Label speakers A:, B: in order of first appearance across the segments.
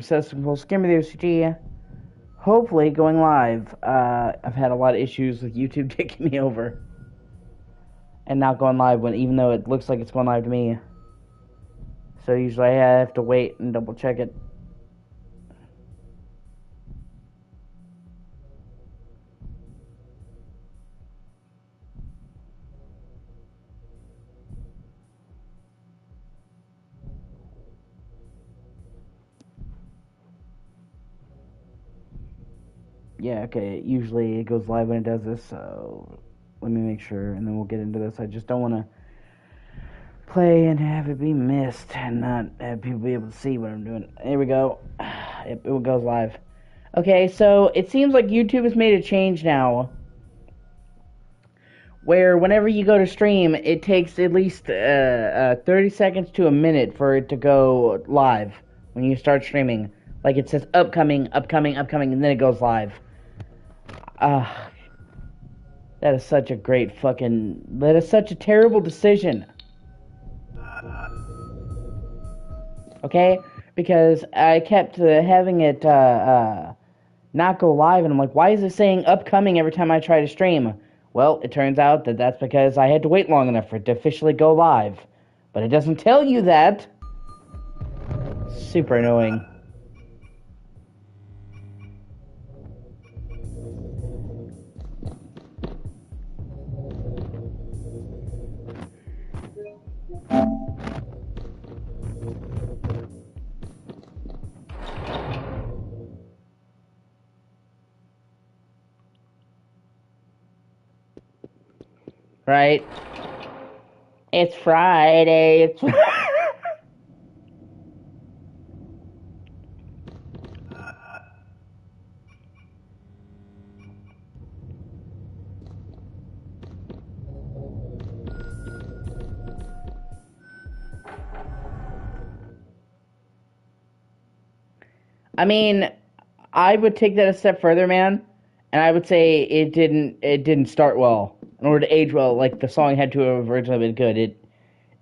A: Successful Scam with the O.C.G. Hopefully going live. I've had a lot of issues with YouTube taking me over. And not going live when, even though it looks like it's going live to me. So usually I have to wait and double check it. Yeah, okay, usually it goes live when it does this, so let me make sure, and then we'll get into this. I just don't want to play and have it be missed and not have people be able to see what I'm doing. Here we go. Yep, it goes live. Okay, so it seems like YouTube has made a change now where whenever you go to stream, it takes at least 30 seconds to a minute for it to go live when you start streaming. Like it says upcoming, upcoming, upcoming, and then it goes live. That is such a that is such a terrible decision. Okay? Because I kept having it not go live, and I'm like, why is it saying upcoming every time I try to stream? Well, it turns out that that's because I had to wait long enough for it to officially go live. But it doesn't tell you that. Super annoying. Right? It's Friday. It's I mean, I would take that a step further, man, and I would say it didn't start well. In order to age well, like the song had to have originally been good.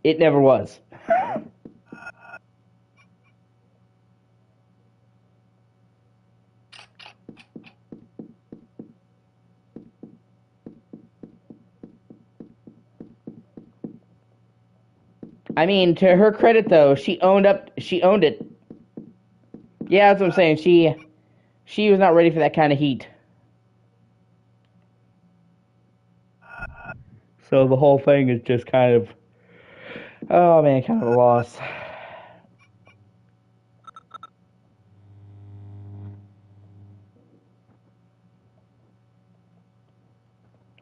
A: It never was. I mean, to her credit though, she owned it. Yeah, that's what I'm saying. She was not ready for that kind of heat. So the whole thing is just kind of, oh man, kind of a loss.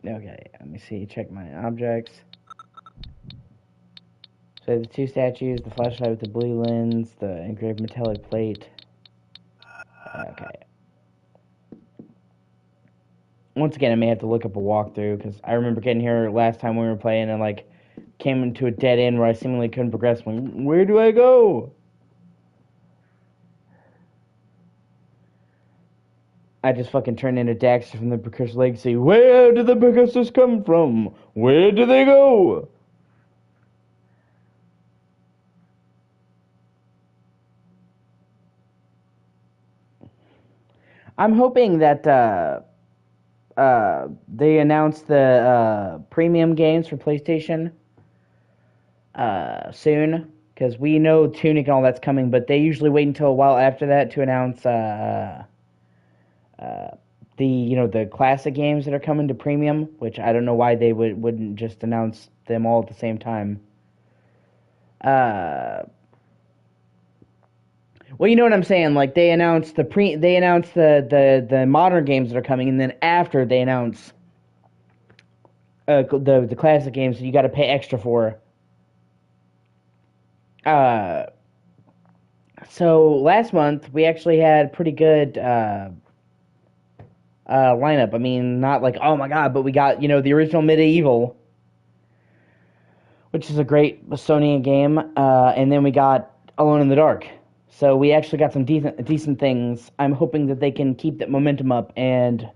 A: Okay, let me see. Check my objects. So the two statues, the flashlight with the blue lens, the engraved metallic plate. Okay. Once again, I may have to look up a walkthrough because I remember getting here last time we were playing and like came into a dead end where I seemingly couldn't progress. Where do I go? I just fucking turned into Daxter from the Precursor Legacy. Where did the Precursors come from? Where do they go? I'm hoping that they announced the premium games for PlayStation soon, because we know Tunic and all that's coming, but they usually wait until a while after that to announce the classic games that are coming to premium, which I don't know why they wouldn't just announce them all at the same time. Well, you know what I'm saying. Like they announced the modern games that are coming, and then after they announce the classic games that you got to pay extra for. So last month we actually had pretty good lineup. I mean, not like oh my god, but we got the original Medieval, which is a great Sony game, and then we got Alone in the Dark. So we actually got some decent things. I'm hoping that they can keep that momentum up and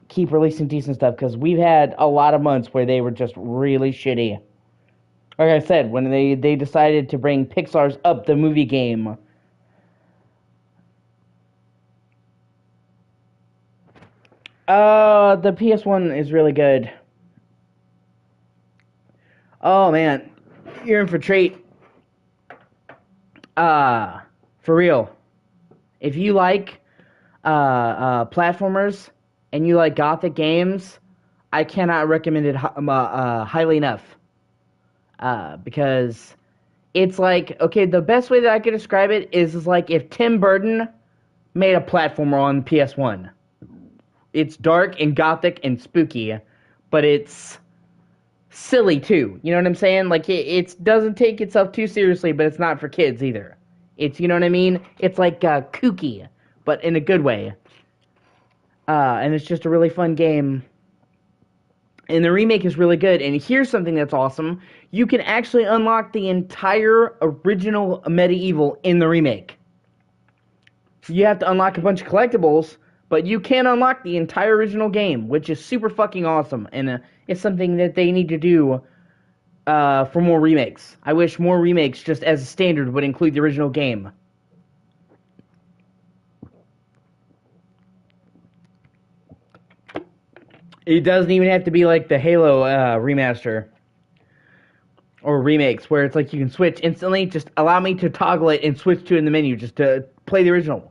A: keep releasing decent stuff because we've had a lot of months where they were just really shitty. Like I said, when they decided to bring Pixar's Up the movie game, The PS1 is really good. Oh man, you're in for a treat. Uh, for real. If you like platformers and you like gothic games, I cannot recommend it highly enough. Because it's like, okay, the best way that I could describe it is like if Tim Burton made a platformer on PS1. It's dark and gothic and spooky, but it's silly too. You know what I'm saying? Like it doesn't take itself too seriously, but it's not for kids either. It's, you know what I mean? It's like kooky, but in a good way. And it's just a really fun game. And the remake is really good. And here's something that's awesome: you can actually unlock the entire original Medieval in the remake. You have to unlock a bunch of collectibles, but you can unlock the entire original game, which is super fucking awesome. And it's something that they need to do for more remakes. I wish more remakes, just as a standard, would include the original game. It doesn't even have to be like the Halo remaster or remakes, where it's like you can switch instantly. Just allow me to toggle it and switch to it in the menu, just to play the original.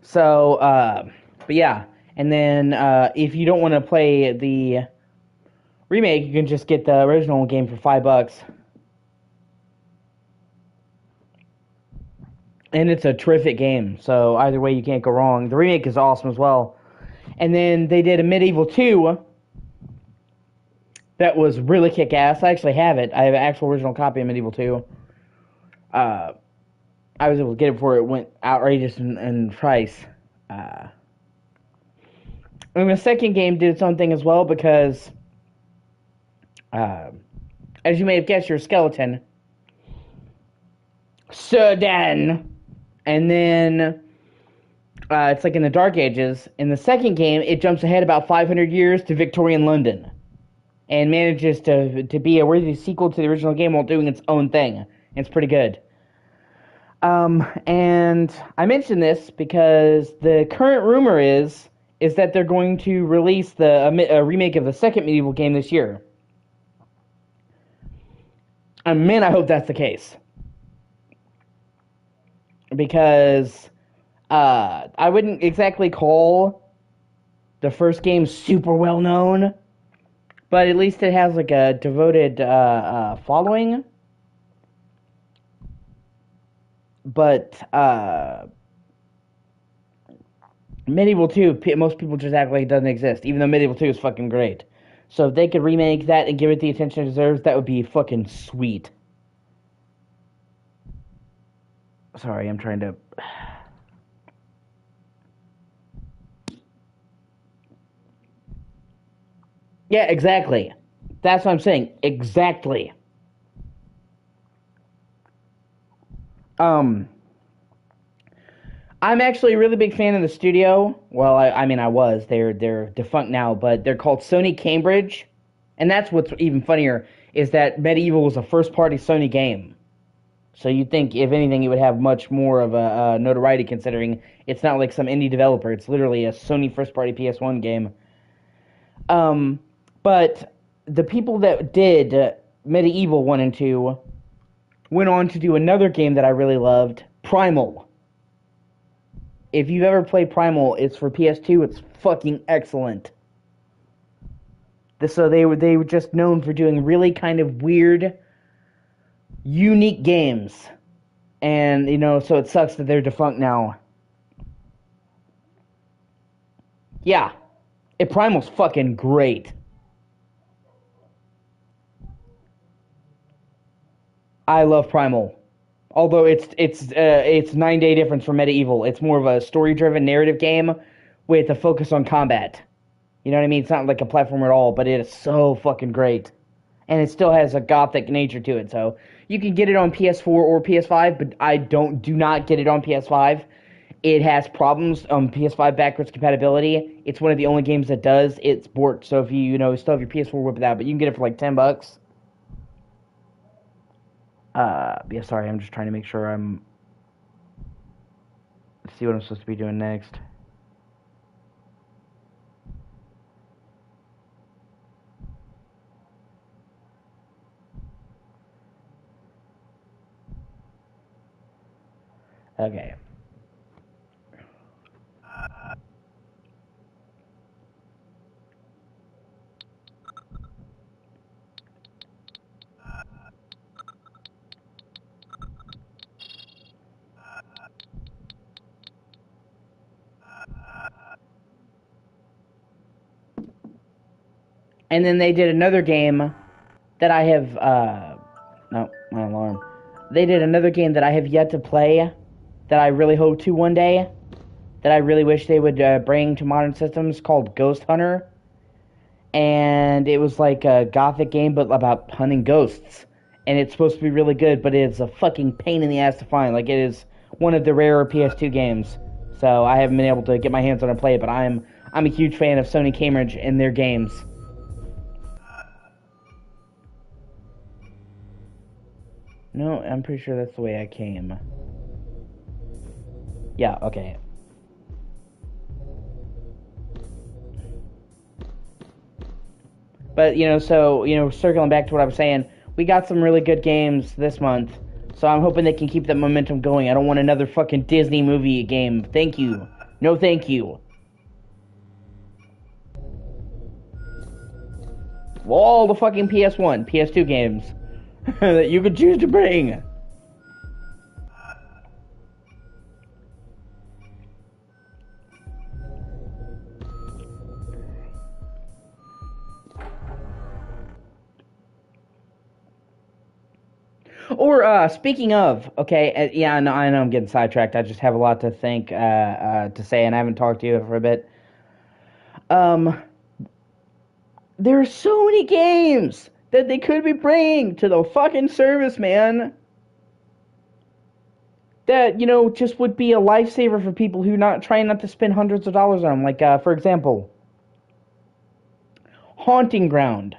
A: So, but yeah. And then if you don't want to play the remake, you can just get the original game for $5. And it's a terrific game, so either way you can't go wrong. The remake is awesome as well. And then they did a Medieval 2 that was really kick-ass. I actually have it. I have an actual original copy of Medieval 2. I was able to get it before it went outrageous in price. And the second game did its own thing as well because, as you may have guessed, you're a skeleton. Sudan! And then it's like in the Dark Ages. In the second game, it jumps ahead about 500 years to Victorian London and manages to be a worthy sequel to the original game while doing its own thing. It's pretty good. And I mention this because the current rumor is that they're going to release a remake of the second Medieval game this year. And man, I hope that's the case. Because I wouldn't exactly call the first game super well known, but at least it has like a devoted following. But Medieval 2, most people just act like it doesn't exist, even though Medieval 2 is fucking great. So if they could remake that and give it the attention it deserves, that would be fucking sweet. Sorry, I'm trying to... Yeah, exactly. That's what I'm saying. Exactly. I'm actually a really big fan of the studio. Well, I mean, I was. They're defunct now, but they're called Sony Cambridge, and that's what's even funnier is that Medieval was a first-party Sony game. So you'd think, if anything, it would have much more of a notoriety, considering it's not like some indie developer. It's literally a Sony first-party PS1 game. But the people that did Medieval 1 and 2 went on to do another game that I really loved, Primal. If you've ever played Primal, it's for PS2. It's fucking excellent. So they were just known for doing really kind of weird, unique games, and so it sucks that they're defunct now. Yeah, Primal's fucking great. I love Primal. Although it's 9-day difference from Medieval. It's more of a story-driven narrative game with a focus on combat. You know what I mean? It's not like a platform at all, but it is so fucking great. And it still has a gothic nature to it. So you can get it on PS4 or PS5, but I do not get it on PS5. It has problems on PS5 backwards compatibility. It's one of the only games that does. It's borked. So if you still have your PS4, whip it out, but you can get it for like $10. Yeah, sorry, I'm just trying to make sure I'm see what I'm supposed to be doing next. Okay. And then they did another game that I have, no, my alarm. They did another game that I have yet to play, that I really hope to one day, that I really wish they would bring to modern systems, called Ghost Hunter. And it was like a gothic game, but about hunting ghosts. And it's supposed to be really good, but it's a fucking pain in the ass to find. Like, it is one of the rarer PS2 games. So I haven't been able to get my hands on and play it, but I'm a huge fan of Sony Cambridge and their games. No, I'm pretty sure that's the way I came. Yeah, okay. But, circling back to what I was saying, we got some really good games this month, so I'm hoping they can keep that momentum going. I don't want another fucking Disney movie game. Thank you. No thank you. All the fucking PS1, PS2 games that you could choose to bring. Or speaking of, okay, yeah, no, I know I'm getting sidetracked. I just have a lot to to say, and I haven't talked to you for a bit. There are so many games that they could be bringing to the fucking service, man. That just would be a lifesaver for people who not trying not to spend hundreds of dollars on them. Like, for example, Haunting Ground.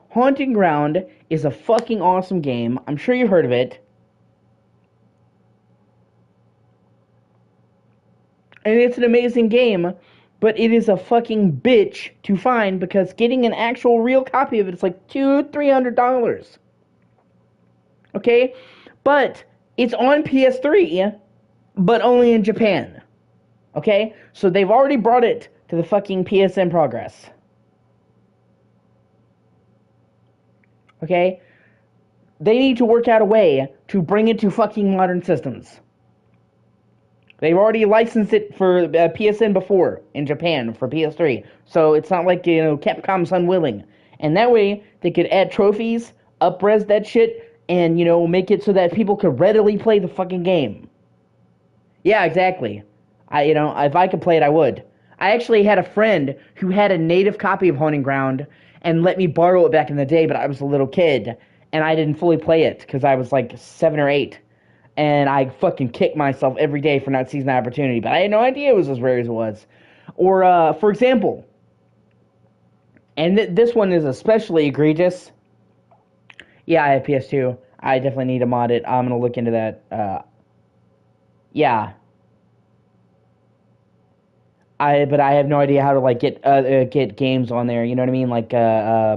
A: Haunting Ground is a fucking awesome game. I'm sure you heard of it. And it's an amazing game, but it is a fucking bitch to find because getting an actual real copy of it is like $200-300. Okay? But it's on PS3, but only in Japan. Okay? So they've already brought it to the fucking PSN Progress. Okay? They need to work out a way to bring it to fucking modern systems. They've already licensed it for PSN before in Japan for PS3. So it's not like, Capcom's unwilling. And that way, they could add trophies, up-res that shit, and, make it so that people could readily play the fucking game. Yeah, exactly. If I could play it, I would. I actually had a friend who had a native copy of Haunting Ground and let me borrow it back in the day, but I was a little kid, and I didn't fully play it because I was like 7 or 8. And I fucking kick myself every day for not seizing that opportunity. But I had no idea it was as rare as it was. Or, for example, and this one is especially egregious. Yeah, I have PS2. I definitely need to mod it. I'm going to look into that. Yeah. But I have no idea how to, like, get games on there. You know what I mean? Like,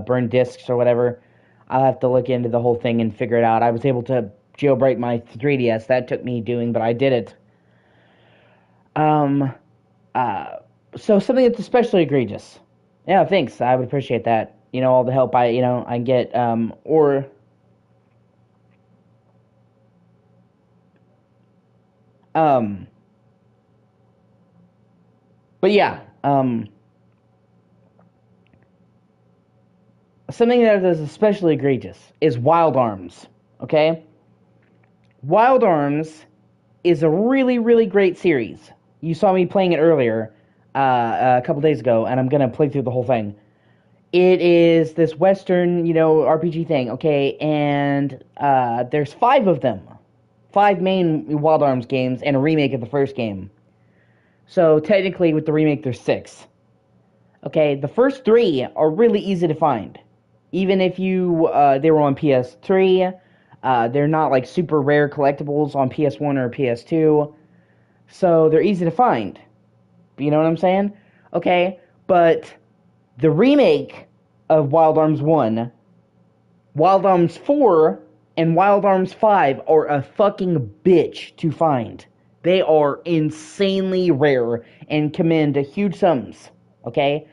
A: burn discs or whatever. I'll have to look into the whole thing and figure it out. I was able to jailbreak my 3DS. That took me doing, but I did it. So something that's especially egregious. Yeah, thanks. I would appreciate that. All the help I get. But yeah, something that is especially egregious is Wild Arms. Okay? Wild Arms is a really, really great series. You saw me playing it earlier, a couple days ago, and I'm gonna play through the whole thing. It is this Western, RPG thing, okay? And there's 5 of them. 5 main Wild Arms games and a remake of the first game. So technically, with the remake, there's 6. Okay, the first 3 are really easy to find. Even if they were on PS3, they're not like super rare collectibles on PS1 or PS2. so they're easy to find. You know what I'm saying? Okay, but the remake of Wild Arms 1, Wild Arms 4, and Wild Arms 5 are a fucking bitch to find. They are insanely rare and command huge sums. Okay?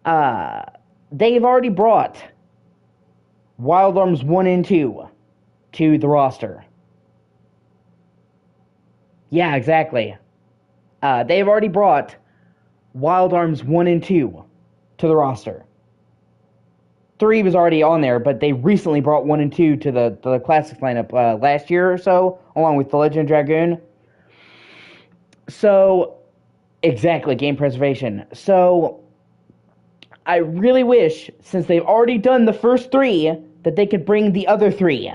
A: Uh, they've already brought Wild Arms 1 and 2 to the roster. Yeah, exactly. They've already brought Wild Arms 1 and 2 to the roster. 3 was already on there, but they recently brought 1 and 2 to the Classics lineup last year or so, along with the Legend Dragoon. So, exactly, game preservation. So, I really wish, since they've already done the first 3, that they could bring the other 3.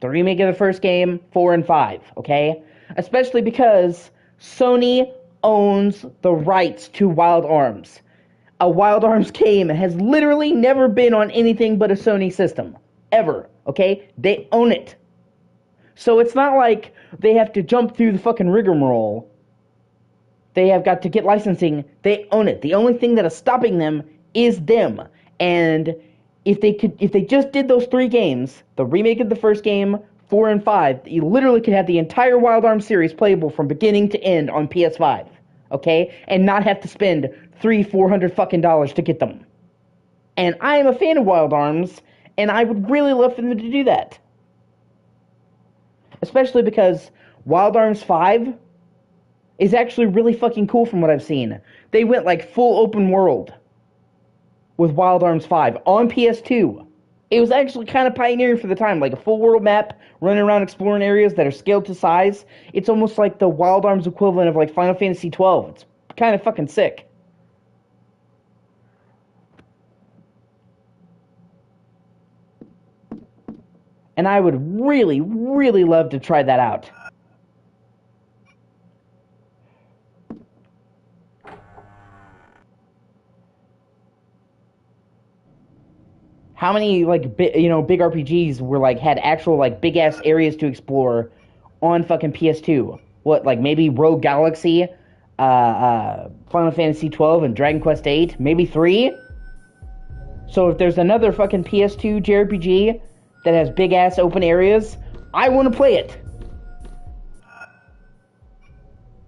A: The remake of the first game, 4 and 5, okay? Especially because Sony owns the rights to Wild Arms. A Wild Arms game has literally never been on anything but a Sony system. Ever, okay? They own it. So it's not like they have to jump through the fucking rigmarole. They have got to get licensing. They own it. The only thing that is stopping them is them. And if they just did those 3 games, the remake of the first game, 4 and 5, you literally could have the entire Wild Arms series playable from beginning to end on PS5, okay, and not have to spend $300-400 fucking dollars to get them. And I am a fan of Wild Arms, and I would really love for them to do that, especially because Wild Arms 5 is actually really fucking cool from what I've seen. They went like full open world with Wild Arms 5 on PS2. It was actually kind of pioneering for the time, like a full world map, running around exploring areas that are scaled to size. It's almost like the Wild Arms equivalent of like Final Fantasy 12. It's kind of fucking sick. And I would really, really love to try that out. How many like big RPGs were like had actual like big ass areas to explore on fucking PS2? What, like maybe Rogue Galaxy, Final Fantasy 12, and Dragon Quest 8, maybe 3. So if there's another fucking PS2 JRPG that has big ass open areas, I want to play it.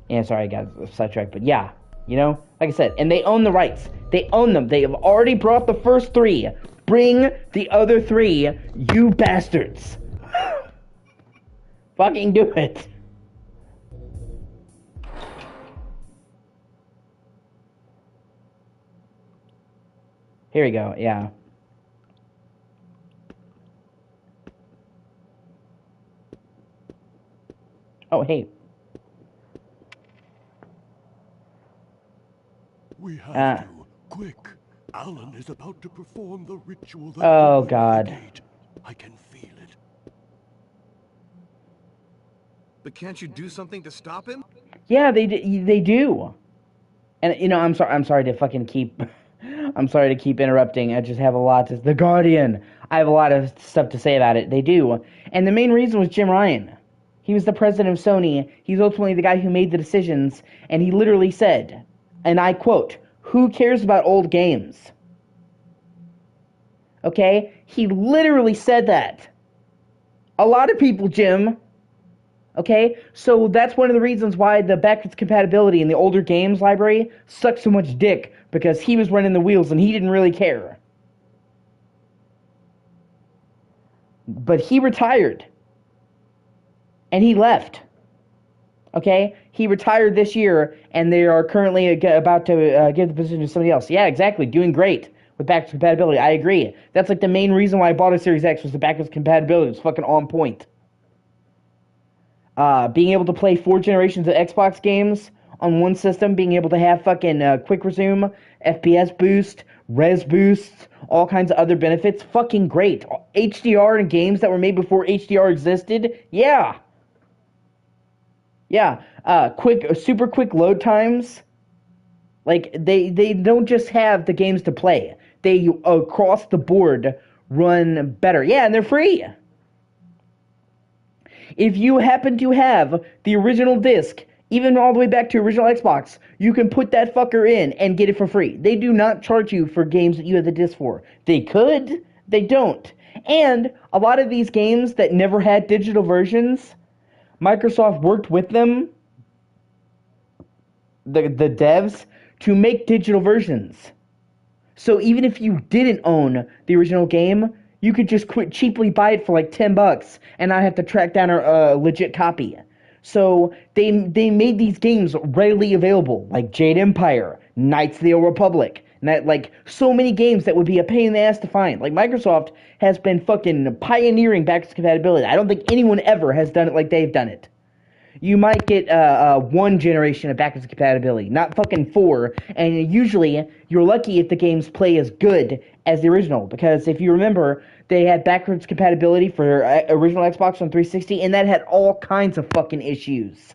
A: Yeah, sorry, I got sidetracked, but yeah, like I said, and they own the rights. They own them. They have already brought the first 3. Bring the other 3, you bastards. Fucking do it. Here we go, yeah. Oh, hey.
B: We have to. Quick. Alan is about to perform the ritual that
A: Oh,
B: opens
A: God.
B: the gate. I can feel it.
C: But can't you do something to stop him?
A: Yeah, they do. And I'm sorry to fucking keep I'm sorry to keep interrupting. I just have a lot to The Guardian. I have a lot of stuff to say about it. They do. And the main reason was Jim Ryan. He was the president of Sony. He's ultimately the guy who made the decisions, and he literally said, and I quote, "Who cares about old games?" Okay? He literally said that. A lot of people, Jim. Okay? So that's one of the reasons why the backwards compatibility in the older games library sucks so much dick, because he was running the wheels and he didn't really care. But he retired. And he left. Okay? He retired this year, and they are currently about to give the position to somebody else. Yeah, exactly. Doing great with backwards compatibility. I agree. That's like the main reason why I bought a Series X, was the backwards compatibility. It's fucking on point. Being able to play 4 generations of Xbox games on one system, being able to have fucking quick resume, FPS boost, res boosts, all kinds of other benefits. Fucking great. HDR in games that were made before HDR existed. Yeah. Yeah. Super quick load times. Like, they don't just have the games to play. They, across the board, run better. Yeah, and they're free. If you happen to have the original disc Even all the way back to original Xbox, you can put that fucker in and get it for free. They do not charge you for games that you have the disc for. They could, they don't. And a lot of these games that never had digital versions, Microsoft worked with them, the devs, to make digital versions. So even if you didn't own the original game, you could just cheaply buy it for like $10 and not have to track down a legit copy. So they made these games readily available, like Jade Empire, Knights of the Old Republic, and that, like, so many games that would be a pain in the ass to find. Like, Microsoft has been fucking pioneering backwards compatibility. I don't think anyone ever has done it like they've done it. You might get one generation of backwards compatibility, not fucking four. And usually, you're lucky if the games play as good as the original, because if you remember, they had backwards compatibility for original Xbox on 360, and that had all kinds of fucking issues.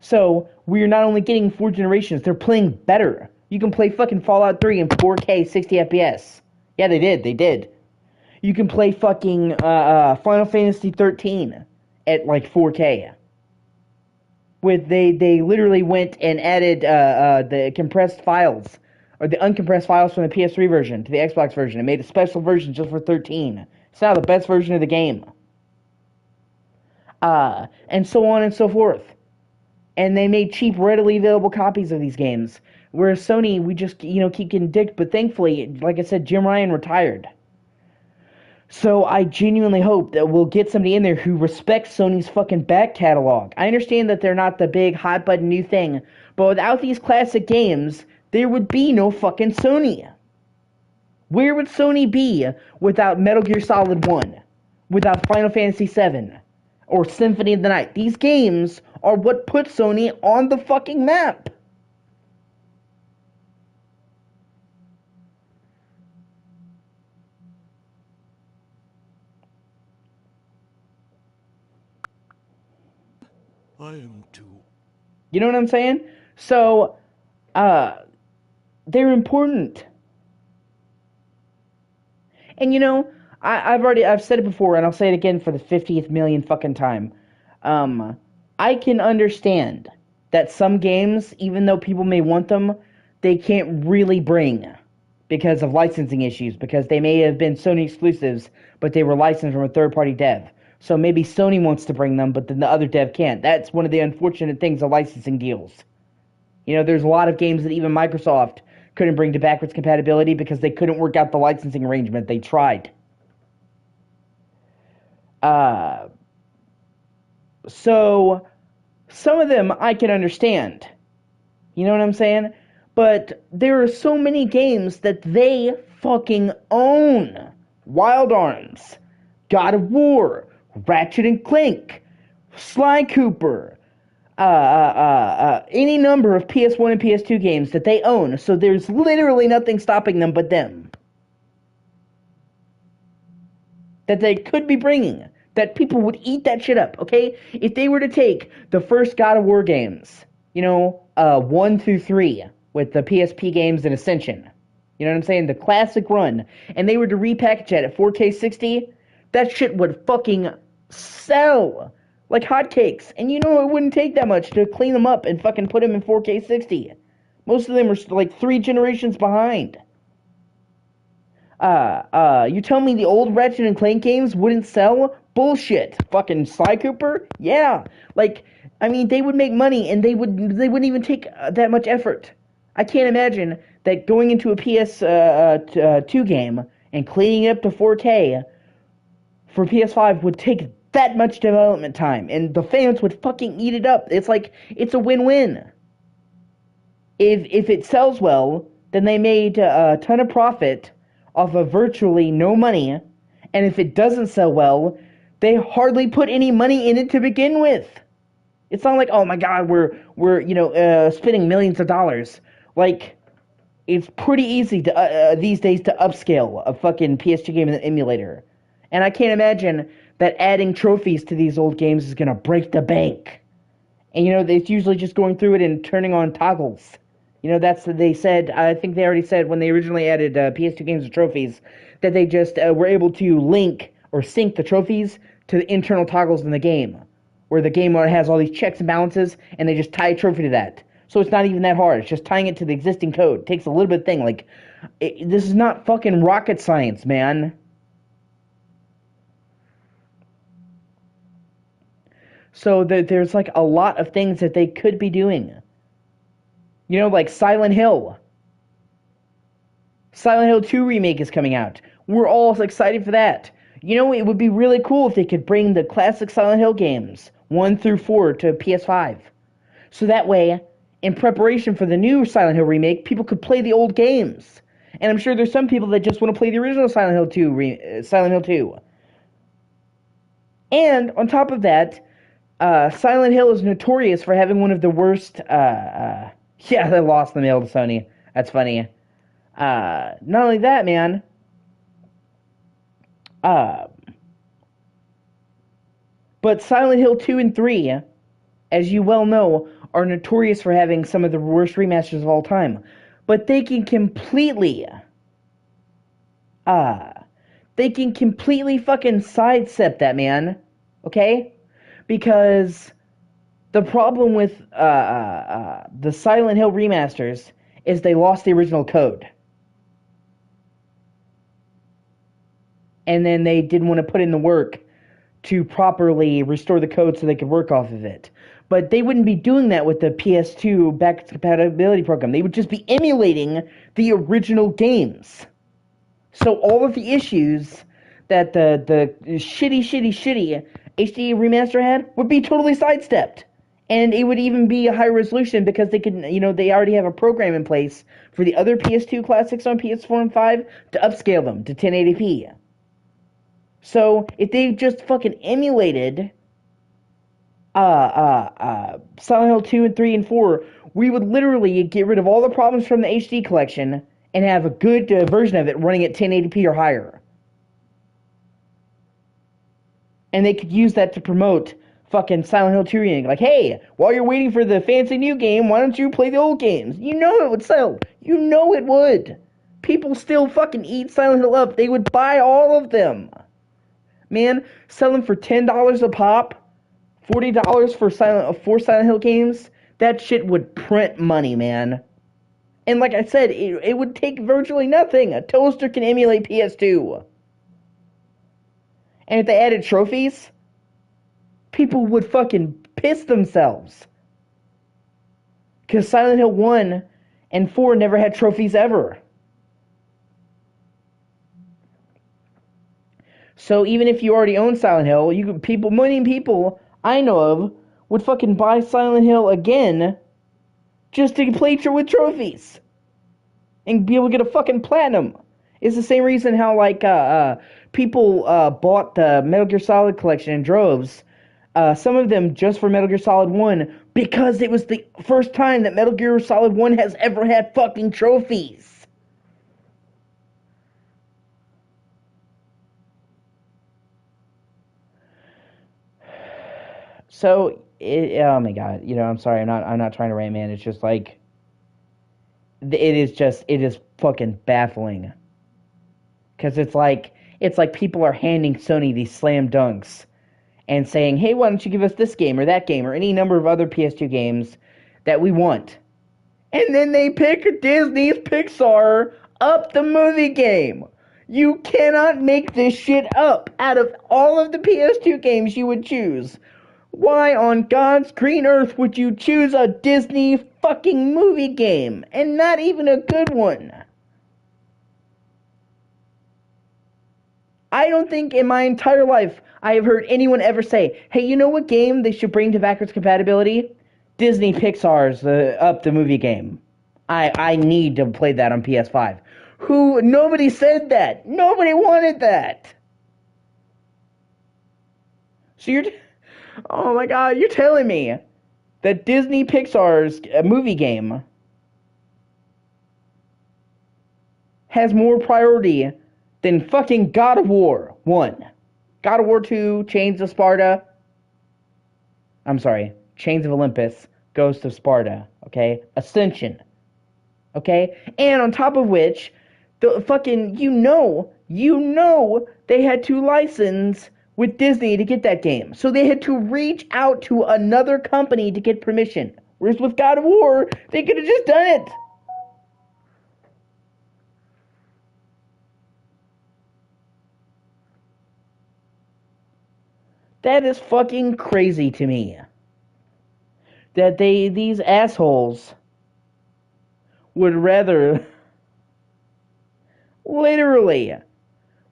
A: So we're not only getting four generations, they're playing better. You can play fucking Fallout 3 in 4K 60 FPS. Yeah, they did. You can play fucking Final Fantasy 13 at like 4K. They literally went and added the compressed files, or the uncompressed files from the PS3 version to the Xbox version, and made a special version just for 13. It's now the best version of the game. And so on and so forth. And they made cheap, readily available copies of these games. Whereas Sony, we just, keep getting dicked. But thankfully, like I said, Jim Ryan retired. So I genuinely hope that we'll get somebody in there who respects Sony's fucking back catalog. I understand that they're not the big hot button new thing, but without these classic games, there would be no fucking Sony. Where would Sony be without Metal Gear Solid 1? Without Final Fantasy 7? Or Symphony of the Night? These games are what put Sony on the fucking map.
B: I am too.
A: You know what I'm saying? So, they're important. And I've said it before, and I'll say it again for the 50th million fucking time. I can understand that some games, even though people may want them, they can't really bring because of licensing issues, because they may have been Sony exclusives, but they were licensed from a third-party dev. So maybe Sony wants to bring them, but then the other dev can't. That's one of the unfortunate things of licensing deals. There's a lot of games that even Microsoft couldn't bring to backwards compatibility because they couldn't work out the licensing arrangement. They tried. So some of them I can understand. You know what I'm saying? But there are so many games that they fucking own. Wild Arms, God of War, Ratchet and Clank, Sly Cooper, any number of PS1 and PS2 games that they own. So there's literally nothing stopping them but them. That they could be bringing. That people would eat that shit up, okay? If they were to take the first God of War games, 1 through 3, with the PSP games and Ascension, you know what I'm saying? The classic run, and they were to repackage it at 4K 60, that shit would fucking sell like hotcakes. And it wouldn't take that much to clean them up and fucking put them in 4K 60. Most of them are like 3 generations behind. You tell me the old Ratchet and Clank games wouldn't sell? Bullshit. Fucking Sly Cooper? Yeah. They would make money, and they wouldn't even take that much effort. I can't imagine that going into a PS2 game and cleaning it up to 4K for PS5 would take that much development time, and the fans would fucking eat it up. It's a win-win. If it sells well, then they made a ton of profit off of virtually no money, and if it doesn't sell well, they hardly put any money in it to begin with. It's not like, oh my god, we're spending millions of dollars. It's pretty easy to these days to upscale a fucking PS2 game in an emulator, and I can't imagine that adding trophies to these old games is gonna break the bank. And it's usually just going through it and turning on toggles. That's what they said. I think they already said when they originally added PS2 games with trophies that they just were able to link or sync the trophies to the internal toggles in the game. where the game has all these checks and balances, and they just tie a trophy to that. So it's not even that hard. It's just tying it to the existing code. It takes a little bit of thing. Like, this is not fucking rocket science, man. So there's like a lot of things that they could be doing. You know, like Silent Hill. Silent Hill 2 remake is coming out. We're all excited for that. You know, it would be really cool if they could bring the classic Silent Hill games, 1 through 4, to PS5. So that way, in preparation for the new Silent Hill remake, people could play the old games. And I'm sure there's some people that just want to play the original Silent Hill 2. Silent Hill 2. And on top of that, Silent Hill is notorious for having one of the worst. Yeah, they lost the mail to Sony. That's funny. Not only that, man. But Silent Hill 2 and 3, as you well know, are notorious for having some of the worst remasters of all time. But they can completely fucking sidestep that, man. Okay? Because the problem with the Silent Hill remasters is they lost the original code. And then they didn't want to put in the work to properly restore the code so they could work off of it. But they wouldn't be doing that with the PS2 backwards compatibility program. They would just be emulating the original games. So all of the issues that the shitty HD remaster had would be totally sidestepped. And it would even be a high resolution because they could, they already have a program in place for the other PS2 classics on PS4 and 5 to upscale them to 1080p. So if they just fucking emulated Silent Hill 2 and 3 and 4, we would literally get rid of all the problems from the HD collection and have a good version of it running at 1080p or higher. And they could use that to promote fucking Silent Hill 2 remake. Like, hey, while you're waiting for the fancy new game, why don't you play the old games? You know it would sell. You know it would. People still fucking eat Silent Hill up. They would buy all of them. Man, selling for $10 a pop, $40 for Silent Hill games, that shit would print money, man. And like I said, it would take virtually nothing. A toaster can emulate PS2. And if they added trophies, people would fucking piss themselves. Because Silent Hill 1 and 4 never had trophies ever. So even if you already own Silent Hill, many people I know of would fucking buy Silent Hill again just to play with trophies and be able to get a fucking platinum. It's the same reason how people bought the Metal Gear Solid collection in droves. Some of them just for Metal Gear Solid 1 because it was the first time that Metal Gear Solid 1 has ever had fucking trophies. So, oh my god, I'm sorry, I'm not trying to rant, man. It's just like, it is fucking baffling. Because it's like people are handing Sony these slam dunks and saying, hey, why don't you give us this game or that game or any number of other PS2 games that we want. And then they pick Disney's Pixar Up the movie game. You cannot make this shit up. Out of all of the PS2 games you would choose, why on God's green earth would you choose a Disney fucking movie game? And not even a good one. I don't think in my entire life I have heard anyone ever say, hey, you know what game they should bring to backwards compatibility? Disney Pixar's Up the movie game. I need to play that on PS5. Nobody said that. Nobody wanted that. So oh my god, you're telling me that Disney Pixar's movie game has more priority than fucking God of War 1. God of War 2, Chains of Sparta. I'm sorry, Chains of Olympus, Ghost of Sparta, okay? Ascension, okay? And on top of which, the fucking, they had to license with Disney to get that game. So they had to reach out to another company to get permission. Whereas with God of War, they could have just done it. That is fucking crazy to me. That these assholes would rather literally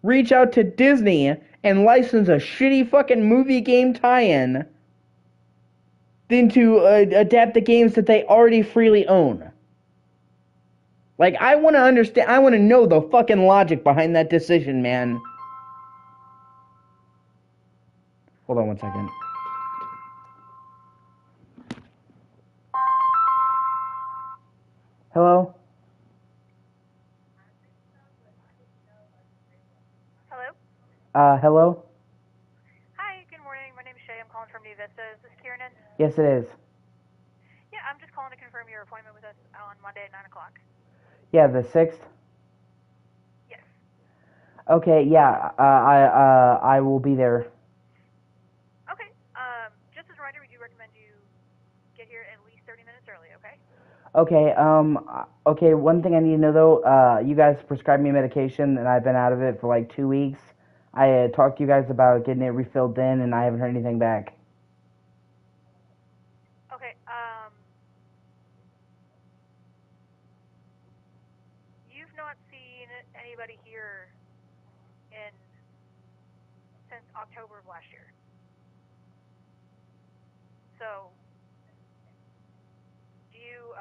A: reach out to Disney and license a shitty fucking movie game tie-in than to adapt the games that they already freely own. Like, I want to understand, I want to know the fucking logic behind that decision, man. Hold on one second. Hello?
D: Hello?
A: Hello?
D: Hi, good morning. My name is Shay. I'm calling from New Vista. Is this Kieran?
A: Yes, it is.
D: Yeah, I'm just calling to confirm your appointment with us on Monday at 9 o'clock.
A: Yeah, the 6th?
D: Yes.
A: Okay, yeah, I will be there.
D: Okay. Just as a reminder, we do recommend you get here at least 30 minutes early, okay?
A: Okay, one thing I need to know though, you guys prescribed me medication and I've been out of it for like 2 weeks. I talked to you guys about getting it refilled then and I haven't heard anything back.
D: Okay, you've not seen anybody here since October of last year. So, do you,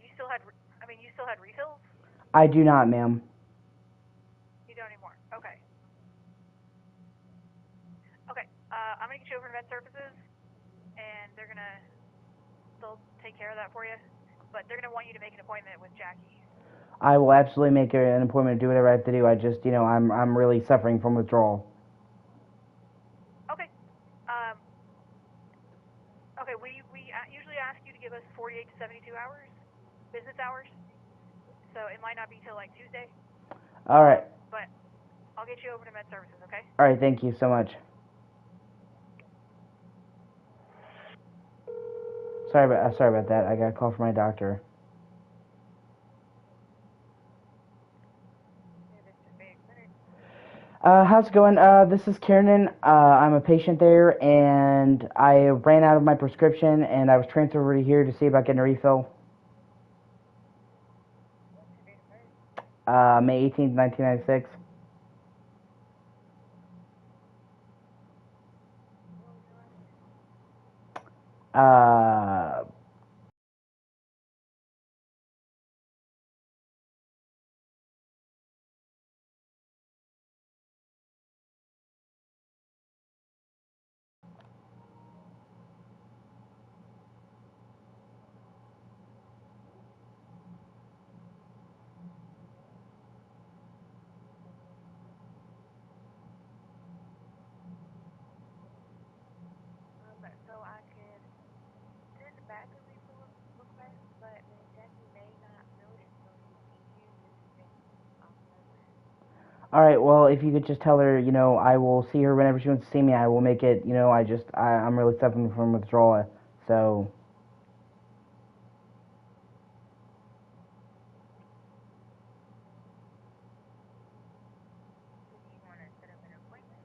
D: you still had refills?
A: I do not, ma'am.
D: You don't anymore. Okay. Okay, I'm gonna get you over to Vet Services, and they'll take care of that for you. But they're gonna want you to make an appointment with Jackie.
A: I will absolutely make an appointment to do whatever I have to do. I just, I'm really suffering from withdrawal.
D: Okay. Okay. We usually ask you to give us 48 to 72 hours, business hours. So it might not be till like Tuesday.
A: All right.
D: But I'll get you over to Med Services. Okay.
A: All right. Thank you so much. Sorry about that. I got a call from my doctor. How's it going? This is Kieran. I'm a patient there, and I ran out of my prescription, and I was transferred over to here to see about getting a refill. May 18th, 1996. Uh,
D: So I could send back a refill request, but then Jackie may not fill it until she sees you just to take off measures.
A: all right. Well, if you could just tell her, I will see her whenever she wants to see me. I will make it. I'm really suffering from withdrawal. So,
D: So do you want to set up an appointment?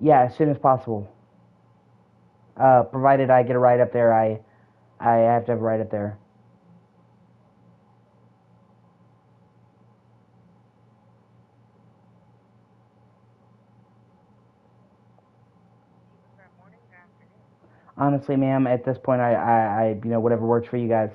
A: yeah, as soon as possible. Provided I get a ride up there, I have to have a ride up there.
D: Do you prefer morning or afternoon?
A: Honestly, ma'am, at this point, whatever works for you guys.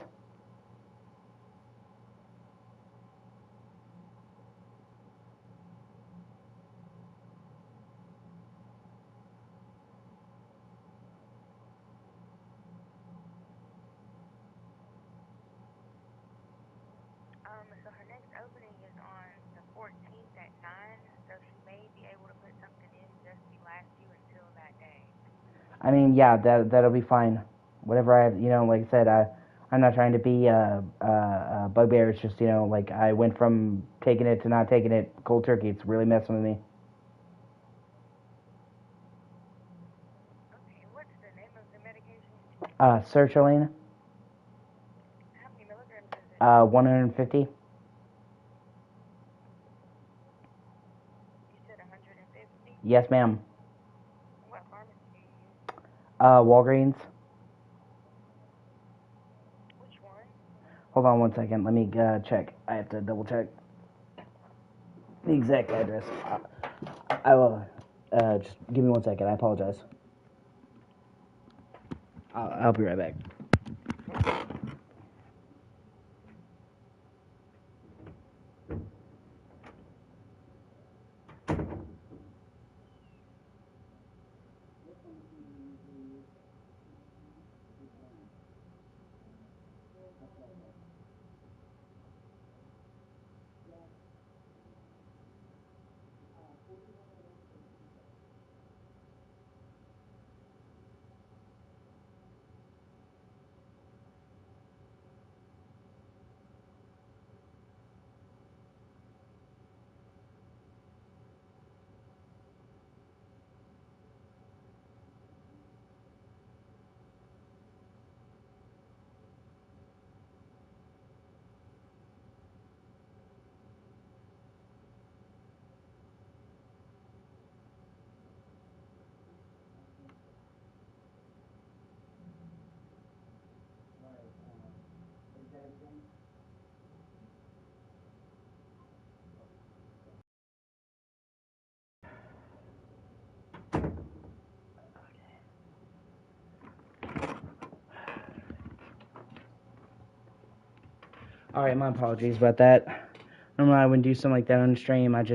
D: So her next opening is on the 14th at 9, so she may be able to put something in just to last you until that day.
A: I mean, yeah, that'll be fine. Whatever I have, like I said, I'm not trying to be bugbear. It's just, like I went from taking it to not taking it cold turkey. It's really messing with me.
D: Okay, what's the name of the medication?
A: Sertraline,
D: How many milligrams is it?
A: 150.
D: You said 150?
A: Yes, ma'am.
D: What pharmacy do you use?
A: Walgreens.
D: Which one?
A: Hold on one second. Let me check. I have to double check the exact address. I will. Just give me one second. I apologize. I'll be right back. All right, my apologies about that. Normally I wouldn't do something like that on stream. I've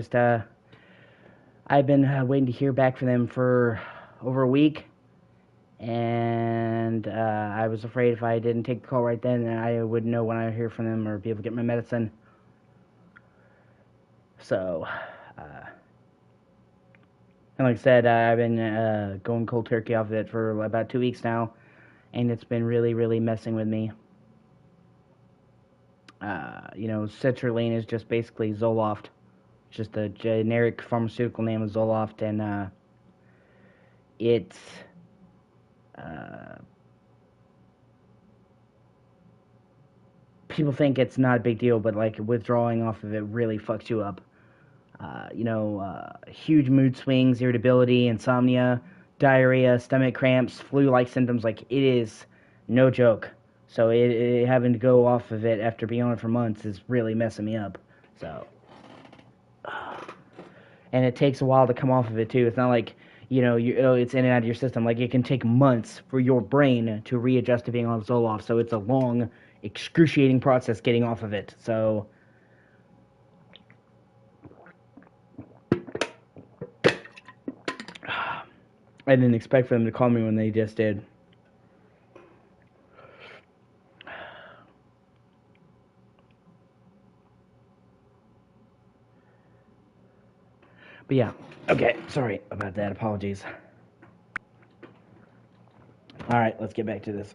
A: been waiting to hear back from them for over a week, and I was afraid if I didn't take the call right then, I wouldn't know when I would hear from them or be able to get my medicine. So, and like I said, I've been going cold turkey off of it for about 2 weeks now, and it's been really, really messing with me. Citrulline is just basically Zoloft, just a generic pharmaceutical name of Zoloft, and it's people think it's not a big deal, but like withdrawing off of it really fucks you up. Huge mood swings, irritability, insomnia, diarrhea, stomach cramps, flu-like symptoms. Like it is no joke. So having to go off of it after being on it for months is really messing me up. So, and it takes a while to come off of it too. It's not like it's in and out of your system. Like it can take months for your brain to readjust to being on Zoloft. So it's a long, excruciating process getting off of it. So I didn't expect for them to call me when they just did. But yeah, okay, sorry about that. Apologies. All right, let's get back to this.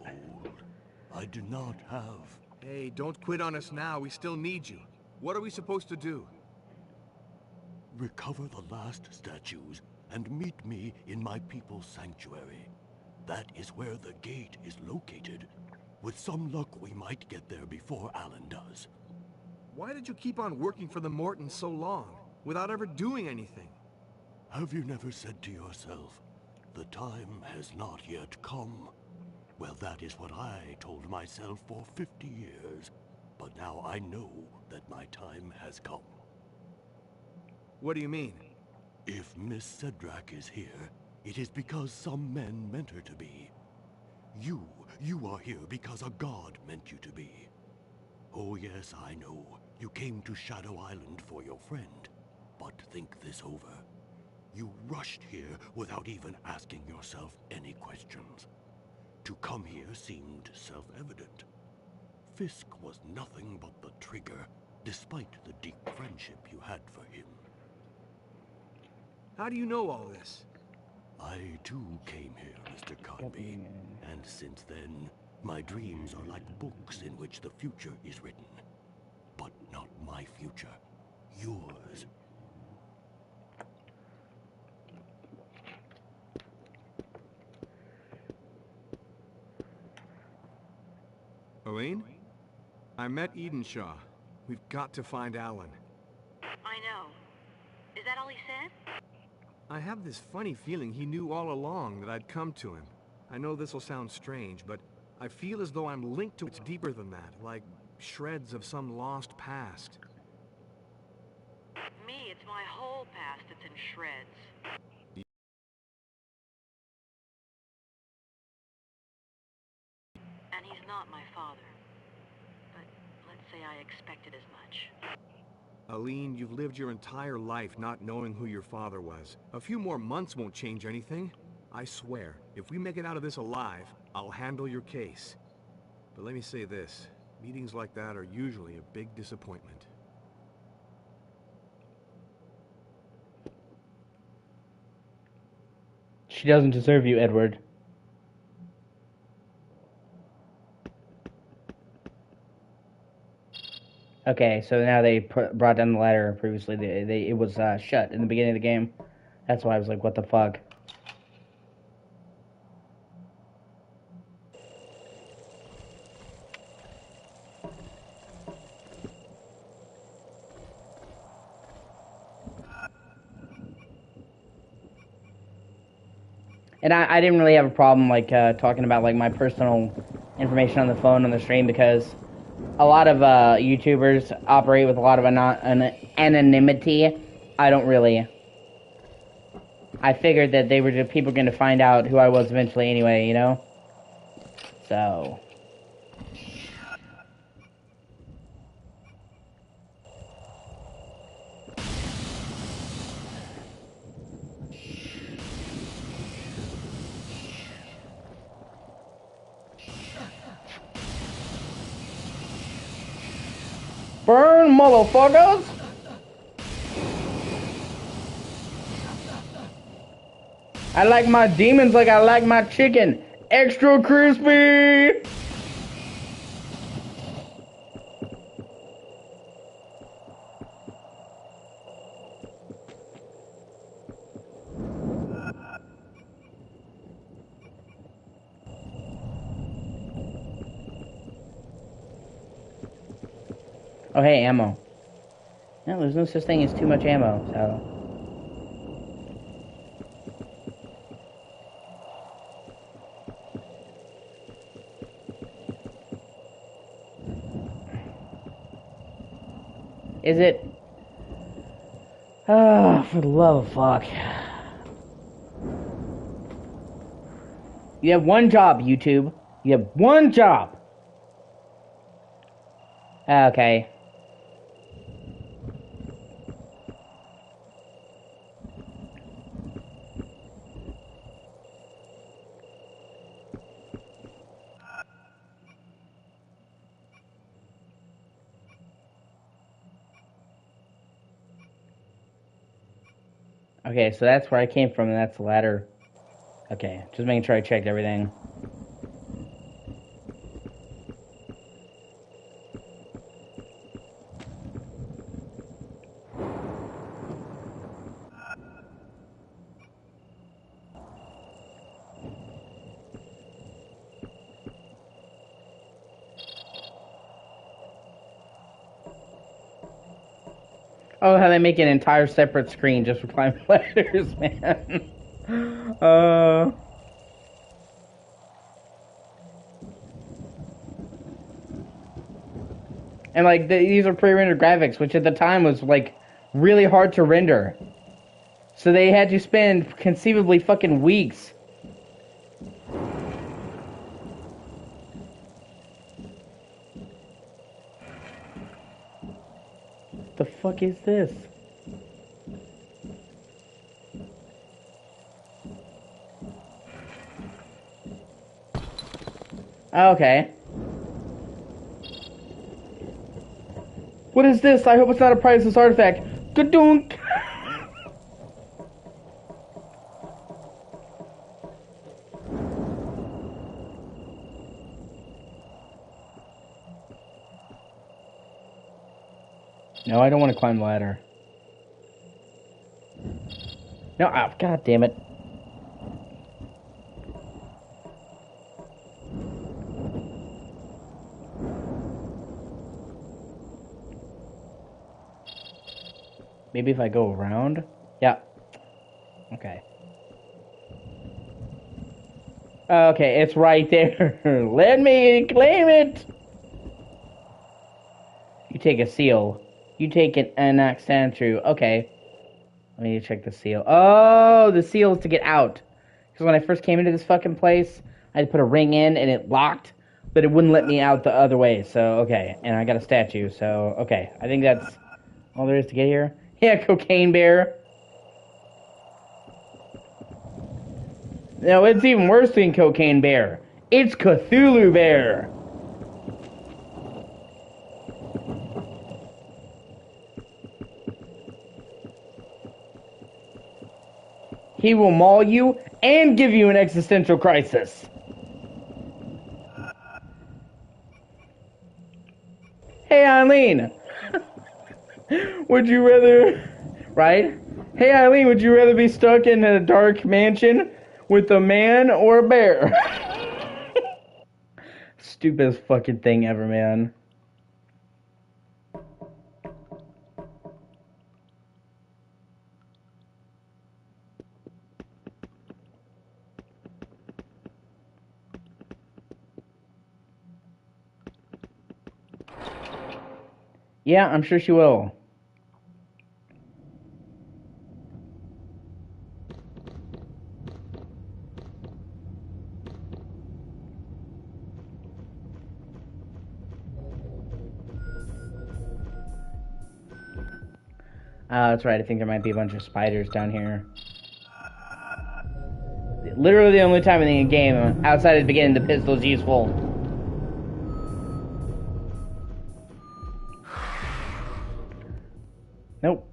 B: I do not have.
C: Hey, don't quit on us now. We still need you. What are we supposed to do?
B: Recover the last statues and meet me in my people's sanctuary. That is where the gate is located. With some luck, we might get there before Alan does.
C: Why did you keep on working for the Mortons so long, without ever doing anything?
B: Have you never said to yourself, the time has not yet come? Well, that is what I told myself for 50 years. But now I know that my time has come.
C: What do you mean?
B: If Miss Cedrak is here, it is because some men meant her to be. You are here because a god meant you to be. Oh yes, I know. You came to Shadow Island for your friend. But think this over. You rushed here without even asking yourself any questions. To come here seemed self-evident. Fisk was nothing but the trigger, despite the deep friendship you had for him.
C: How do you know all this?
B: I too came here, Mr. Conby, and since then, My dreams are like books in which the future is written. But not my future. Yours.
C: Elaine? I met Edenshaw. We've got to find Alan.
E: I know. Is that all he said?
C: I have this funny feeling he knew all along that I'd come to him. I know this will sound strange, but I feel as though I'm linked to it deeper than that, like shreds of some lost past.
E: Me, it's my whole past that's in shreds. And he's not my father. But let's say I expected as much.
C: Aline, you've lived your entire life not knowing who your father was. A few more months won't change anything. I swear, if we make it out of this alive, I'll handle your case. But let me say this, meetings like that are usually a big disappointment.
A: She doesn't deserve you, Edward. Okay, so now they brought down the ladder. Previously, it was shut in the beginning of the game. That's why I was like, what the fuck? And I didn't really have a problem like talking about like my personal information on the phone on the stream because a lot of YouTubers operate with a lot of anonymity. I don't really. I figured that they were just people going to find out who I was eventually anyway, you know? So. Burn, motherfuckers! I like my demons like I like my chicken. Extra crispy! Oh, hey, ammo. No, there's no such thing as too much ammo, so... Is it? Oh, for the love of fuck. You have one job, YouTube. You have one job. Okay. Okay, so that's where I came from, and that's the ladder. Okay, just making sure I checked everything. Oh, how they make an entire separate screen just for climbing ladders, man. And like these are pre-rendered graphics, which at the time was like really hard to render. So they had to spend conceivably fucking weeks. The fuck is this? Okay. What is this? I hope it's not a priceless artifact. Gadunk! No, I don't want to climb the ladder. No, oh, god damn it. Maybe if I go around? Yeah. Okay. Okay, it's right there. Let me claim it! You take a seal. You take an Anax Sandshrew. Okay. Let me check the seal. Oh, the seal is to get out. Because when I first came into this fucking place, I had to put a ring in and it locked, but it wouldn't let me out the other way. So, okay. And I got a statue, so, okay. I think that's all there is to get here. Yeah, Cocaine Bear. No, it's even worse than Cocaine Bear. It's Cthulhu Bear. He will maul you and give you an existential crisis. Hey, Eileen. Would you rather... Right? Hey, Eileen, would you rather be stuck in a dark mansion with a man or a bear? Stupidest fucking thing ever, man. Yeah, I'm sure she will. That's right, I think there might be a bunch of spiders down here. Literally the only time in the game, outside of the beginning, the pistol is useful. Nope.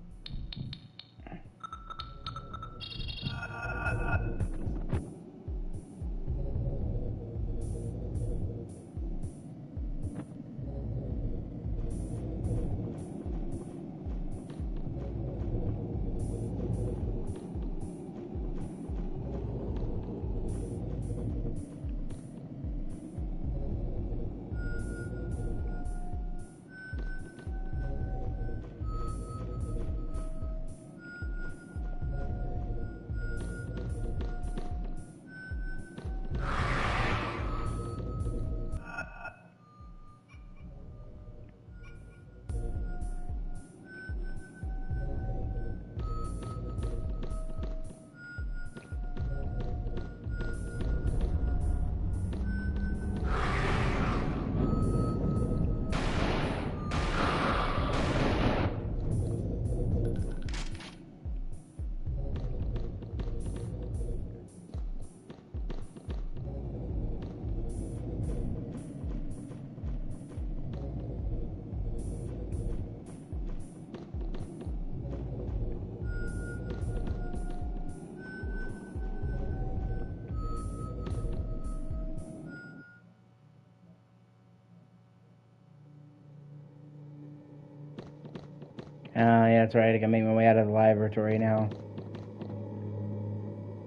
A: Yeah, that's right. I can make my way out of the laboratory now.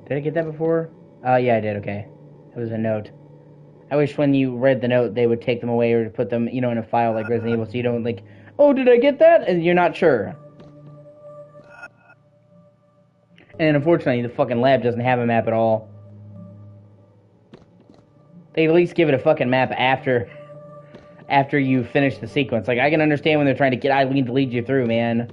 A: Did I get that before? Oh, yeah, I did. Okay. It was a note. I wish when you read the note, they would take them away or put them, in a file like Resident Evil, so you don't, like, oh, did I get that? And you're not sure. And unfortunately, the fucking lab doesn't have a map at all. They at least give it a fucking map after you finish the sequence. Like, I can understand when they're trying to get Eileen to lead you through, man.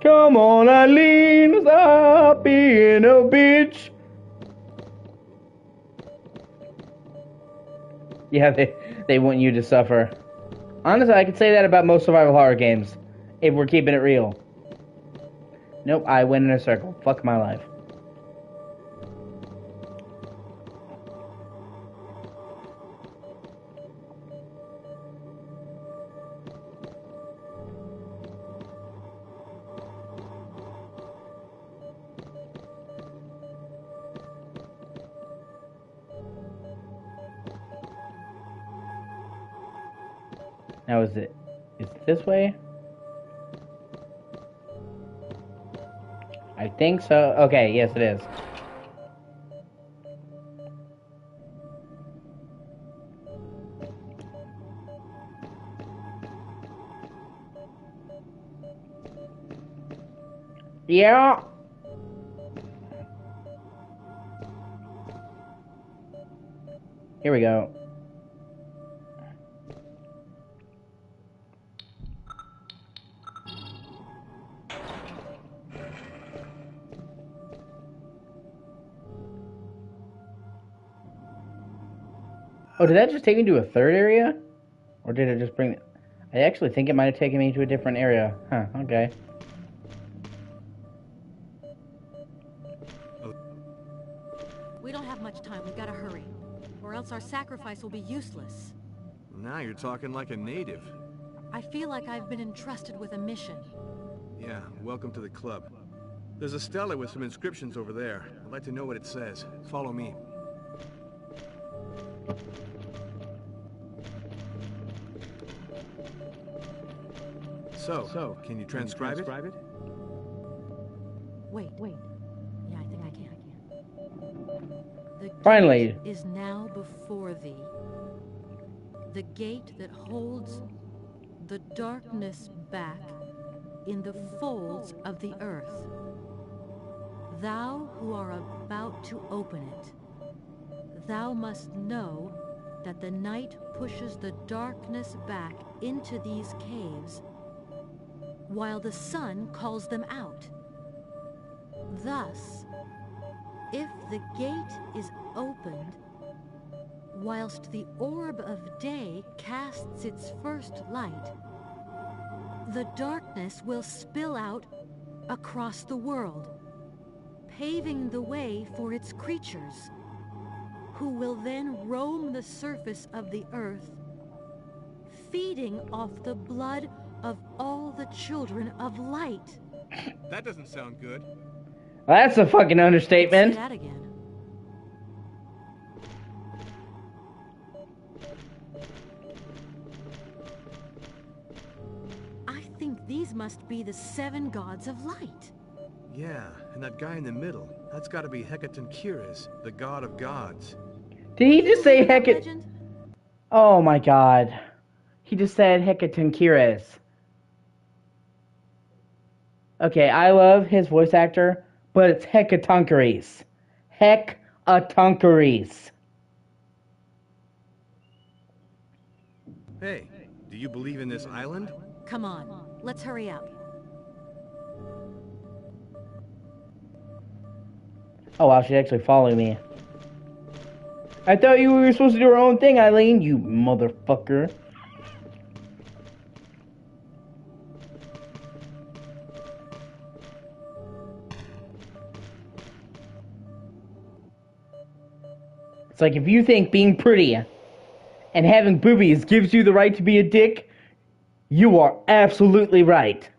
A: Come on, Eileen, stop being a bitch. Yeah, they want you to suffer. Honestly, I could say that about most survival horror games, if we're keeping it real. Nope, I went in a circle. Fuck my life. Now is it this way? I think so. Okay, yes it is. Yeah. Here we go. Oh, did that just take me to a third area? Or did it just bring... I actually think it might have taken me to a different area. Huh, okay.
E: We don't have much time. We gotta hurry. Or else our sacrifice will be useless.
C: Now you're talking like a native.
E: I feel like I've been entrusted with a mission.
C: Yeah, welcome to the club. There's a stela with some inscriptions over there. I'd like to know what it says. Follow me. So, can you transcribe it?
E: Wait. Yeah, I think I can. The
A: Finally.
E: gate is now before thee. The gate that holds the darkness back in the folds of the earth. Thou who are about to open it, thou must know that the night pushes the darkness back into these caves, while the sun calls them out. Thus, if the gate is opened, whilst the orb of day casts its first light, the darkness will spill out across the world, paving the way for its creatures, who will then roam the surface of the earth, feeding off the blood of all the children of light.
C: That doesn't sound good.
A: That's a fucking understatement.
E: Say that again. I think these must be the 7 gods of light.
C: Yeah, and that guy in the middle, that's gotta be A.I.T.D, the god of gods.
A: Did he just say
E: That
A: Hecate?
E: legend?
A: Oh my god. He just said Hecatonchires. Okay, I love his voice actor, but it's Hecatonchires. Hecatonchires.
C: Hey, do you believe in this island?
E: Come on, let's hurry up.
A: Oh wow, she's actually following me. I thought you were supposed to do your own thing, Eileen, you motherfucker. It's like if you think being pretty and having boobies gives you the right to be a dick, you are absolutely right.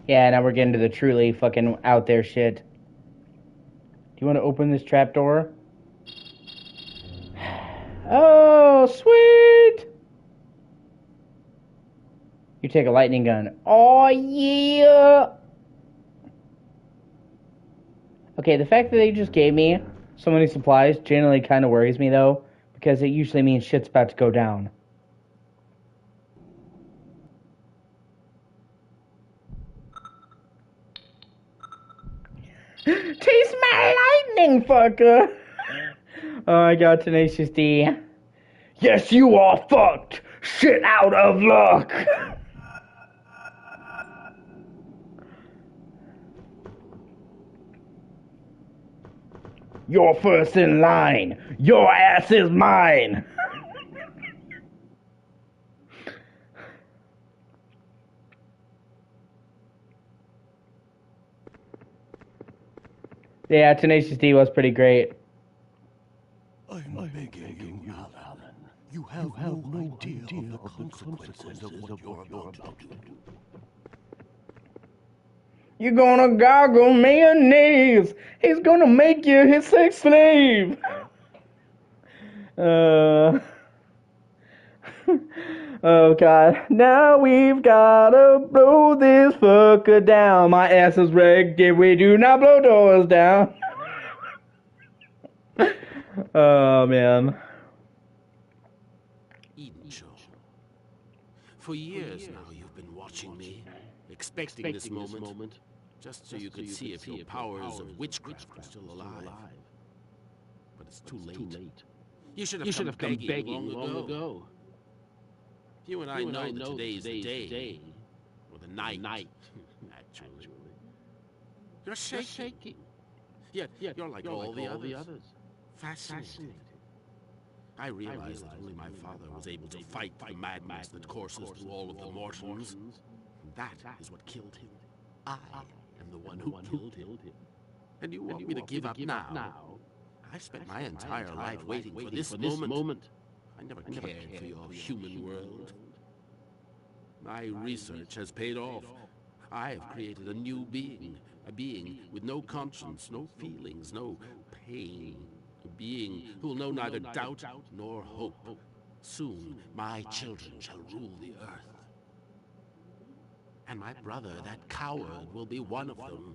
A: Yeah, now we're getting to the truly fucking out there shit. Do you want to open this trapdoor? Oh, sweet! You take a lightning gun. Oh, yeah! Okay, the fact that they just gave me so many supplies generally kind of worries me, though, because it usually means shit's about to go down. Taste my lightning, fucker! Oh my god, Tenacious D. Yes, you are fucked! Shit out of luck! You're first in line! Your ass is mine! Yeah, Tenacious D was pretty great.
B: I'm begging you, Alan. You have no idea of the consequences of what you're about to do.
A: You're gonna goggle mayonnaise! He's gonna make you his sex slave! Oh god. Now we've gotta blow this fucker down. My ass is wrecked if we do not blow doors down. Oh man.
F: Eden Show. For years now you've been watching me, expecting this moment, just so you could see if your powers of witchcraft were still alive. But it's too late. You should have come begging long ago. You and I know that today's the day, or the night, actually. You're shaking. Yet you're like all the others. Fascinating. I realized that only my father was able to fight the madness that courses through all of the mortals. That is what killed him. I am the one who killed him. And you want me to give up now? I've spent my entire life waiting for this moment. I never cared for your human world. My research has paid off. I have created a new being. A being with no conscience, no feelings, no pain. A being who will know neither doubt nor hope. Soon, my children shall rule the earth. And my brother, that coward, will be one of them.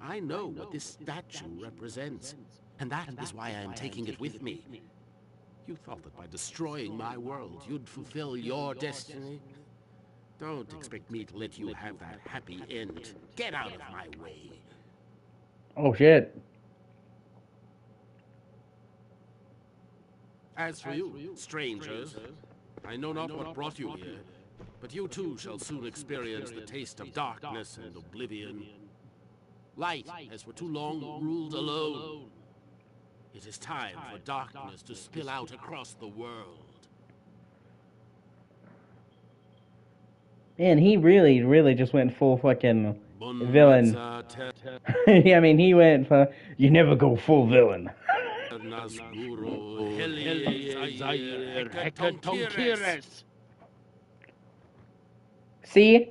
F: I know what this statue represents, and that is why I am taking it with me. You thought that by destroying my world, you'd fulfill your destiny? Don't expect me to let you have that happy end. Get out of my way.
A: Oh shit.
F: As for you, strangers, I know not what brought you here, but you too shall soon experience the taste of darkness and oblivion. Light has for too long ruled alone. It is time for darkness to spill out across the world.
A: Man, he really just went full fucking villain. I mean, he went for, you never go full villain. See?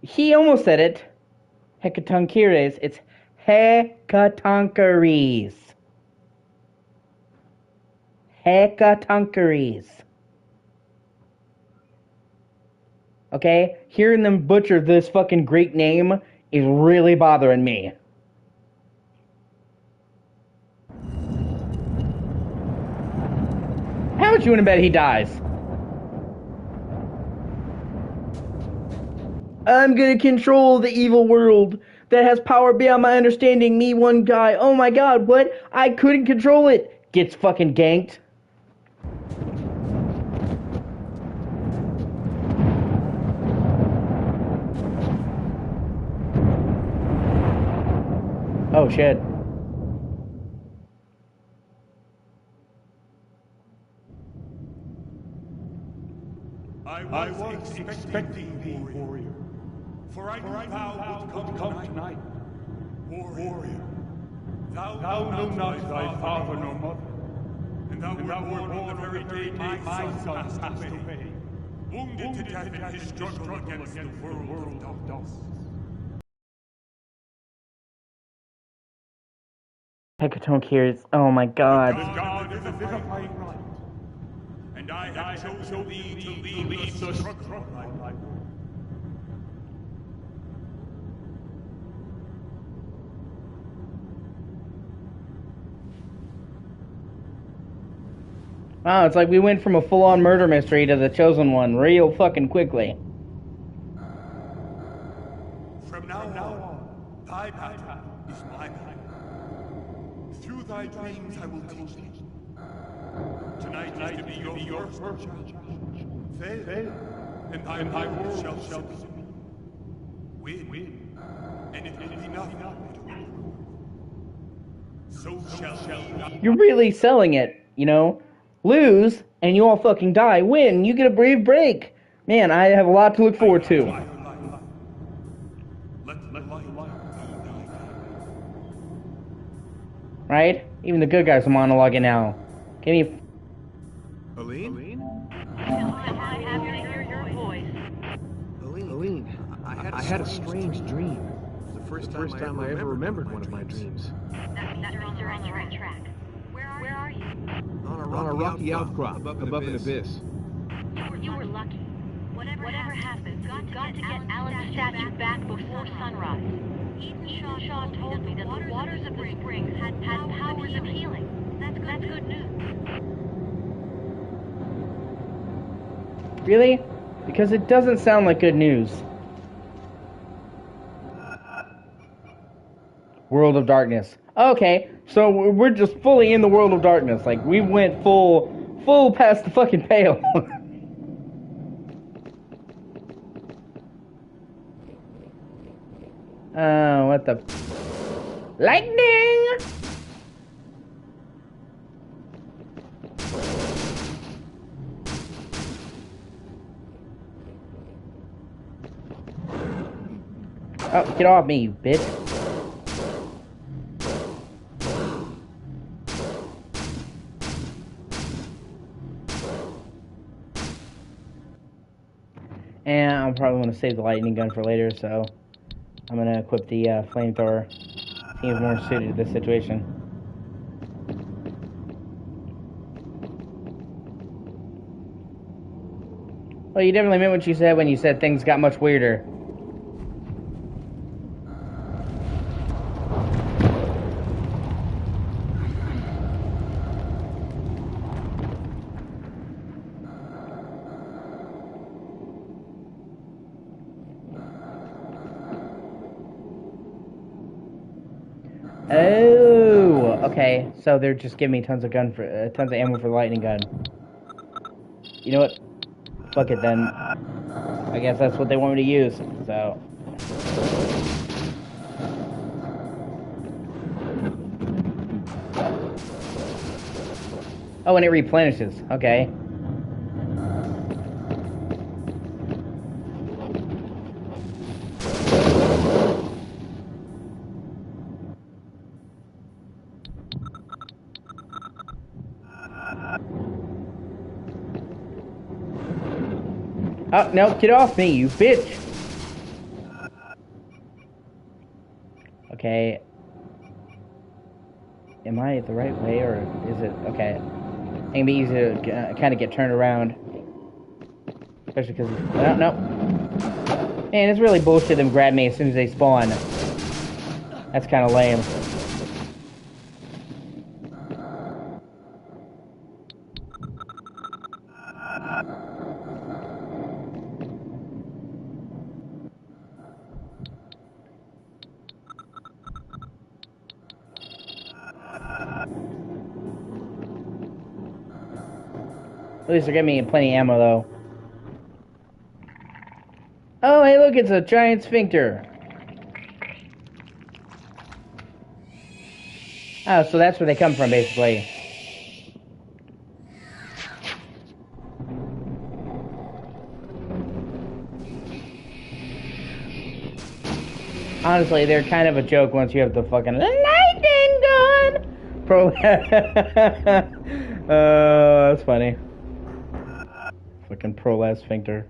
A: He almost said it. Hecatoncheires. It's Hecatoncheires. Hecatoncheires. Okay? Hearing them butcher this fucking Greek name is really bothering me. How much you wanna bet he dies? I'm gonna control the evil world that has power beyond my understanding. Me, one guy. Oh my god, what? I couldn't control it. Gets fucking ganked. Oh shit.
G: I was expecting thee, warrior. For I knew thou would come tonight. Warrior, thou know not thy father nor mother. And thou wert born on the very day my son passed away, wounded to death in his struggle against the world of dust.
A: Hecatoncheires. Oh my god.
G: The god is a vivifying light. And I have chosen thee to lead the struggle of thy life.
A: Wow, it's like we went from a full-on murder mystery to the chosen one real fucking quickly.
G: From now on, thy path is my path. Through thy dreams I will teach thee. Tonight is to be your first challenge. Fail, and thy world shall be. Win, and it will be nothing. So shall be.
A: You're really selling it, you know? Lose, and you all fucking die. Win, you get a brave break. Man, I have a lot to look forward to.
G: Let the light be thy
A: Right? Even the good guys are monologuing now. Give me...
C: Aline?
H: I'm happy to hear your voice.
C: Aline, I had a strange dream. It was the first time I ever remembered one of my dreams.
H: That means you're on the right track. Where are you?
C: On a rocky outcrop above an abyss.
H: You were lucky. Whatever happens, you've got to get Alan's statue back before sunrise. Eden Shaw told me that the waters of the spring had powers of healing. That's good news.
A: Really? Because it doesn't sound like good news. World of Darkness. Okay, so we're just fully in the World of Darkness. Like, we went full past the fucking pale. What the... Lightning! Oh, get off me, you bitch. And I'm probably going to save the lightning gun for later, so I'm going to equip the flamethrower. Seems more suited to this situation. Well, you definitely meant what you said when you said things got much weirder. Oh, okay. So they're just giving me tons of ammo for the lightning gun. You know what? Fuck it then. I guess that's what they want me to use. So. Oh, and it replenishes. Okay. Oh, no, get off me, you bitch! Okay. Am I the right way, or is it... Okay. It can be easy to kind of get turned around. Especially because... No. Man, it's really bullshit them grab me as soon as they spawn. That's kind of lame. At least they're giving me plenty of ammo, though. Oh, hey, look, it's a giant sphincter. Oh, so that's where they come from, basically. Honestly, they're kind of a joke once you have the fucking lightning gun! That's funny. Fucking prolapse sphincter.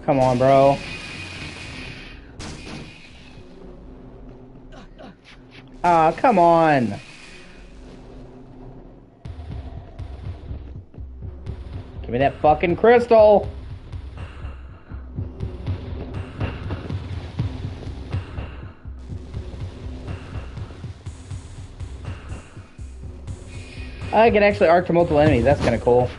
A: come on, bro. Ah, come on. Give me that fucking crystal. I can actually arc to multiple enemies. That's kind of cool.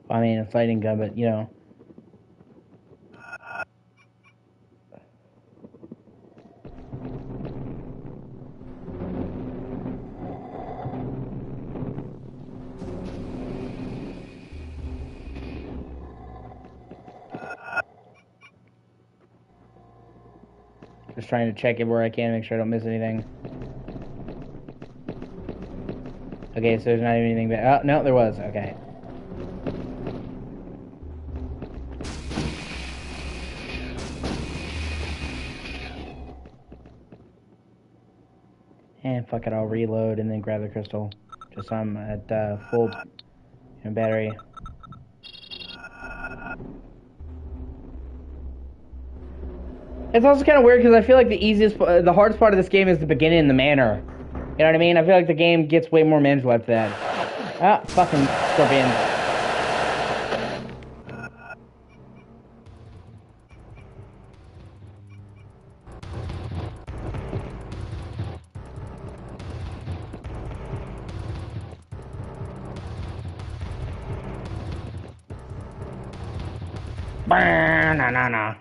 A: I mean, a fighting gun, but you know. Just trying to check it where I can, make sure I don't miss anything. Okay, so there's not even anything back. Oh, no, there was. Okay. And fuck it, I'll reload and then grab the crystal. Just so I'm at full battery. It's also kind of weird because I feel like the hardest part of this game is the beginning and the manor. You know what I mean? I feel like the game gets way more manageable after that. Ah, fucking scorpions. Banana.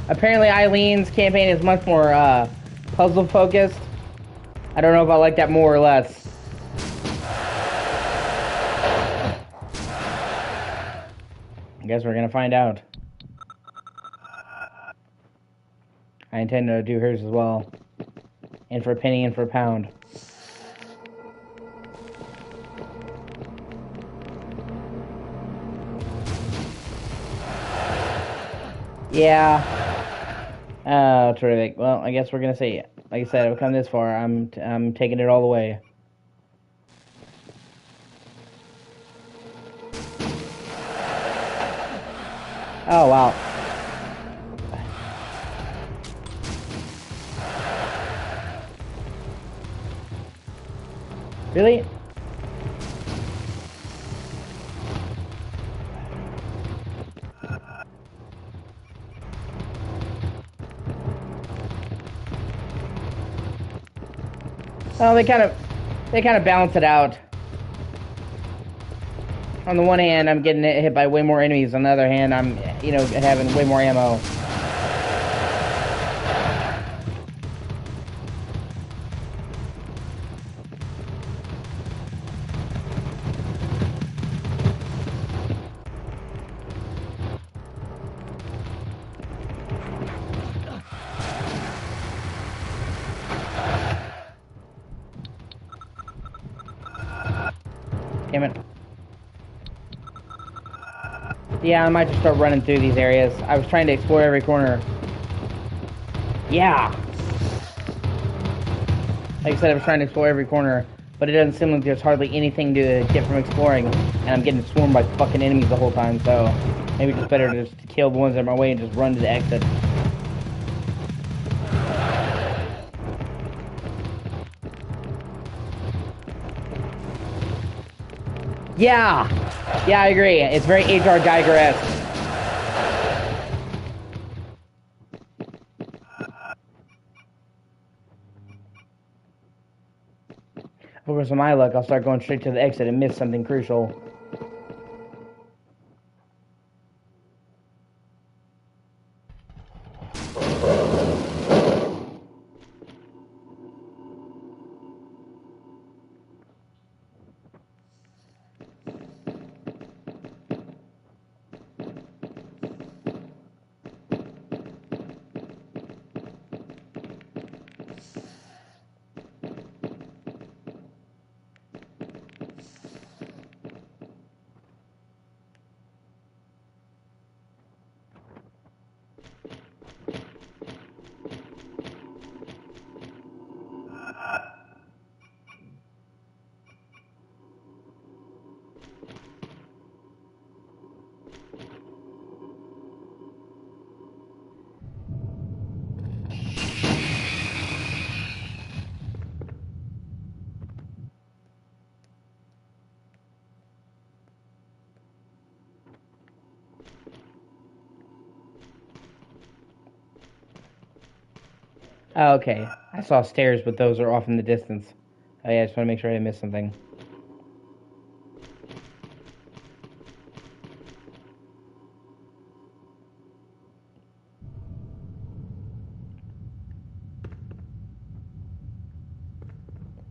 A: Apparently, Eileen's campaign is much more puzzle focused. I don't know if I like that more or less. I guess we're gonna find out. I intend to do hers as well. And for a penny and for a pound. Yeah. Oh, terrific. Well, I guess we're gonna see. Like I said, I've come this far. I'm taking it all the way. Oh, wow. Really? Well, they kind of balance it out. On the one hand, I'm getting hit by way more enemies. On the other hand, I'm, having way more ammo. Damn it. Yeah, I might just start running through these areas. I was trying to explore every corner. Yeah! Like I said, I was trying to explore every corner, but it doesn't seem like there's hardly anything to get from exploring, and I'm getting swarmed by fucking enemies the whole time, so maybe it's better to just kill the ones that are in my way and just run to the exit. Yeah! Yeah, I agree. It's very H.R. Geiger-esque. Of course, with my luck, I'll start going straight to the exit and miss something crucial. Oh, okay. I saw stairs, but those are off in the distance. Oh yeah, I just want to make sure I didn't miss something.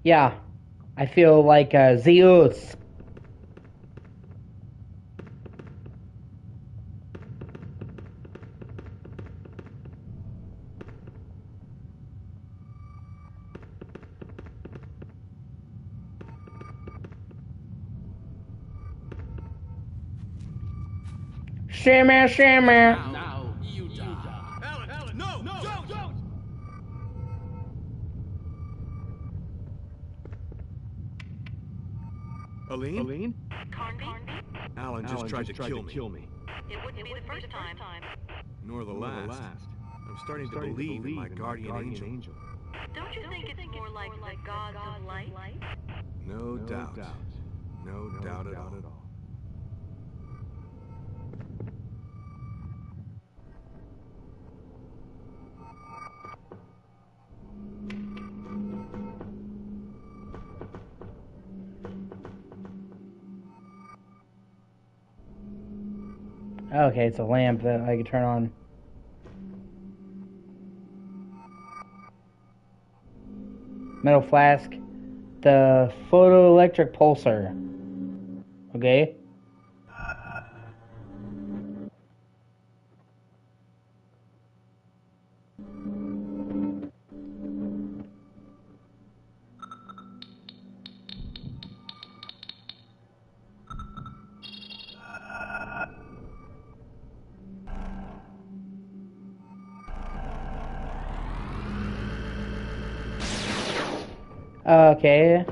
A: Yeah, I feel like Zeus. Shimmer, shimmer.
F: Now, you die.
C: Alan, no, don't! Aline?
H: Carnby?
C: Alan just tried to kill me.
H: It wouldn't be the first time.
C: Nor the last. I'm starting to believe in my guardian angel.
H: Don't you think it's more like the gods of light?
C: No doubt. No doubt at all.
A: Okay, it's a lamp that I can turn on. Metal flask. The photoelectric pulsar. Okay. Okay.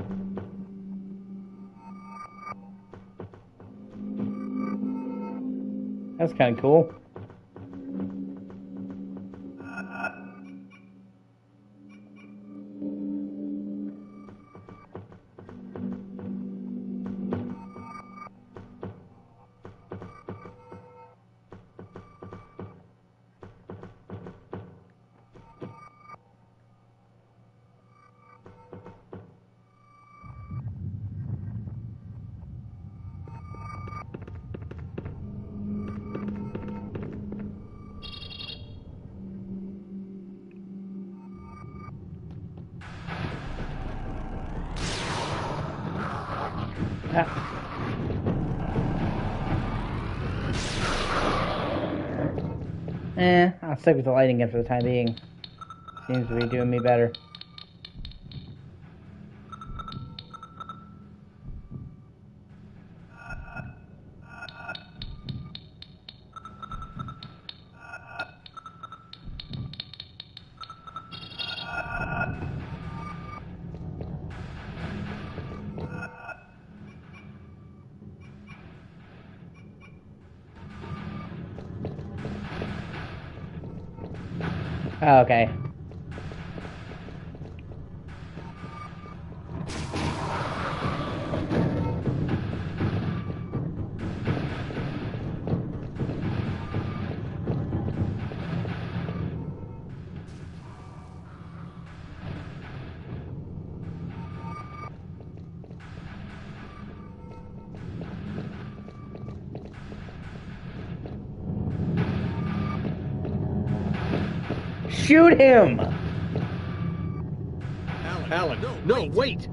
A: That's kind of cool. I'll stick with the lighting gun for the time being. Seems to be doing me better. Okay. Shoot him!
C: Alan, no, wait!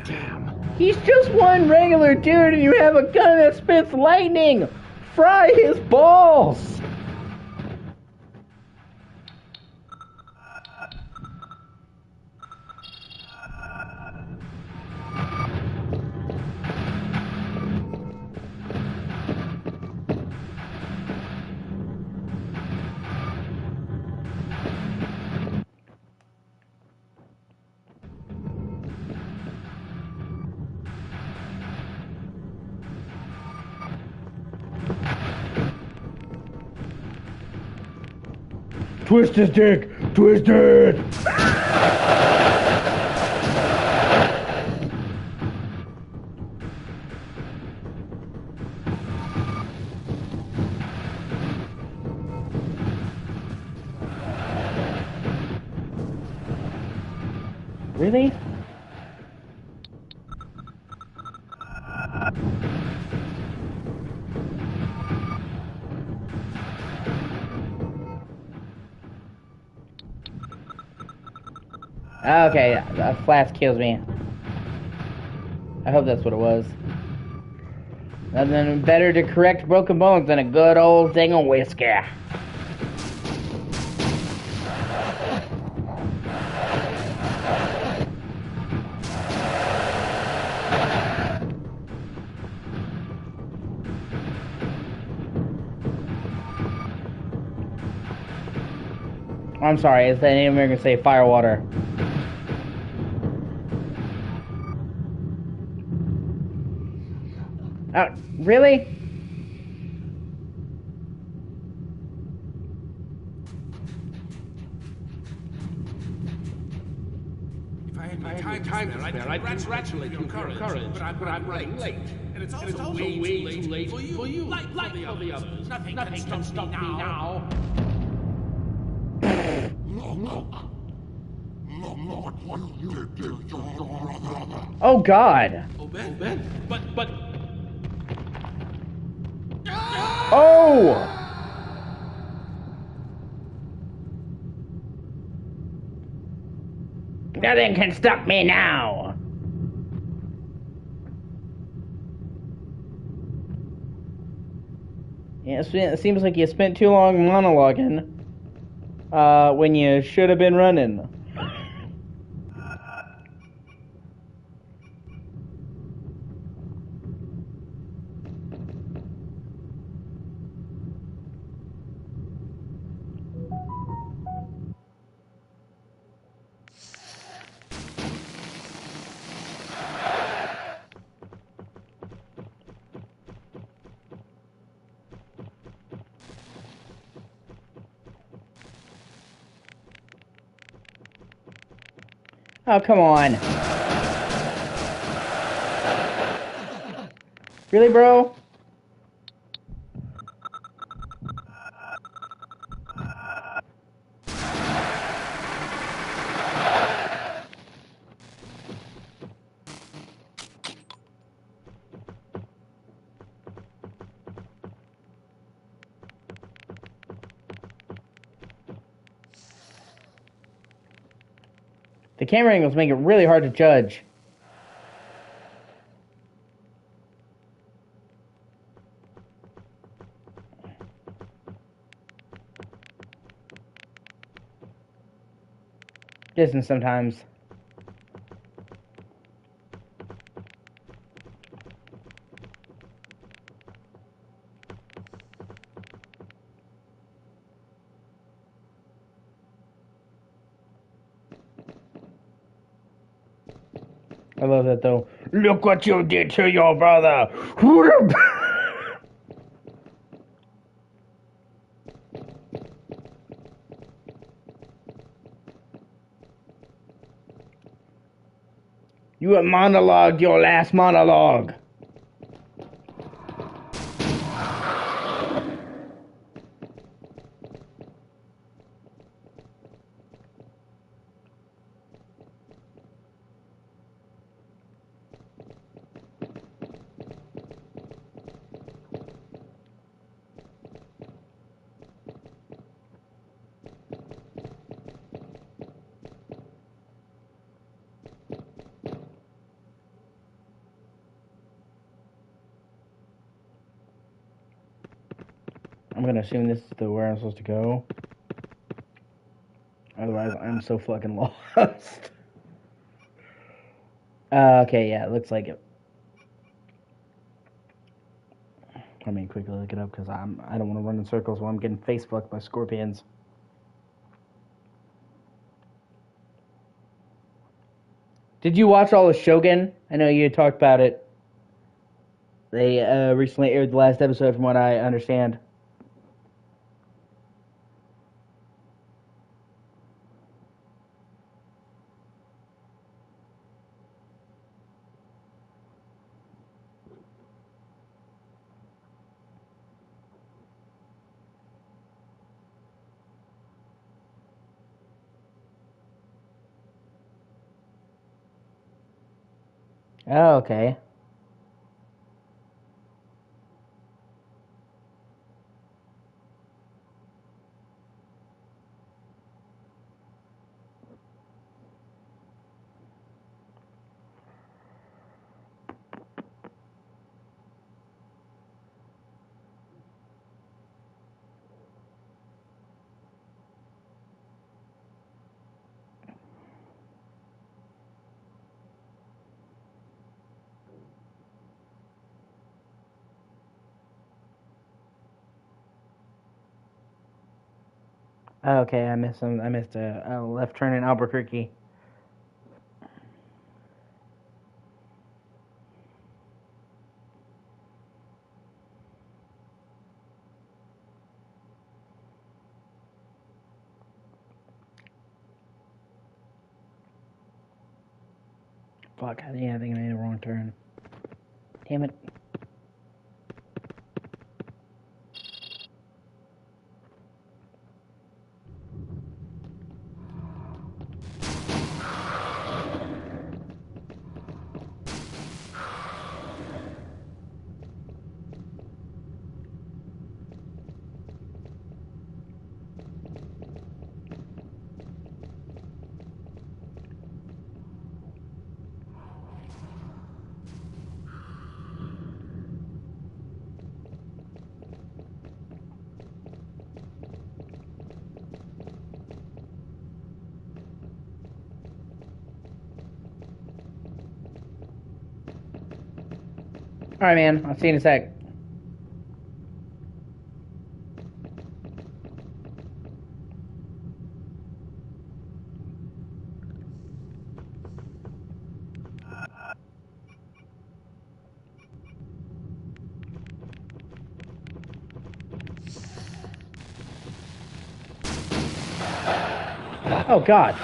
B: Damn.
A: He's just one regular dude and you have a gun that spits lightning! Fry his balls! Twist his dick! Twist it! Really? Okay, a flask kills me. I hope that's what it was. Nothing better to correct broken bones than a good old thing of whiskey. I'm sorry, is that Native American say firewater? Oh, really?
F: If I had time to spare, I'd congratulate you for your courage, but I'm running late. And it's also way too late for you, like for the others. Nothing can stop me now.
G: Look what you did to your brother.
A: Oh God!
F: Oh, Ben, but...
A: Oh! Nothing can stop me now! Yeah, it seems like you spent too long monologuing when you should have been running. Oh, come on. Really, bro? The camera angles make it really hard to judge. Distance sometimes. I love that though. Look what you did to your brother! You have monologued your last monologue. I'm gonna assume this is where I'm supposed to go. Otherwise, I'm so fucking lost. Okay, yeah, it looks like it. Let me quickly look it up because I don't want to run in circles while I'm getting face fucked by scorpions. Did you watch all of Shogun? I know you talked about it. They recently aired the last episode, from what I understand. Oh, okay. Oh, okay, I missed some. I missed a left turn in Albuquerque. Fuck, yeah, I think I made a wrong turn. Damn it. Alright, man, I'll see you in a sec. Oh, God.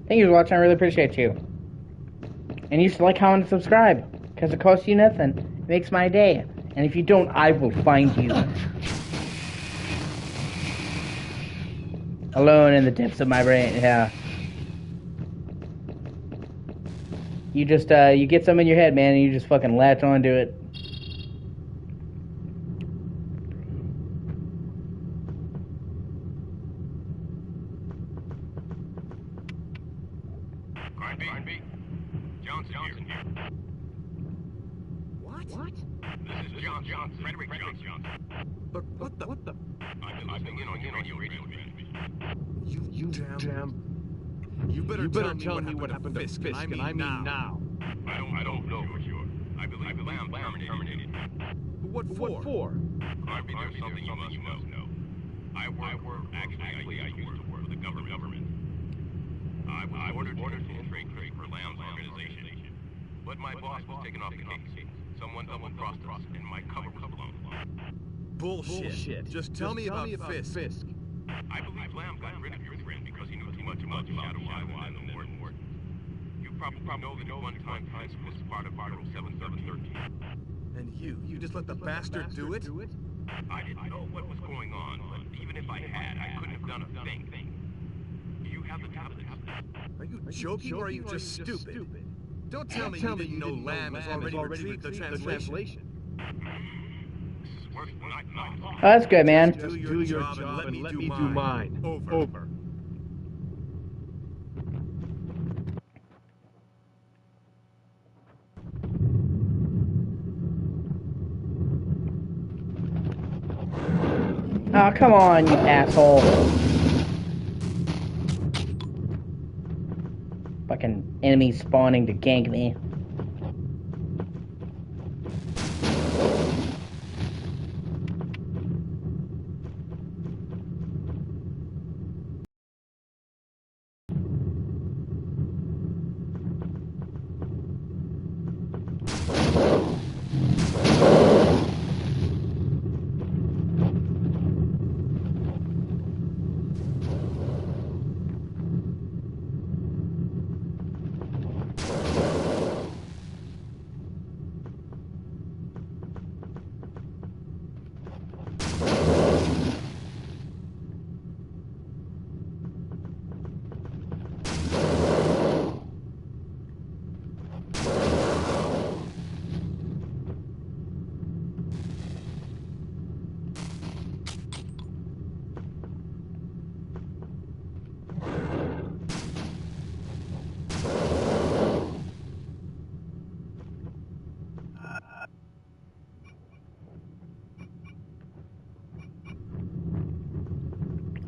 A: Thank you for watching. I really appreciate you. And you should like, comment, and subscribe. Because it costs you nothing. It makes my day. And if you don't, I will find you. Alone in the depths of my brain. Yeah. You just, you get something in your head, man, and you just fucking latch onto it.
C: Garnby? Johnson here. What? This is Johnson. Frederick Johnson. But what the? I've been in on your radio transmission. You damn... You better tell me what happened to Fisk, and I mean now. I don't know for sure. I believe Lamb terminated. What for? Garnby, there's something you must know. I work actually, I used to work for the government. I was ordered to infiltrate for Lamb's organization. But my boss was taken off the case. Someone double-crossed us, and my cover was blown. Bullshit. Just tell me about Fisk. I believe Lamb got rid of your friend because he knew too much about Shadow Island and the Warden. You probably know that at one time Fisk was part of Article 713. And you just let the bastard do it? I didn't know what was going on, but even if I had, I couldn't have done a thing. You have the tablets. Are you joking or are you just stupid? Don't tell me you didn't know Lamb has already retrieved the translation.
A: Oh, that's good, man.
C: Just do your job and let me do mine. Over.
A: Oh, come on, you asshole. Fucking enemies spawning to gank me.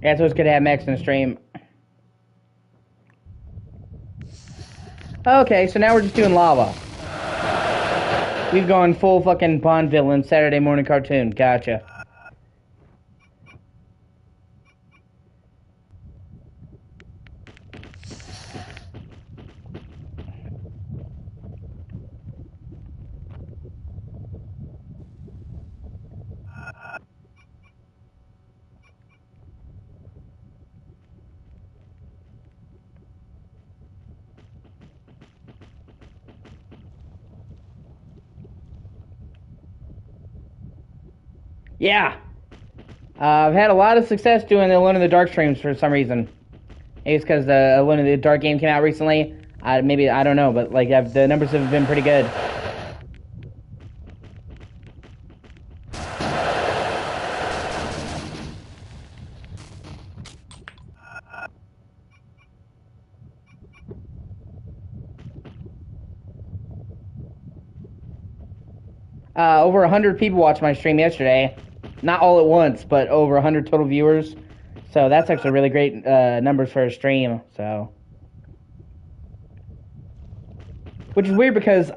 A: Yeah, so it's good to have Max in the stream. Okay, so now we're just doing lava. We've gone full fucking Bond villain Saturday morning cartoon. Gotcha. Yeah. I've had a lot of success doing the Alone in the Dark streams for some reason. Maybe it's because the Alone in the Dark game came out recently. Maybe, I don't know, but like the numbers have been pretty good. Over 100 people watched my stream yesterday. Not all at once, but over 100 total viewers. So that's actually really great numbers for a stream. So, which is weird because,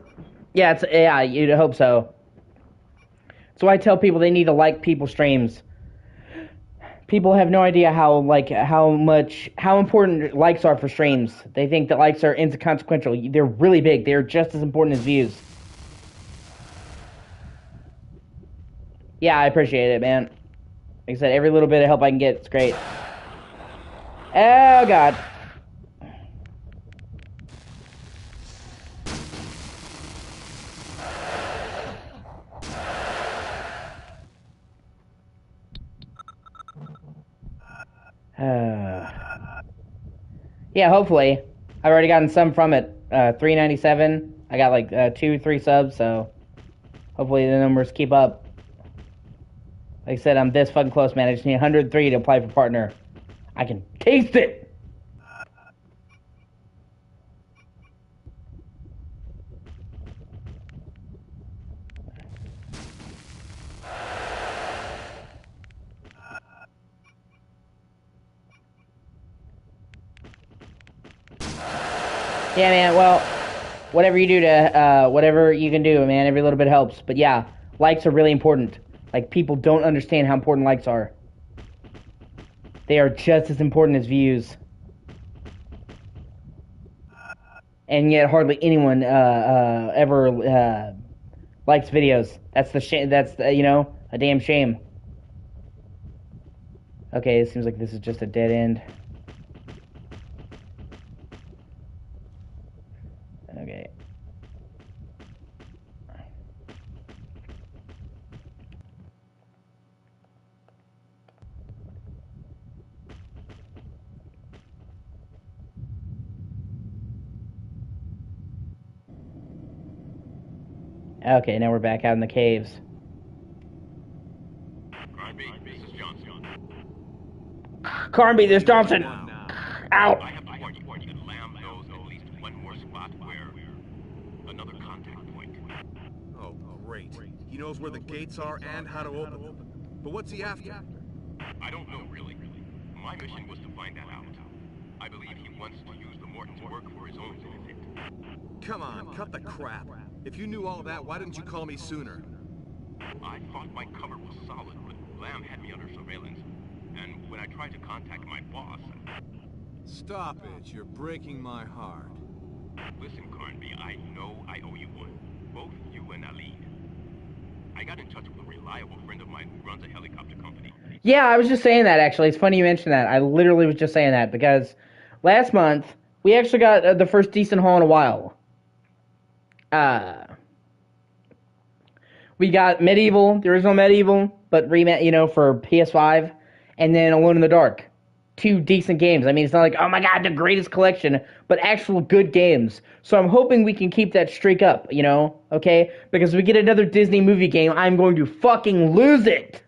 A: yeah, you'd hope so. So I tell people they need to like people's streams. People have no idea how important likes are for streams. They think that likes are inconsequential. They're really big. They're just as important as views. Yeah, I appreciate it, man. Like I said, every little bit of help I can get, it's great. Oh, God. Yeah, hopefully. I've already gotten some from it. 397. I got like 2-3 subs, so hopefully the numbers keep up. Like I said, I'm this fucking close, man. I just need 103 to apply for partner. I can taste it! Yeah, man, well, whatever you do to, whatever you can do, man, every little bit helps. But yeah, likes are really important. Like, people don't understand how important likes are. They are just as important as views. And yet hardly anyone ever likes videos. That's the shame. That's a damn shame. Okay, it seems like this is just a dead end. Okay. Okay, now we're back out in the caves.
B: Carnby, this is Johnson.
A: Carnby, this Johnson! Out!
B: I have to warn you, Lamb knows at least one more spot where... another contact point.
C: Oh, great. He knows where the gates are and how to open them. But what's he after?
B: I don't know, really. My mission was to find that out. I believe he wants to use the Morton's work for his own benefit.
C: Come on, cut the crap. If you knew all that, why didn't you call me sooner?
B: I thought my cover was solid, but Lamb had me under surveillance. And when I tried to contact my boss...
C: Stop it, you're breaking my heart.
B: Listen, Carnby, I know I owe you one. Both you and A.I.T.D. I got in touch with a reliable friend of mine who runs a helicopter company.
A: Yeah, I was just saying that, actually. It's funny you mentioned that. I literally was just saying that, because last month, we actually got the first decent haul in a while. We got Medieval, the original Medieval, but for PS5, and then Alone in the Dark. 2 decent games. I mean, it's not like, oh my god, the greatest collection, but actual good games. So I'm hoping we can keep that streak up, okay? Because if we get another Disney movie game, I'm going to fucking lose it!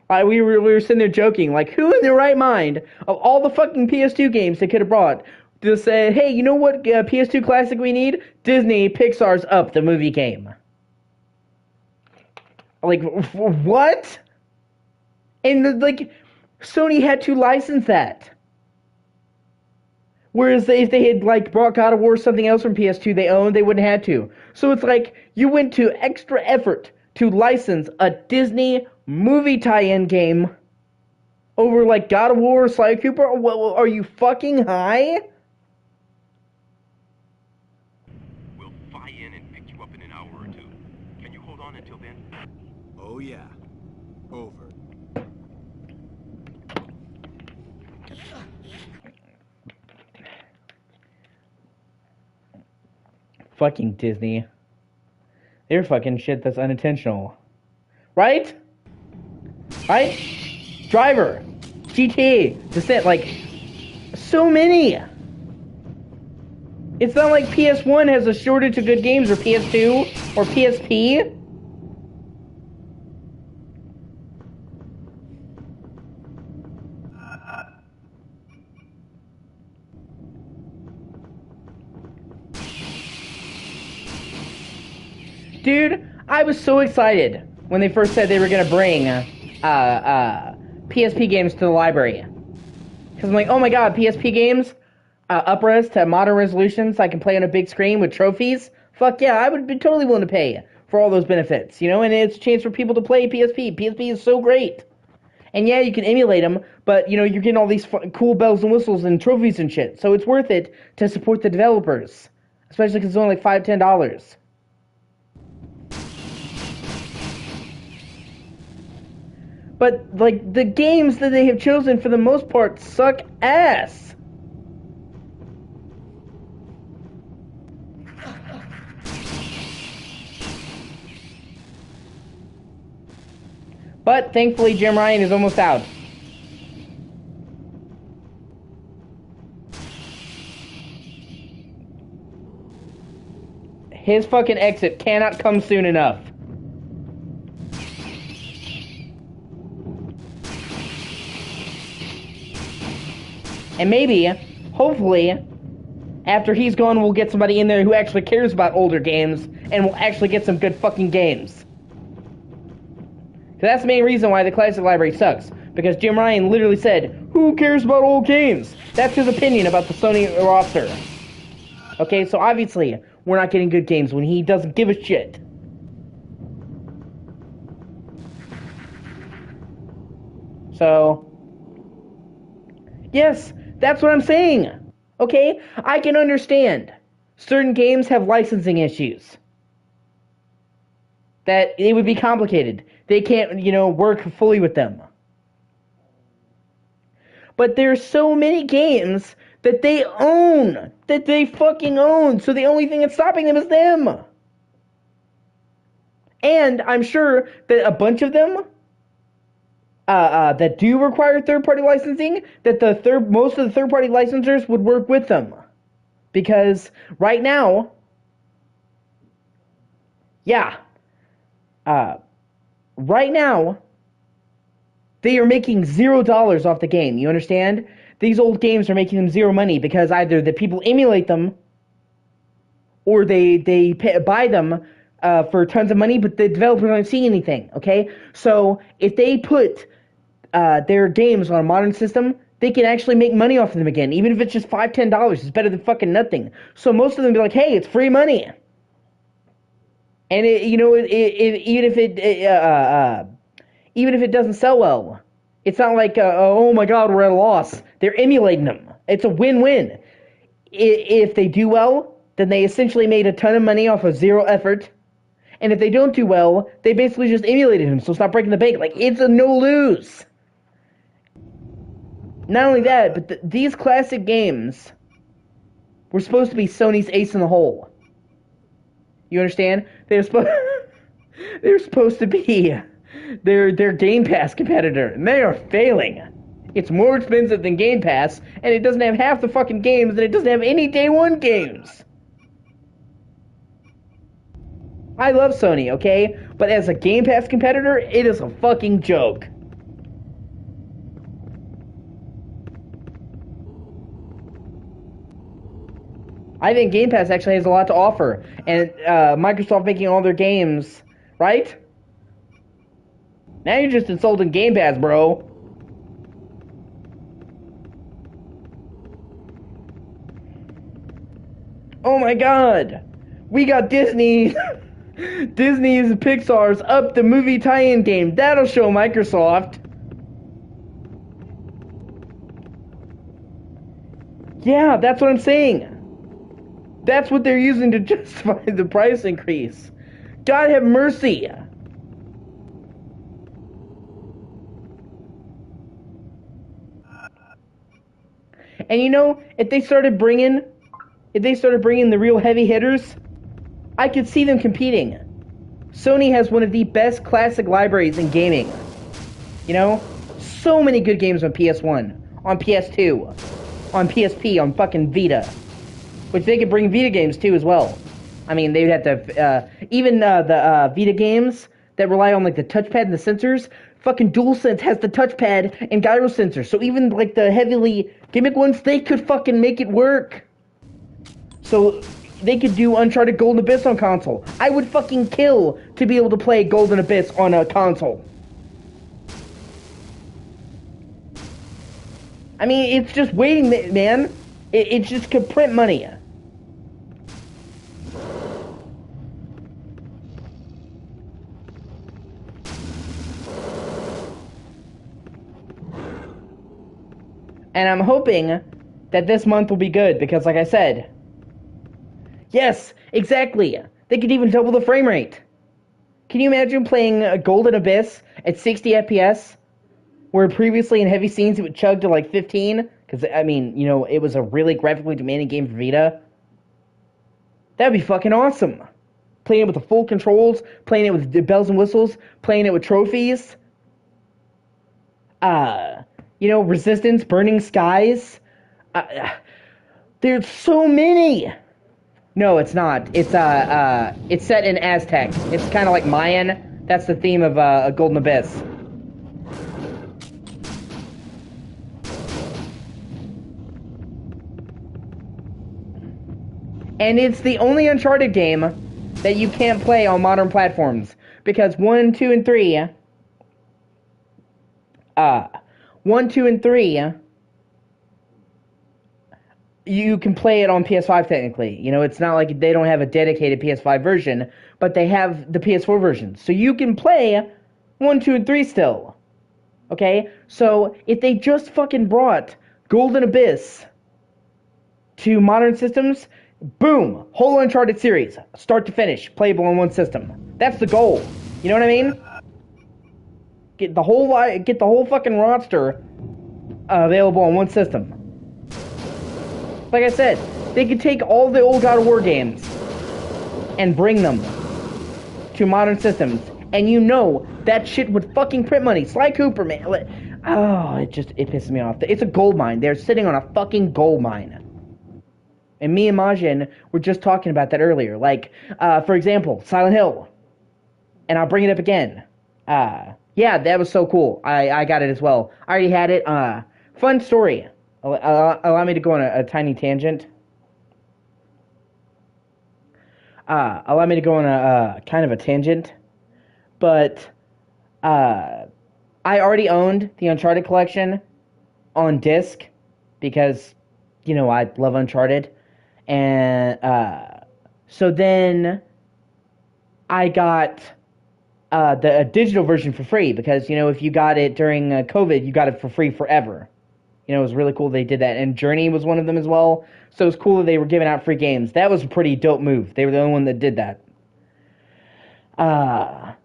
A: We were sitting there joking, like, who in their right mind, of all the fucking PS2 games they could have brought, to say, hey, you know what PS2 classic we need? Disney Pixar's Up, the movie game. Like, what? And, Sony had to license that. Whereas if they had, brought God of War or something else from PS2 they owned, they wouldn't have to. So it's like, you went to extra effort to license a Disney movie tie-in game over, God of War or Sly Cooper? Are you fucking high?
B: We'll fly in and pick you up in an hour or two. Can you hold on until then?
C: Oh yeah. Over.
A: Fucking Disney. They're fucking shit that's unintentional. Right? Right? Driver. GTA. Descent. So many. It's not like PS1 has a shortage of good games, or PS2, or PSP. Dude, I was so excited when they first said they were gonna bring PSP games to the library. Because I'm like, oh my god, PSP games? Up-res to modern resolutions, so I can play on a big screen with trophies? Fuck yeah, I would be totally willing to pay for all those benefits, and it's a chance for people to play PSP. PSP is so great. And yeah, you can emulate them, but, you're getting all these cool bells and whistles and trophies and shit. So it's worth it to support the developers. Especially because it's only $5, $10. But, the games that they have chosen for the most part suck ass. But, thankfully, Jim Ryan is almost out. His fucking exit cannot come soon enough. And maybe, hopefully, after he's gone, we'll get somebody in there who actually cares about older games and will actually get some good fucking games. Because that's the main reason why the classic library sucks. Because Jim Ryan literally said, who cares about old games? That's his opinion about the Sony roster. Okay, so obviously, we're not getting good games when he doesn't give a shit. So, yes, that's what I'm saying. Okay? I can understand. Certain games have licensing issues. That it would be complicated. They can't, work fully with them. But there's so many games that they own. That they fucking own. So the only thing that's stopping them is them. And I'm sure that a bunch of them that do require third-party licensing, that most of the third-party licensors would work with them. Because right now, Yeah. Right now, they are making $0 off the game. You understand? These old games are making them zero money because either the people emulate them or they buy them for tons of money, but the developers aren't seeing anything. Okay, so if they put their games on a modern system, they can actually make money off of them again, even if it's just $5-10. It's better than fucking nothing. So most of them be like, "Hey, it's free money," and even if it doesn't sell well, it's not like oh my god, we're at a loss. They're emulating them. It's a win-win. If they do well, then they essentially made a ton of money off of zero effort. And if they don't do well, they basically just emulated him, so it's not breaking the bank. Like, it's a no-lose. Not only that, but these classic games were supposed to be Sony's ace in the hole. You understand? They're supposed to be their Game Pass competitor, and they are failing. It's more expensive than Game Pass, and it doesn't have half the fucking games, and it doesn't have any day one games. I love Sony, okay? But as a Game Pass competitor, it is a fucking joke. I think Game Pass actually has a lot to offer. And Microsoft making all their games, right? Now you're just insulting Game Pass, bro. Oh my god! We got Disney's and Pixar's Up the movie tie-in game. That'll show Microsoft. Yeah, that's what I'm saying. That's what they're using to justify the price increase. God have mercy. And you know, if they started bringing the real heavy hitters, I could see them competing. Sony has one of the best classic libraries in gaming. You know? So many good games on PS1, on PS2, on PSP, on fucking Vita. Which they could bring Vita games too as well. I mean, they'd have to, even the Vita games that rely on like the touchpad and the sensors, fucking DualSense has the touchpad and gyro sensors. So even like the heavily gimmick ones, they could fucking make it work. So they could do Uncharted Golden Abyss on console. I would fucking kill to be able to play Golden Abyss on a console. I mean, it's just waiting, man. It just could print money. And I'm hoping that this month will be good, because like I said... Yes, exactly! They could even double the frame rate! Can you imagine playing Golden Abyss at 60 FPS? Where previously in heavy scenes it would chug to like 15? Because, I mean, you know, it was a really graphically demanding game for Vita. That'd be fucking awesome! Playing it with the full controls, playing it with the bells and whistles, playing it with trophies. You know, Resistance, Burning Skies. There's so many. No, it's not. It's set in Aztec. It's kind of like Mayan. That's the theme of Golden Abyss. And it's the only Uncharted game that you can't play on modern platforms, because 1, 2, and 3. 1, 2, and 3, you can play it on PS5 technically. You know, it's not like they don't have a dedicated PS5 version, but they have the PS4 version. So you can play 1, 2, and 3 still. Okay? So if they just fucking brought Golden Abyss to modern systems, boom! Whole Uncharted series, start to finish, playable on one system. That's the goal. You know what I mean? Get the whole fucking roster available on one system. Like I said, they could take all the old God of War games and bring them to modern systems, and you know that shit would fucking print money. Sly Cooper, man. Oh, it pisses me off. It's a gold mine. They're sitting on a fucking gold mine. And me and Majin were just talking about that earlier. Like, for example, Silent Hill. And I'll bring it up again. Yeah, that was so cool. I got it as well. I already had it. Fun story. Allow me to go on a tiny tangent. Allow me to go on a kind of a tangent. But I already owned the Uncharted collection on disc because, you know, I love Uncharted. And so then I got the digital version for free because, you know, if you got it during COVID, you got it for free forever. You know, it was really cool they did that. And Journey was one of them as well. So it was cool that they were giving out free games. That was a pretty dope move. They were the only one that did that.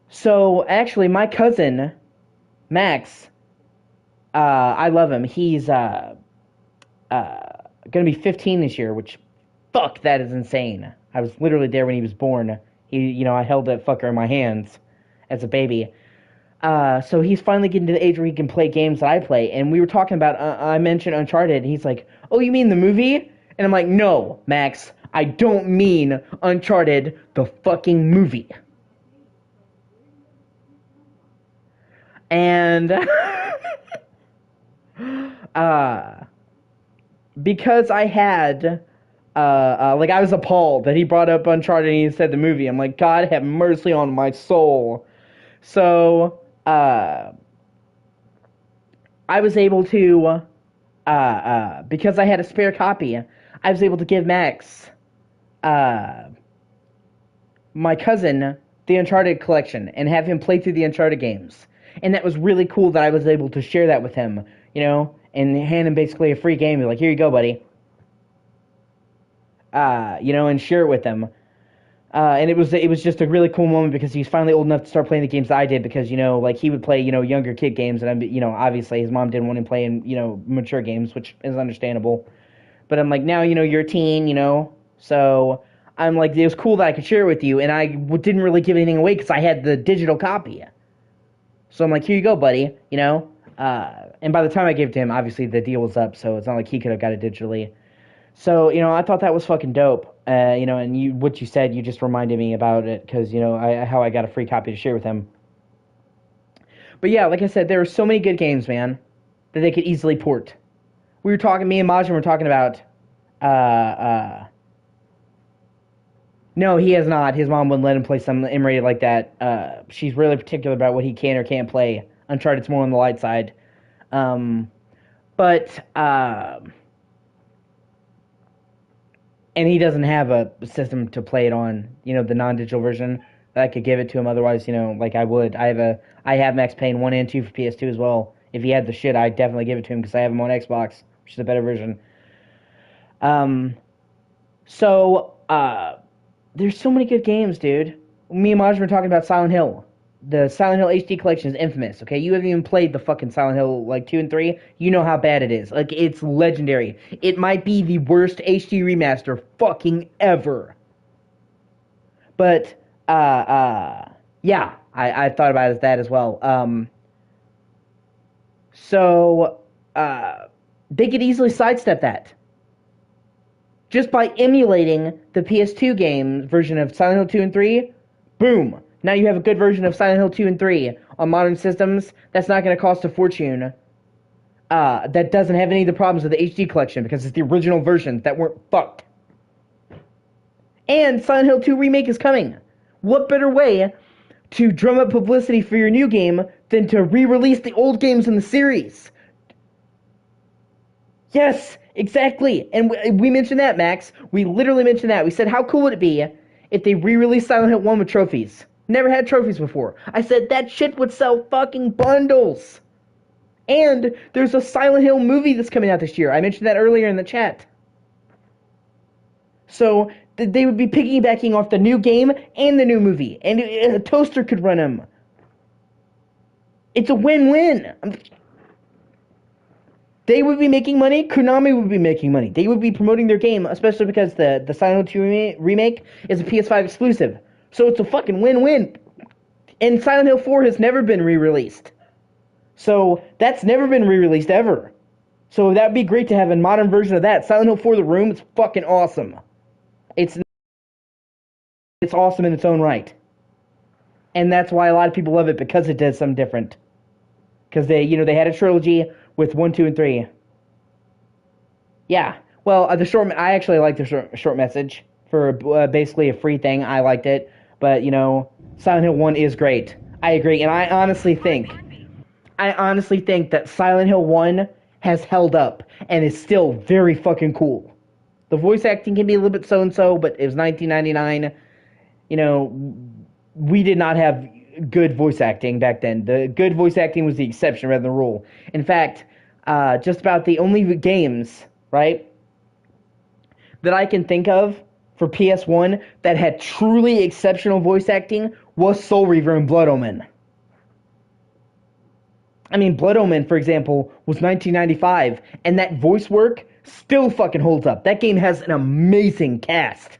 A: So actually, my cousin, Max, I love him. He's going to be 15 this year, which, fuck, that is insane. I was literally there when he was born. I held that fucker in my hands as a baby. So he's finally getting to the age where he can play games that I play. And we were talking about, I mentioned Uncharted, and he's like, oh, you mean the movie? And I'm like, no, Max, I don't mean Uncharted, the fucking movie. And because I had I was appalled that he brought up Uncharted and he said the movie. I'm like, God have mercy on my soul. So I was able to because I had a spare copy, I was able to give Max my cousin the Uncharted collection and have him play through the Uncharted games. And that was really cool that I was able to share that with him, you know, and hand him basically a free game. Like, here you go, buddy. And share it with them. And it was just a really cool moment because he's finally old enough to start playing the games that I did because, you know, like he would play, you know, younger kid games and obviously his mom didn't want him playing, you know, mature games, which is understandable. But I'm like, now, you know, you're a teen, you know, so I'm like, it was cool that I could share it with you, and I didn't really give anything away because I had the digital copy. So I'm like, here you go, buddy, you know? And by the time I gave it to him, obviously the deal was up, so it's not like he could have got it digitally. So, you know, I thought that was fucking dope. And what you said, you just reminded me about it, because, you know, how I got a free copy to share with him. But yeah, like I said, there are so many good games, man, that they could easily port. Me and Majin were talking about, no, he has not. His mom wouldn't let him play something M-rated like that. She's really particular about what he can or can't play. Uncharted's more on the light side. And he doesn't have a system to play it on, you know, the non-digital version that I could give it to him. Otherwise, you know, like I would. I have Max Payne 1 and 2 for PS2 as well. If he had the shit, I'd definitely give it to him because I have him on Xbox, which is a better version. There's so many good games, dude. Me and Maj were talking about Silent Hill. The Silent Hill HD collection is infamous, okay? You haven't even played the fucking Silent Hill, 2 and 3. You know how bad it is. Like, it's legendary. It might be the worst HD remaster fucking ever. But, yeah, I thought about that as well. They could easily sidestep that. Just by emulating the PS2 game version of Silent Hill 2 and 3, boom! Now you have a good version of Silent Hill 2 and 3 on modern systems that's not going to cost a fortune. That doesn't have any of the problems with the HD collection because it's the original versions that weren't fucked. And Silent Hill 2 Remake is coming. What better way to drum up publicity for your new game than to re-release the old games in the series? Yes! Exactly, and we mentioned that, Max. We literally mentioned that. We said, how cool would it be if they re-released Silent Hill 1 with trophies? Never had trophies before. I said, that shit would sell fucking bundles. And there's a Silent Hill movie that's coming out this year. I mentioned that earlier in the chat. So, they would be piggybacking off the new game and the new movie. And a toaster could run them. It's a win-win. They would be making money, Konami would be making money. They would be promoting their game, especially because the Silent Hill 2 remake is a PS5 exclusive. So it's a fucking win-win. And Silent Hill 4 has never been re-released. So that's never been re-released ever. So that'd be great to have a modern version of that. Silent Hill 4 The Room is fucking awesome. It's awesome in its own right. And that's why a lot of people love it, because it does something different. Because they had a trilogy with 1, 2, and 3. Yeah. Well, I actually like the short message for basically a free thing. I liked it. But, Silent Hill 1 is great. I agree. And I honestly think that Silent Hill 1 has held up and is still very fucking cool. The voice acting can be a little bit so-and-so, but it was 1999. We did not have good voice acting back then. The good voice acting was the exception rather than the rule. In fact, just about the only games, right, that I can think of for PS1 that had truly exceptional voice acting was Soul Reaver and Blood Omen. I mean, Blood Omen, for example, was 1995, and that voice work still fucking holds up. That game has an amazing cast.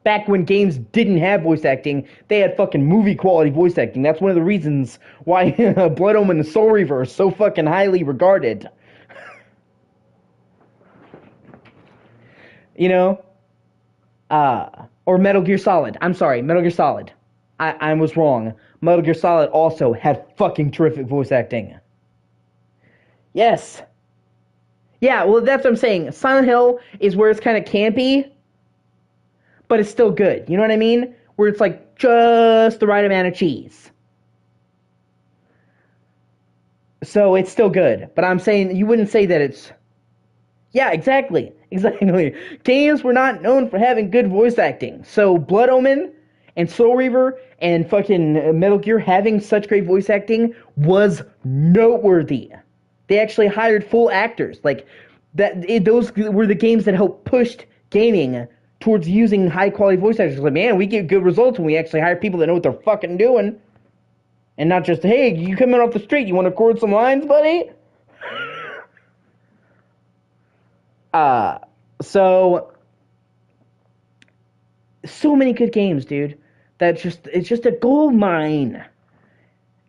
A: Back when games didn't have voice acting, they had fucking movie quality voice acting. That's one of the reasons why Blood Omen and Soul Reaver are so fucking highly regarded. Or Metal Gear Solid. I'm sorry, Metal Gear Solid. I was wrong. Metal Gear Solid also had fucking terrific voice acting. Yes. Yeah, well, that's what I'm saying. Silent Hill is where it's kind of campy, but it's still good. You know what I mean? Where it's like just the right amount of cheese. So it's still good. But I'm saying you wouldn't say that it's... Yeah, exactly. Exactly. Games were not known for having good voice acting. So Blood Omen and Soul Reaver and fucking Metal Gear having such great voice acting was noteworthy. They actually hired full actors. Like, those were the games that helped pushed gaming towards using high-quality voice actors. Like, man, we get good results when we actually hire people that know what they're fucking doing. And not just, hey, you come in off the street, you want to record some lines, buddy? So many good games, dude. It's just a gold mine.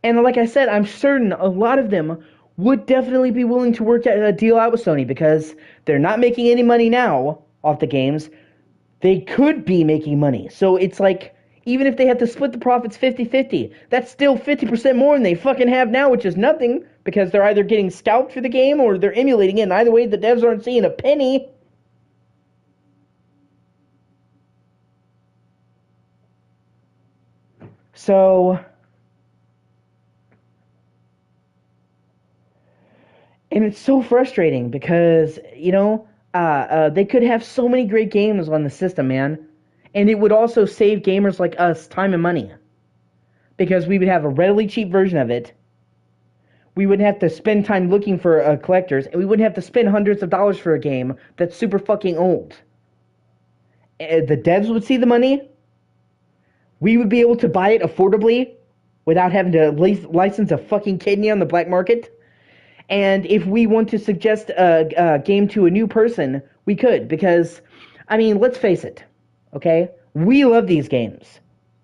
A: And like I said, I'm certain a lot of them would definitely be willing to work a deal out with Sony, because they're not making any money now off the games. They could be making money. So it's like, even if they have to split the profits 50-50, that's still 50% more than they fucking have now, which is nothing, because they're either getting scalped for the game or they're emulating it. And either way, the devs aren't seeing a penny. So, and it's so frustrating because, they could have so many great games on the system, man. And it would also save gamers like us time and money, because we would have a readily cheap version of it. We wouldn't have to spend time looking for collectors, and we wouldn't have to spend hundreds of dollars for a game that's super fucking old. The devs would see the money. We would be able to buy it affordably without having to license a fucking kidney on the black market. And if we want to suggest a game to a new person, we could, because, I mean, let's face it, okay? We love these games.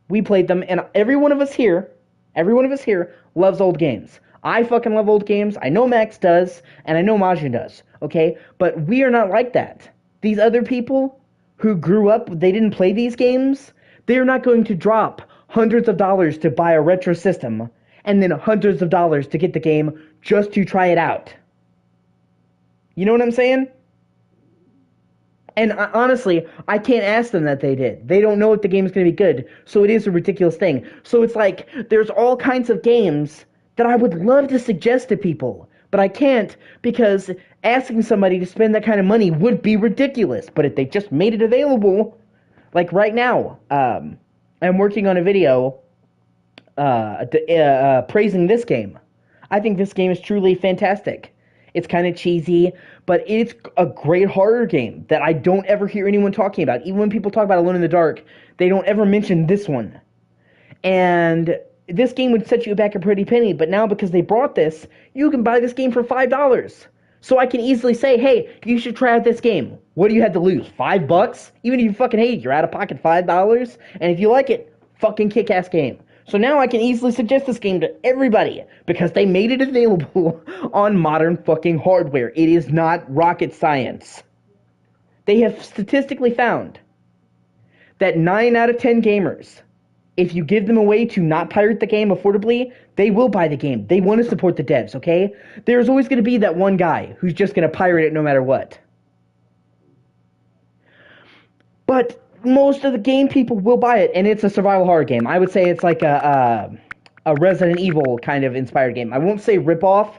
A: We played them, and every one of us here loves old games. I fucking love old games. I know Max does, and I know Majin does, okay? But we are not like that. These other people who grew up, they didn't play these games, they're not going to drop hundreds of dollars to buy a retro system and then hundreds of dollars to get the game just to try it out. You know what I'm saying? And honestly, I can't ask them that they did. They don't know if the game is going to be good, so it is a ridiculous thing. So it's like, there's all kinds of games that I would love to suggest to people, but I can't, because asking somebody to spend that kind of money would be ridiculous. But if they just made it available, like right now, I'm working on a video praising this game. I think this game is truly fantastic. It's kind of cheesy, but it's a great horror game that I don't ever hear anyone talking about. Even when people talk about Alone in the Dark, they don't ever mention this one. And this game would set you back a pretty penny, but now because they brought this, you can buy this game for $5. So I can easily say, hey, you should try out this game. What do you have to lose? $5? Even if you fucking hate it, you're out of pocket $5. And if you like it, fucking kick-ass game. So now I can easily suggest this game to everybody because they made it available on modern fucking hardware. It is not rocket science. They have statistically found that 9 out of 10 gamers, if you give them a way to not pirate the game affordably, they will buy the game. They want to support the devs, okay? There's always going to be that one guy who's just going to pirate it no matter what. But most of the game people will buy it, and it's a survival horror game. I would say it's like a Resident Evil kind of inspired game. I won't say ripoff,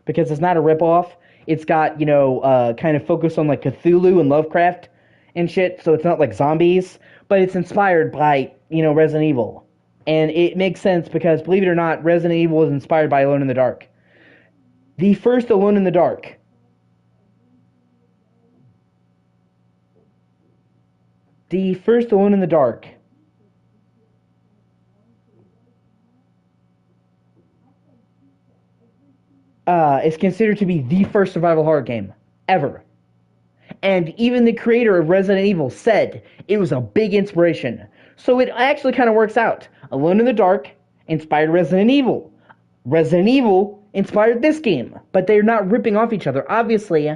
A: because it's not a ripoff. It's got, kind of focus on like Cthulhu and Lovecraft and shit, so it's not like zombies, but it's inspired by, Resident Evil. And it makes sense because, believe it or not, Resident Evil was inspired by Alone in the Dark. The first Alone in the Dark is considered to be the first survival horror game ever. And even the creator of Resident Evil said it was a big inspiration. So it actually kind of works out. Alone in the Dark inspired Resident Evil. Resident Evil inspired this game. But they're not ripping off each other. Obviously,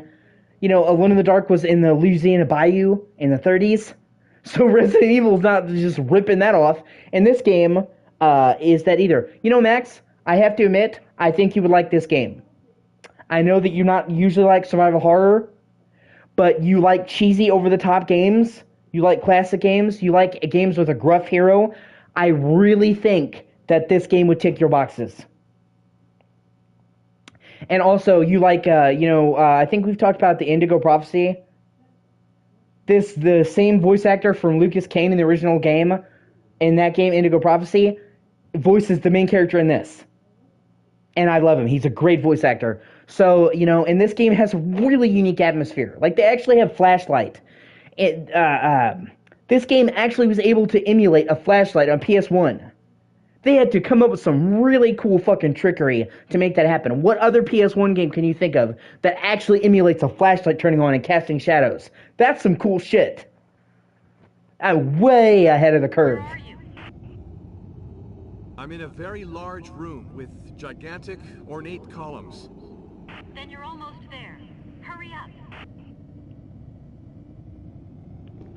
A: Alone in the Dark was in the Louisiana Bayou in the 30s. So Resident Evil is not just ripping that off. And this game is that either. Max, I have to admit, I think you would like this game. I know that you not usually like survival horror, but you like cheesy, over-the-top games. You like classic games. You like games with a gruff hero. I really think that this game would tick your boxes. And also, you like, I think we've talked about the Indigo Prophecy. The same voice actor from Lucas Kane in the original game, in that game, Indigo Prophecy, voices the main character in this. And I love him. He's a great voice actor. So, and this game has a really unique atmosphere. Like, they actually have flashlight. This game actually was able to emulate a flashlight on PS1. They had to come up with some really cool fucking trickery to make that happen. What other PS1 game can you think of that actually emulates a flashlight turning on and casting shadows? That's some cool shit. I'm way ahead of the curve.
H: Where are you?
C: I'm in a very large room with gigantic, ornate columns.
H: Then you're almost there. Hurry up.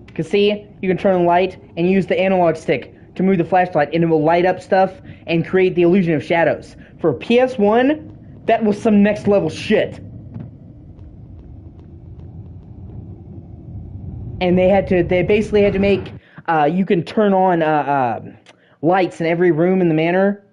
A: Because see, you can turn on the light and use the analog stick to move the flashlight, and it will light up stuff and create the illusion of shadows. For PS1, that was some next level shit. And they basically had to make, you can turn on lights in every room in the manor.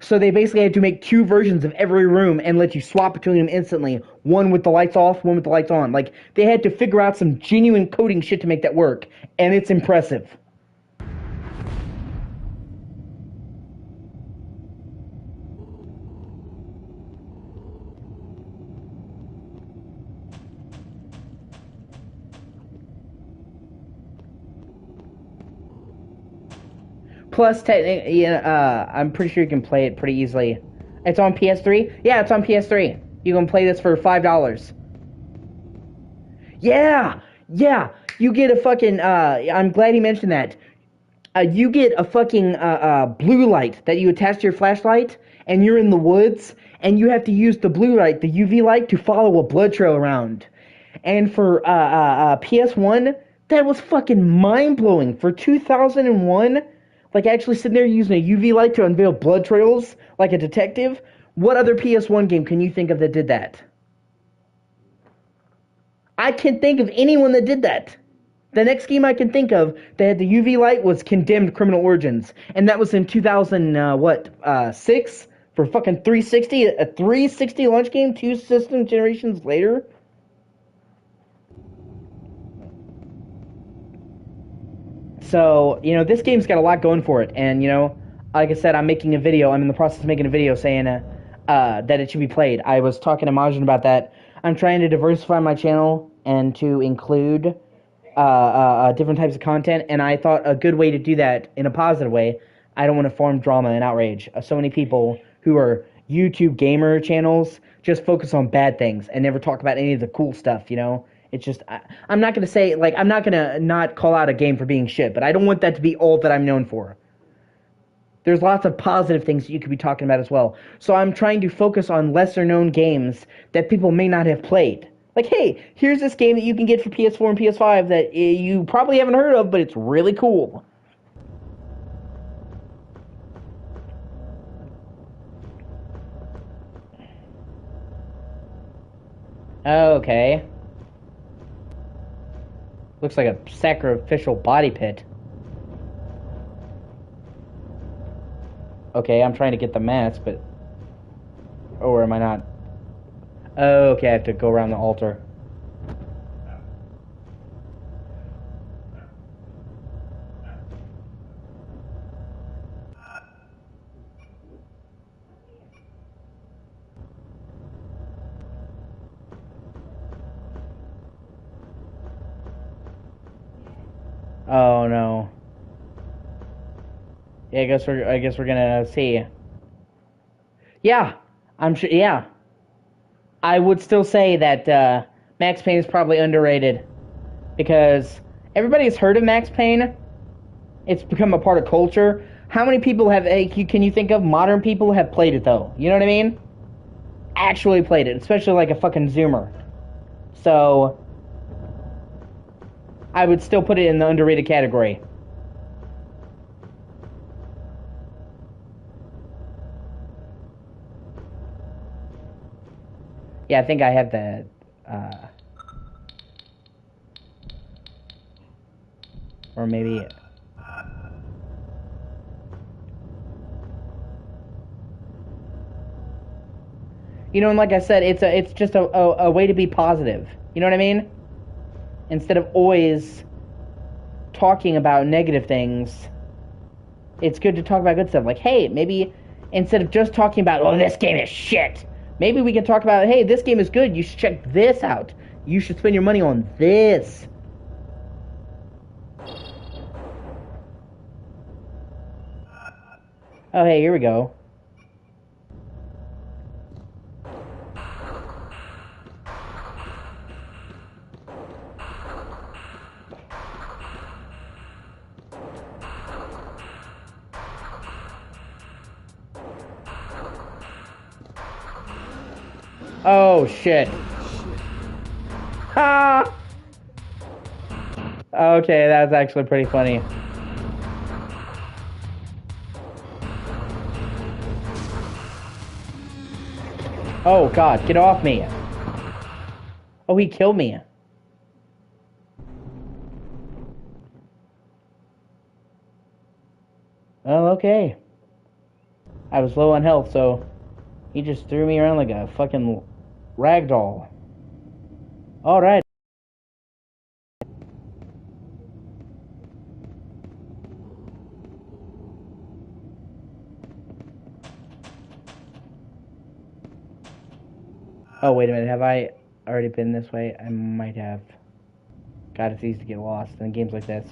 A: So they basically had to make 2 versions of every room and let you swap between them instantly. One with the lights off, one with the lights on. Like, they had to figure out some genuine coding shit to make that work. And it's impressive. Plus, I'm pretty sure you can play it pretty easily. It's on PS3? Yeah, it's on PS3. You can play this for $5. Yeah! You get a fucking, I'm glad he mentioned that. You get a fucking blue light that you attach to your flashlight, and you're in the woods, and you have to use the blue light, the UV light, to follow a blood trail around. And for PS1, that was fucking mind-blowing. For 2001... like, actually sitting there using a UV light to unveil blood trails like a detective? What other PS1 game can you think of that did that? I can't think of anyone that did that. The next game I can think of that had the UV light was Condemned Criminal Origins. And that was in 2006? For fucking 360? A 360 launch game 2 system generations later? So, this game's got a lot going for it. And, like I said, I'm in the process of making a video saying that it should be played. I was talking to Majin about that. I'm trying to diversify my channel and to include different types of content. And I thought a good way to do that in a positive way, I don't want to form drama and outrage. So many people who are YouTube gamer channels just focus on bad things and never talk about any of the cool stuff, It's just, I'm not going to say, I'm not going to not call out a game for being shit, but I don't want that to be all that I'm known for. There's lots of positive things that you could be talking about as well. So I'm trying to focus on lesser known games that people may not have played. Like, hey, here's this game that you can get for PS4 and PS5 that you probably haven't heard of, but it's really cool. Okay. Looks like a sacrificial body pit. Okay, I'm trying to get the mask, but... Or am I not? Oh, okay, I have to go around the altar. Oh no. Yeah, I guess we're gonna see. Yeah, I'm sure. Yeah, I would still say that Max Payne is probably underrated because everybody's heard of Max Payne. It's become a part of culture. How many people have? Can you think of modern people who have played it though? You know what I mean? Actually played it, especially like a fucking Zoomer. So I would still put it in the underrated category. Yeah, I think I have the. Or maybe. You know, and like I said, it's just a way to be positive. You know what I mean? Instead of always talking about negative things, it's good to talk about good stuff. Like, hey, maybe instead of just talking about, oh, this game is shit, maybe we can talk about, hey, this game is good. You should check this out. You should spend your money on this. Oh, hey, here we go. Oh, shit. Ha! Okay, that's actually pretty funny. Oh, God, get off me. Oh, he killed me. Well, okay. I was low on health, so he just threw me around like a fucking ragdoll. Alright. Oh, wait a minute. Have I already been this way? I might have. God, it's easy to get lost in games like this.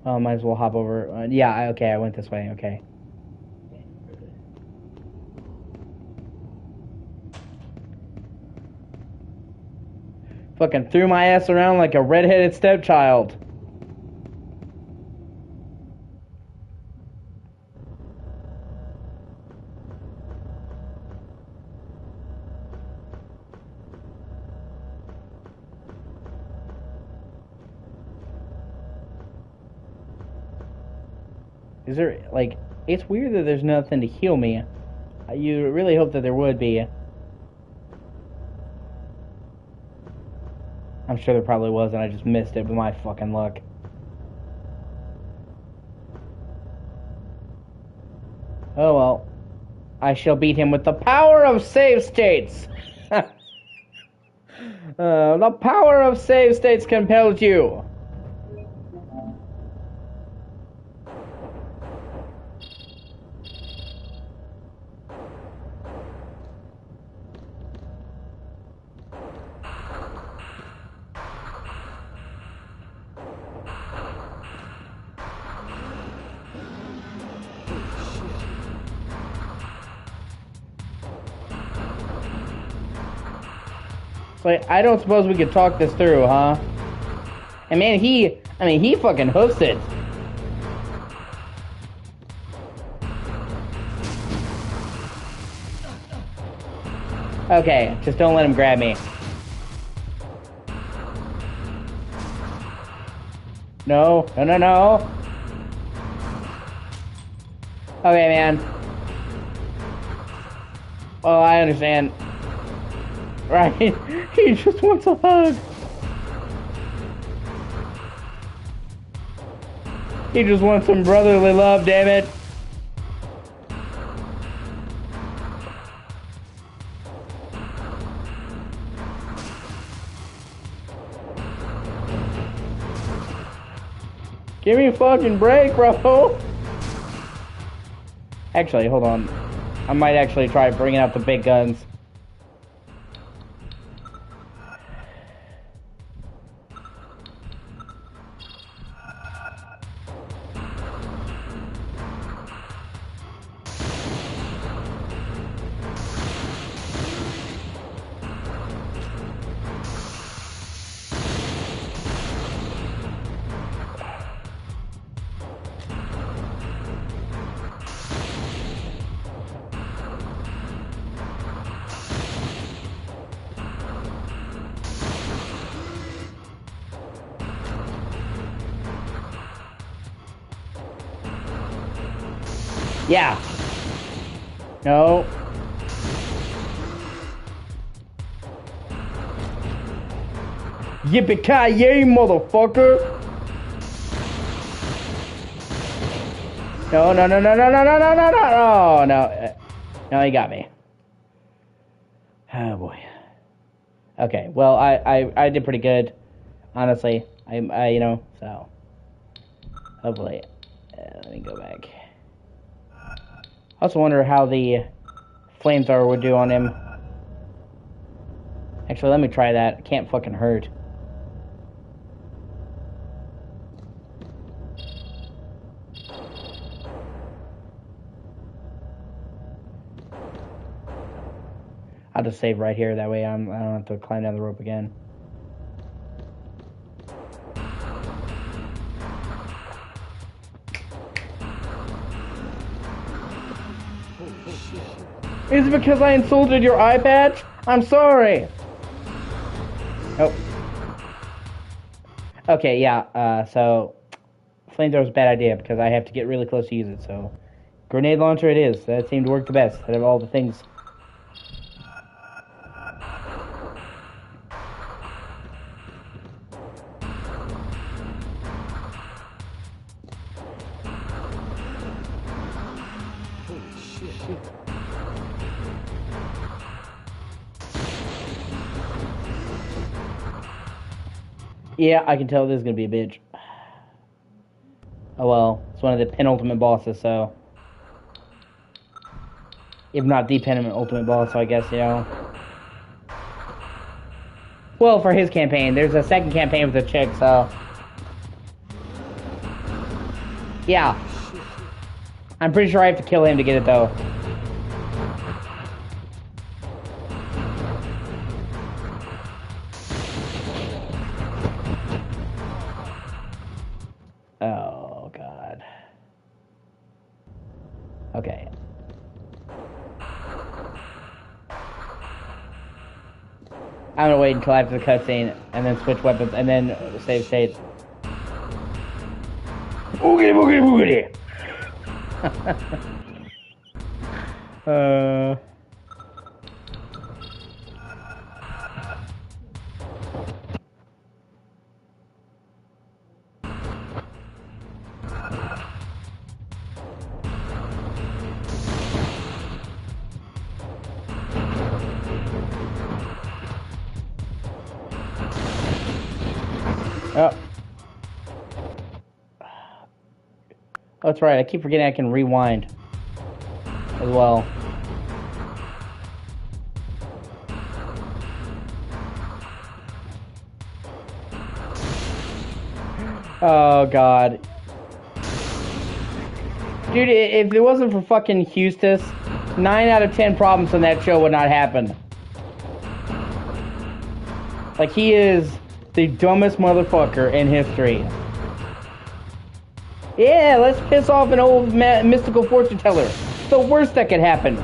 A: Oh, might as well hop over. Yeah, okay, I went this way. Okay. Fucking threw my ass around like a redheaded stepchild. Is there, like, it's weird that there's nothing to heal me. You really hope that there would be. I'm sure there probably was, and I just missed it with my fucking luck. Oh well. I shall beat him with the power of save states! The power of save states compels you! Like, I don't suppose we could talk this through, huh? And man, he fucking hoofs it. Okay, just don't let him grab me. No, no, no, no. Okay, man. Oh, I understand. Right? He just wants a hug. He just wants some brotherly love, damn it. Give me a fucking break, bro. Actually, hold on. I might actually try bringing out the big guns. Yeah. No. Yippee-ki-yay, motherfucker! No, no, no, no, no, no, no, no, no, no! Oh, no. No, he got me. Oh, boy. Okay, well, I did pretty good. Honestly. I you know, so. Hopefully. Let me go back. I also wonder how the flamethrower would do on him. Actually, let me try that. It can't fucking hurt. I'll just save right here. That way I don't have to climb down the rope again. Is it because I insulted your eye patch? I'm sorry. Nope. Okay, yeah, so flamethrower's a bad idea because I have to get really close to use it, so grenade launcher it is. That seemed to work the best out of all the things. Yeah, I can tell this is gonna be a bitch. Oh well, it's one of the penultimate bosses, so if not the penultimate boss, so I guess, you know. Well, for his campaign, there's a second campaign with a chick, so yeah. I'm pretty sure I have to kill him to get it though. Oh, God. Okay. I'm gonna wait until after the cutscene, and then switch weapons, and then save state. Boogity, boogity, boogity! Oh. Oh, that's right. I keep forgetting I can rewind as well. Oh, God. Dude, if it wasn't for fucking Hustis, 9 out of 10 problems in that show would not happen. Like, he is the dumbest motherfucker in history. Yeah, let's piss off an old mystical fortune teller. It's the worst that could happen.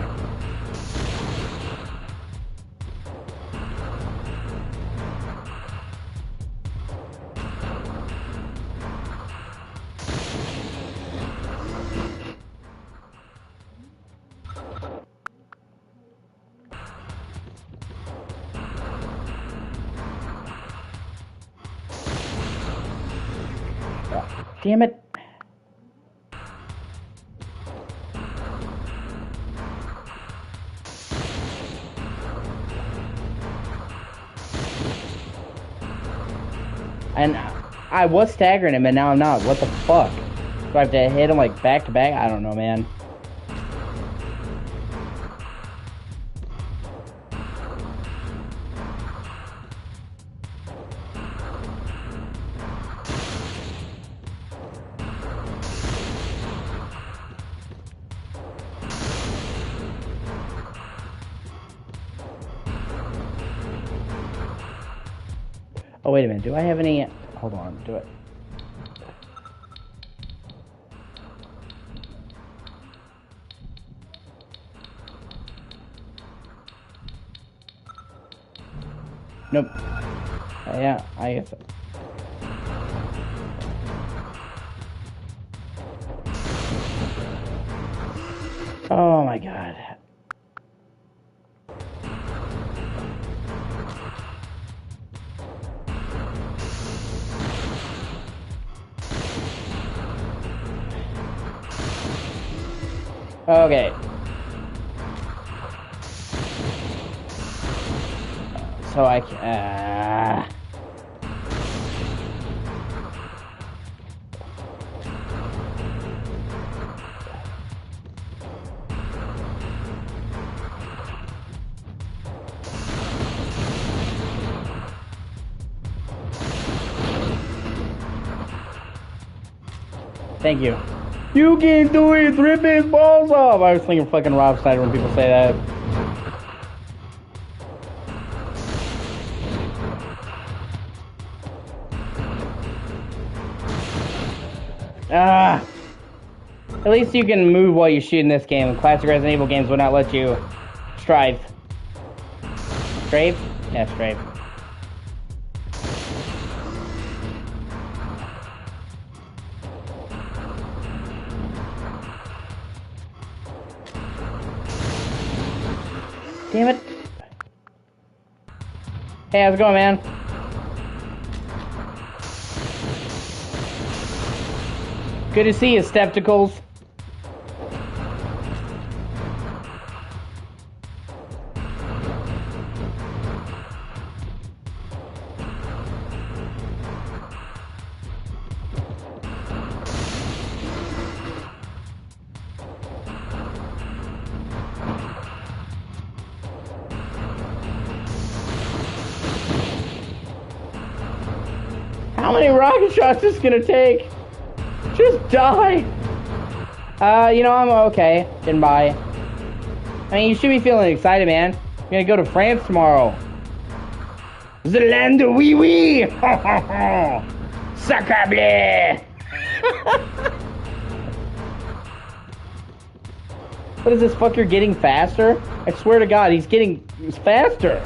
A: Damn it. And I was staggering him, and now I'm not. What the fuck? Do I have to hit him like back to back? I don't know, man. Oh, wait a minute. Do I have any... Hold on. Do it. Nope. Yeah, I guess... Oh, my God. Okay. So I can... Thank you. You can do it! Rip his balls off! I was thinking fucking Rob Snyder when people say that. Ah! At least you can move while you shoot in this game. Classic Resident Evil games would not let you strive. Strafe? Yeah, strafe. Damn it. Hey, how's it going, man? Good to see you, Stepticles. How many rocket shots is this gonna take? Just die! You know, I'm okay. Getting by. I mean, you should be feeling excited, man. You're gonna go to France tomorrow. The land of wee wee! Sacre What is this fucker getting faster? I swear to God, he's getting faster.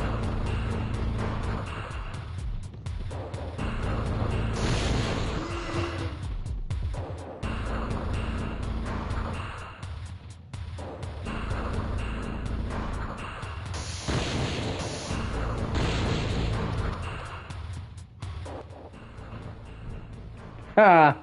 A: Ha!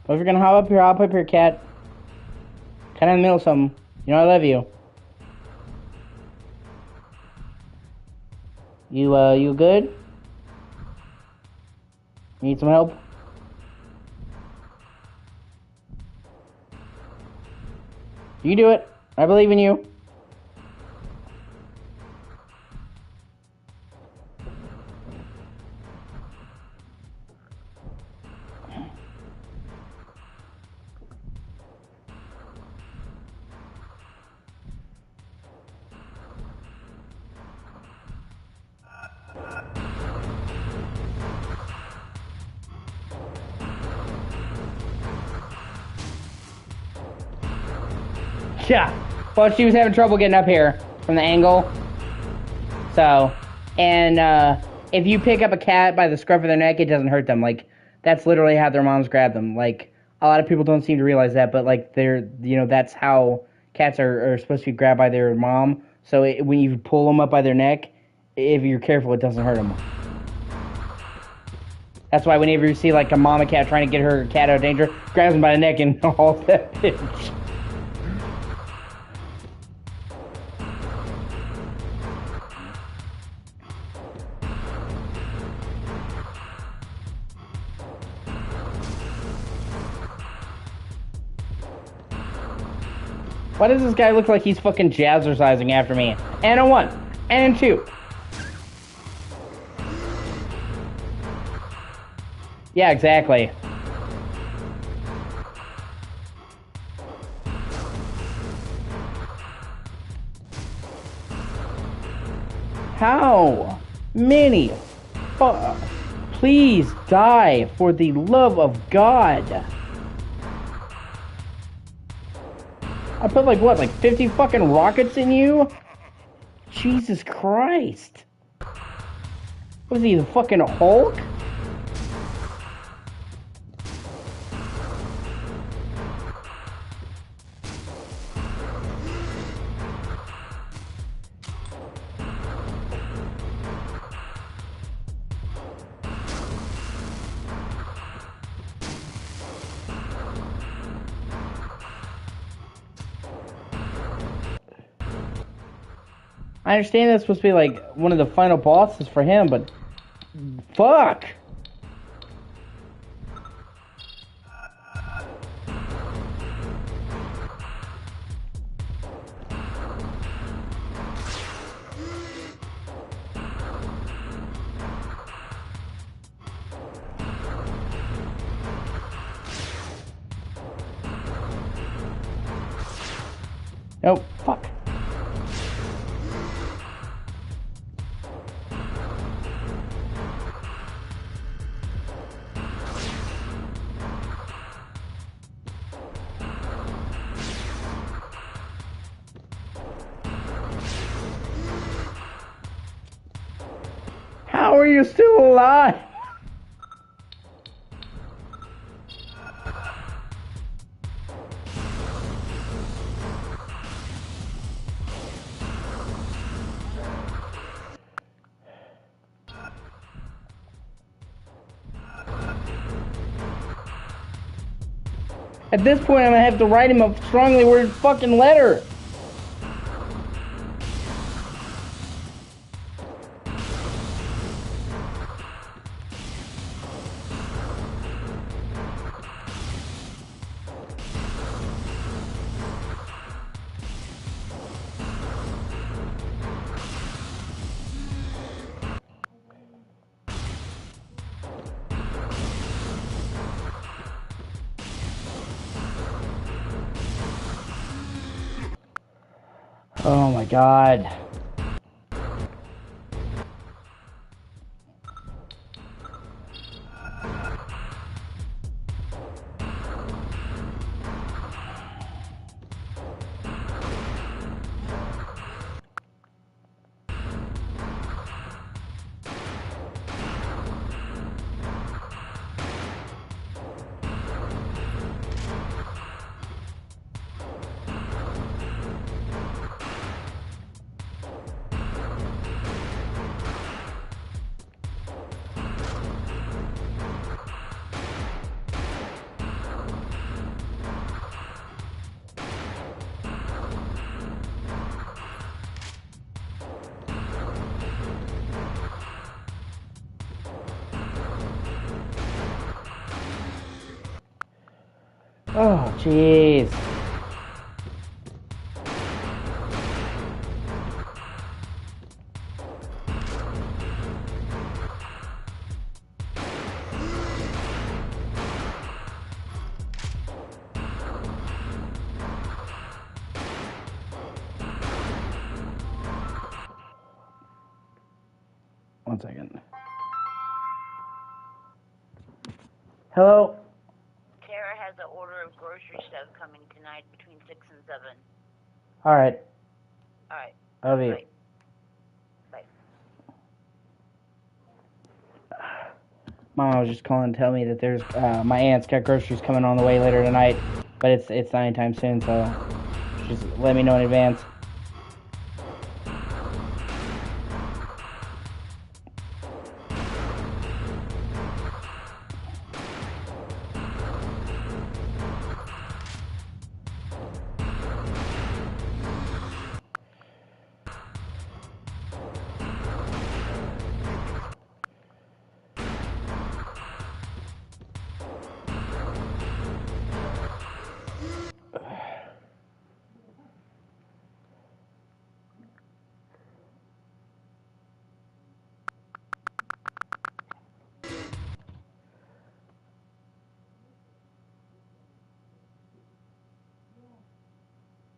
A: Well, if you're gonna hop up here, hop up here, cat. Kind of in the middle of something. You know I love you. You good? Need some help? You do it. I believe in you. Yeah. Well, she was having trouble getting up here from the angle. So, and if you pick up a cat by the scruff of their neck, it doesn't hurt them. Like, that's literally how their moms grab them. Like, a lot of people don't seem to realize that, but like, that's how cats are supposed to be grabbed by their mom. So when you pull them up by their neck, if you're careful, it doesn't hurt them. That's why whenever you see like a mama cat trying to get her cat out of danger, grabs him by the neck and hauls that bitch. Why does this guy look like he's fucking jazzercising after me? And a 1. And a 2. Yeah, exactly. How many? Please die for the love of God. I put like what, like 50 fucking rockets in you? Jesus Christ. Was he the fucking Hulk? I understand that's supposed to be like one of the final bosses for him, but fuck. Nope, fuck. How are you still alive? At this point, I'm gonna have to write him a strongly worded fucking letter. Oh my god. Oh, jeez. One second. Hello?
I: Tara has an order of grocery stuff coming tonight between 6 and 7.
A: Alright.
I: Alright.
A: Love you.
I: Bye. Bye.
A: Mom was just calling to tell me that there's my aunt's got groceries coming on the way later tonight, but it's not anytime soon, so just let me know in advance.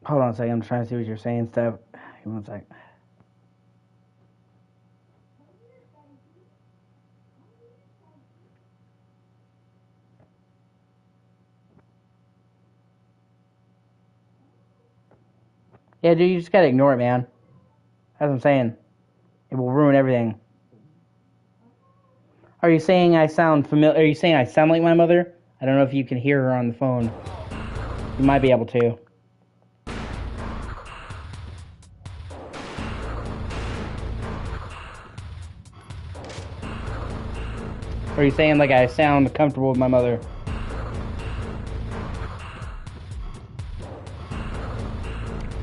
A: Hold on a second, I'm trying to see what you're saying, Steph. Give me 1 sec. Yeah, dude, you just gotta ignore it, man. That's what I'm saying. It will ruin everything. Are you saying I sound familiar? Are you saying I sound like my mother? I don't know if you can hear her on the phone. You might be able to. Or are you saying like I sound comfortable with my mother?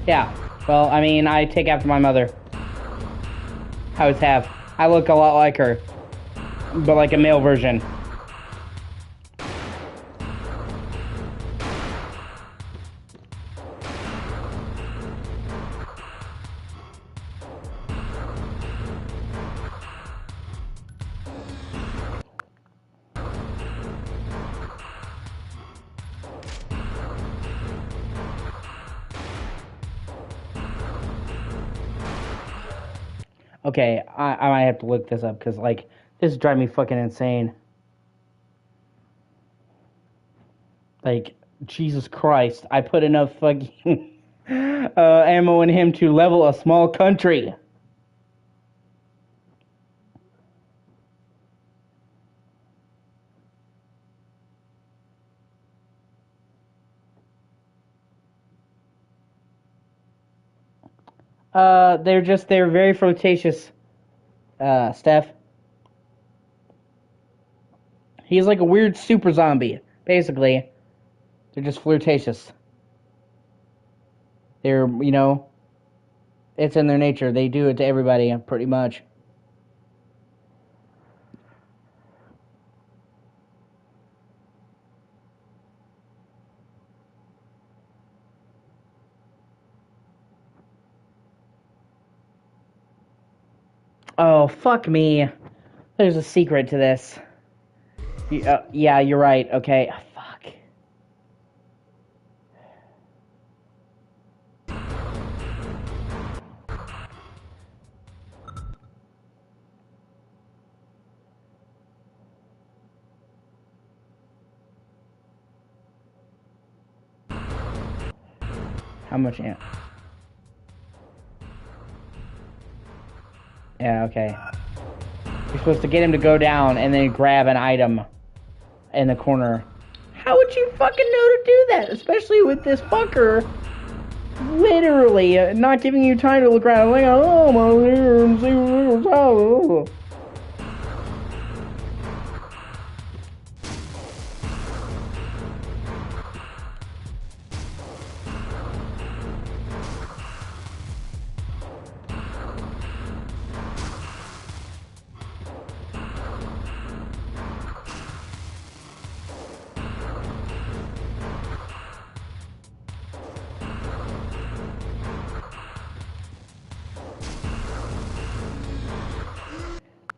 A: Yeah. Well, I mean, I take after my mother. I always have. I look a lot like her, but like a male version. Okay, I might have to look this up because, like, this is driving me fucking insane. Like, Jesus Christ, I put enough fucking ammo in him to level a small country. They're very flirtatious, Steph. He's like a weird super zombie, basically. They're just flirtatious. They're, it's in their nature. They do it to everybody, pretty much. Oh, fuck me. There's a secret to this. Yeah, you're right. Okay. Fuck. How much amp? Yeah, okay. You're supposed to get him to go down and then grab an item in the corner. How would you fucking know to do that? Especially with this fucker literally not giving you time to look around. Like, oh, I'm over here and see what's out.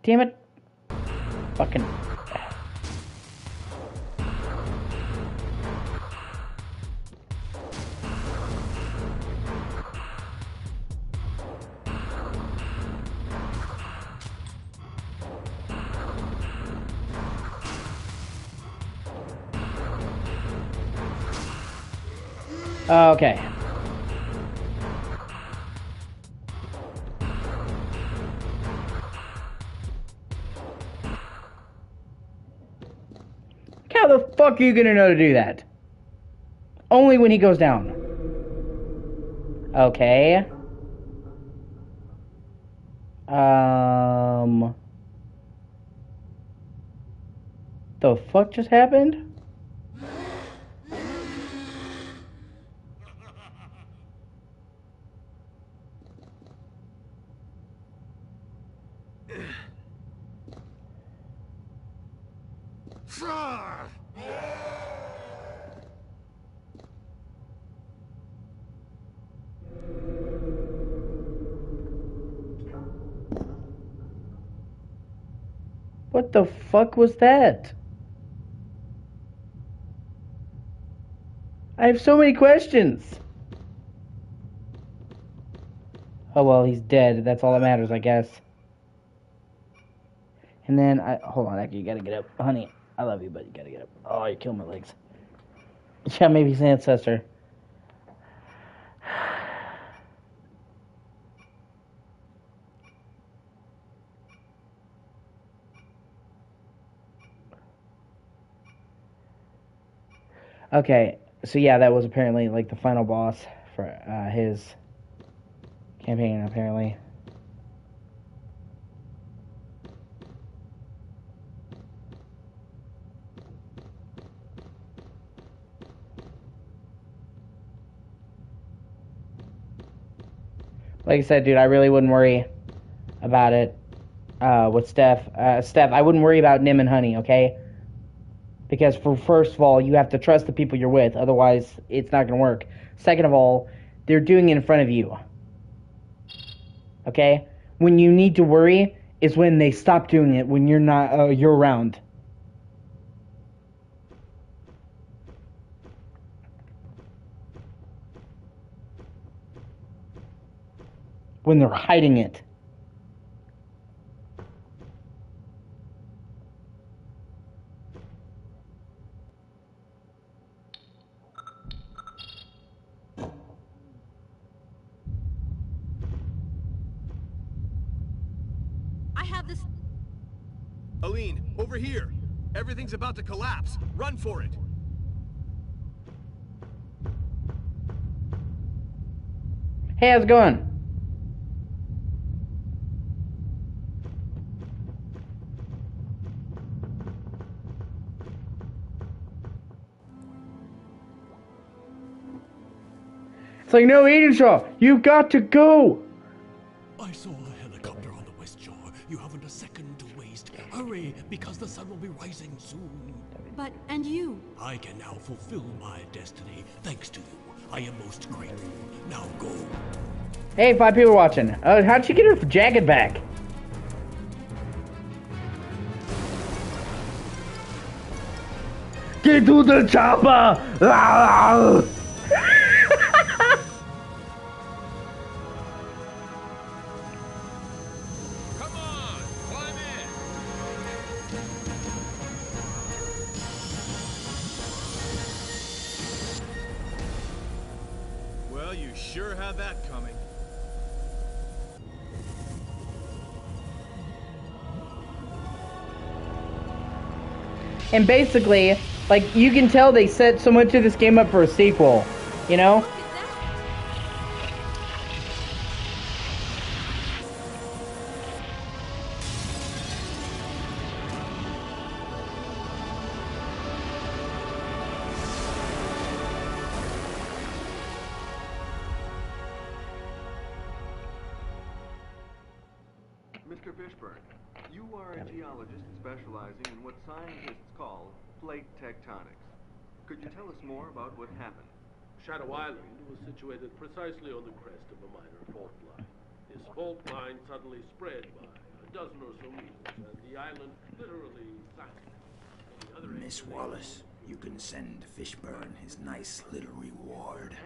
A: Damn it. Fucking. Okay. How the fuck are you gonna know to do that? Only when he goes down. Okay. The fuck just happened? What the fuck was that? I have so many questions. Oh well, he's dead. That's all that matters, I guess. And then hold on, actually, you gotta get up, honey. I love you, but you gotta get up. Oh, you're killing my legs. Yeah, maybe his ancestor. Okay, so yeah, that was apparently like the final boss for his campaign, apparently. Like I said, dude, I really wouldn't worry about it with Steph. Steph, I wouldn't worry about Nim and Honey, okay? Because first of all, you have to trust the people you're with, otherwise it's not going to work. Second of all, they're doing it in front of you. Okay? When you need to worry is when they stop doing it, when you're not, you're around. When they're hiding it.
E: I have this...
C: Aline, over here! Everything's about to collapse! Run for it!
A: Hey, how's it going? It's like, no, Edenshaw, you've got to go!
B: I saw a helicopter on the west shore. You haven't a second to waste. Hurry, because the sun will be rising soon.
E: But, and you?
B: I can now fulfill my destiny, thanks to you. I am most grateful. Now go.
A: Hey, 5 people watching. How'd she get her jacket back? Get to the chopper!
C: Come on! Climb in! Well, you sure had that coming.
A: And basically, like, you can tell they set so much of this game up for a sequel, you know?
J: Mr. Fishburne, you are a geologist specializing in what scientists call plate tectonics. Could you tell us more about what happened?
F: Shadow Island was situated precisely on the crest of a minor fault line. This fault line suddenly spread by a dozen or so meters, and the island literally vanished.
K: Miss Wallace, you can send Fishburne his nice little reward.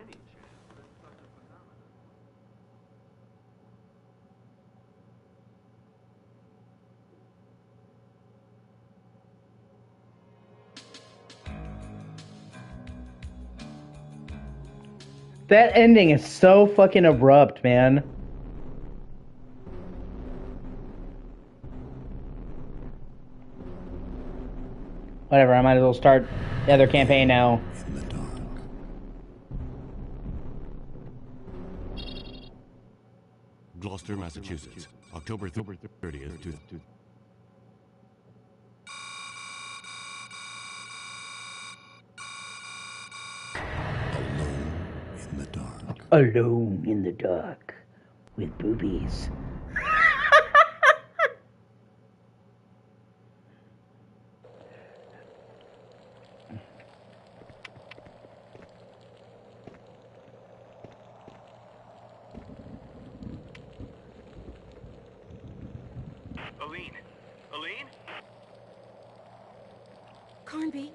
A: That ending is so fucking abrupt, man. Whatever, I might as well start the other campaign now.
K: In the dark.
B: Gloucester, Massachusetts, October 30th to...
K: Alone in the dark.
A: Alone in the dark with boobies.
C: Aline?
E: Carnby,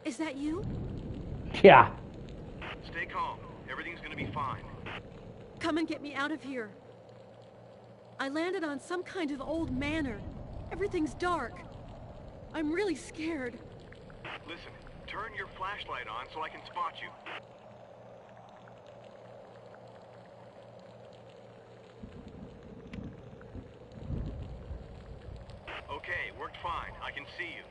E: is that you?
A: Yeah.
C: Stay calm. Everything's gonna be fine.
E: Come and get me out of here. I landed on some kind of old manor. Everything's dark. I'm really scared.
C: Listen, turn your flashlight on so I can spot you. Okay, worked fine. I can see you.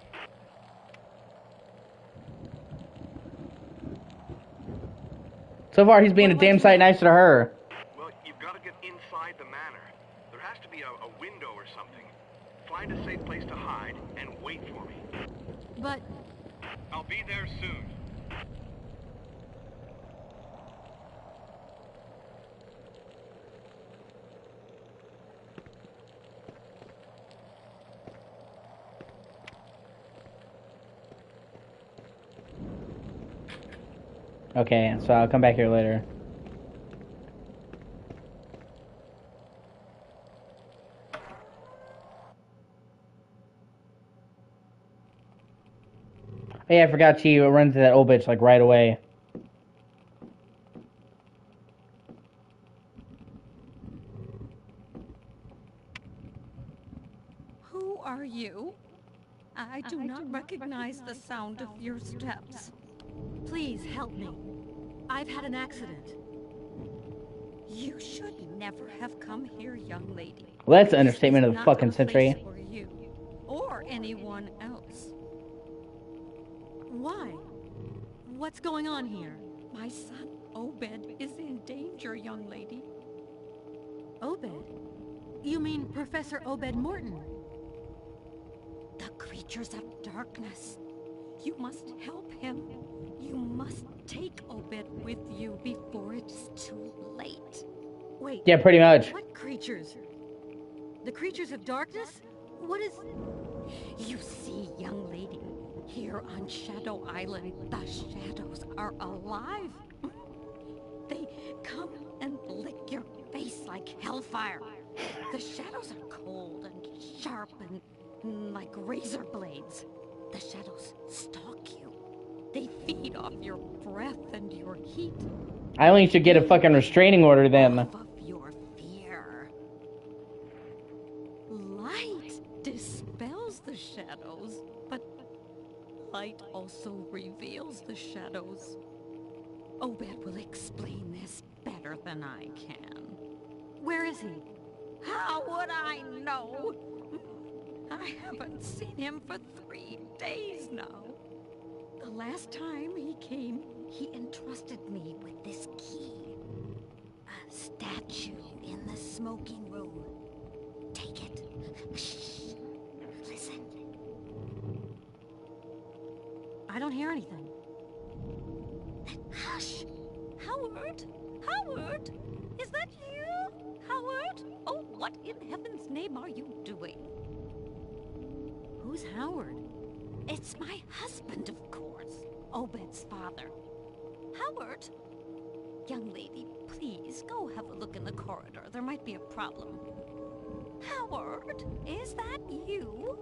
A: So far, he's being a damn sight nicer to her.
C: Well, you've got to get inside the manor. There has to be a window or something. Find a safe place to hide and wait for me.
E: But...
C: I'll be there soon.
A: Okay, so I'll come back here later. Hey, I forgot she runs to that old bitch like right away.
E: Who are you? I do not recognize the sound of your steps. Please help me. I've had an accident. You should never have come here, young lady.
A: Well, that's an understatement of the fucking century.
E: For you or anyone else. Why? What's going on here? My son, Obed, is in danger, young lady. Obed? You mean Professor Obed Morton? The creatures of darkness. You must help him. You must take Obed with you before it's too late. Wait.
A: Yeah, pretty much.
E: What creatures? The creatures of darkness? What is... You see, young lady, here on Shadow Island, the shadows are alive. They come and lick your face like hellfire. The shadows are cold and sharp and like razor blades. The shadows stalk you. They feed off your breath and your heat.
A: I only should get a fucking restraining order then.
E: Off of your fear. Light dispels the shadows, but light also reveals the shadows. Obed will explain this better than I can. Where is he? How would I know? I haven't seen him for 3 days now. The last time he came, he entrusted me with this key. A statue in the smoking room. Take it. Shh. Listen. I don't hear anything. Hush! Howard? Howard? Is that you? Howard? Oh, what in heaven's name are you doing? Who's Howard? It's my husband, of course. Obed's father. Howard? Young lady, please go have a look in the corridor. There might be a problem. Howard? Is that you?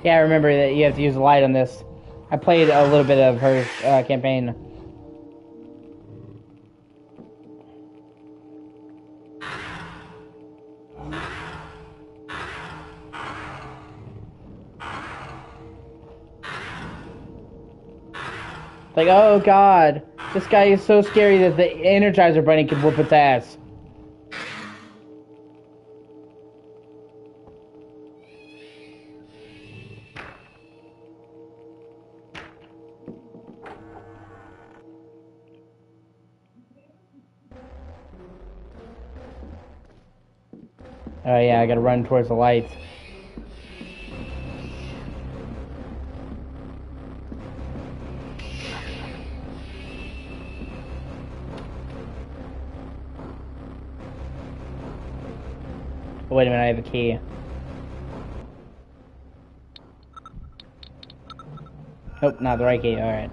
A: Yeah, I remember that you have to use the light on this. I played a little bit of her campaign. Like, oh god, this guy is so scary that the Energizer Bunny could whoop its ass. Oh yeah, I gotta run towards the lights. Oh, wait a minute, I have a key. Nope, not the right key, alright.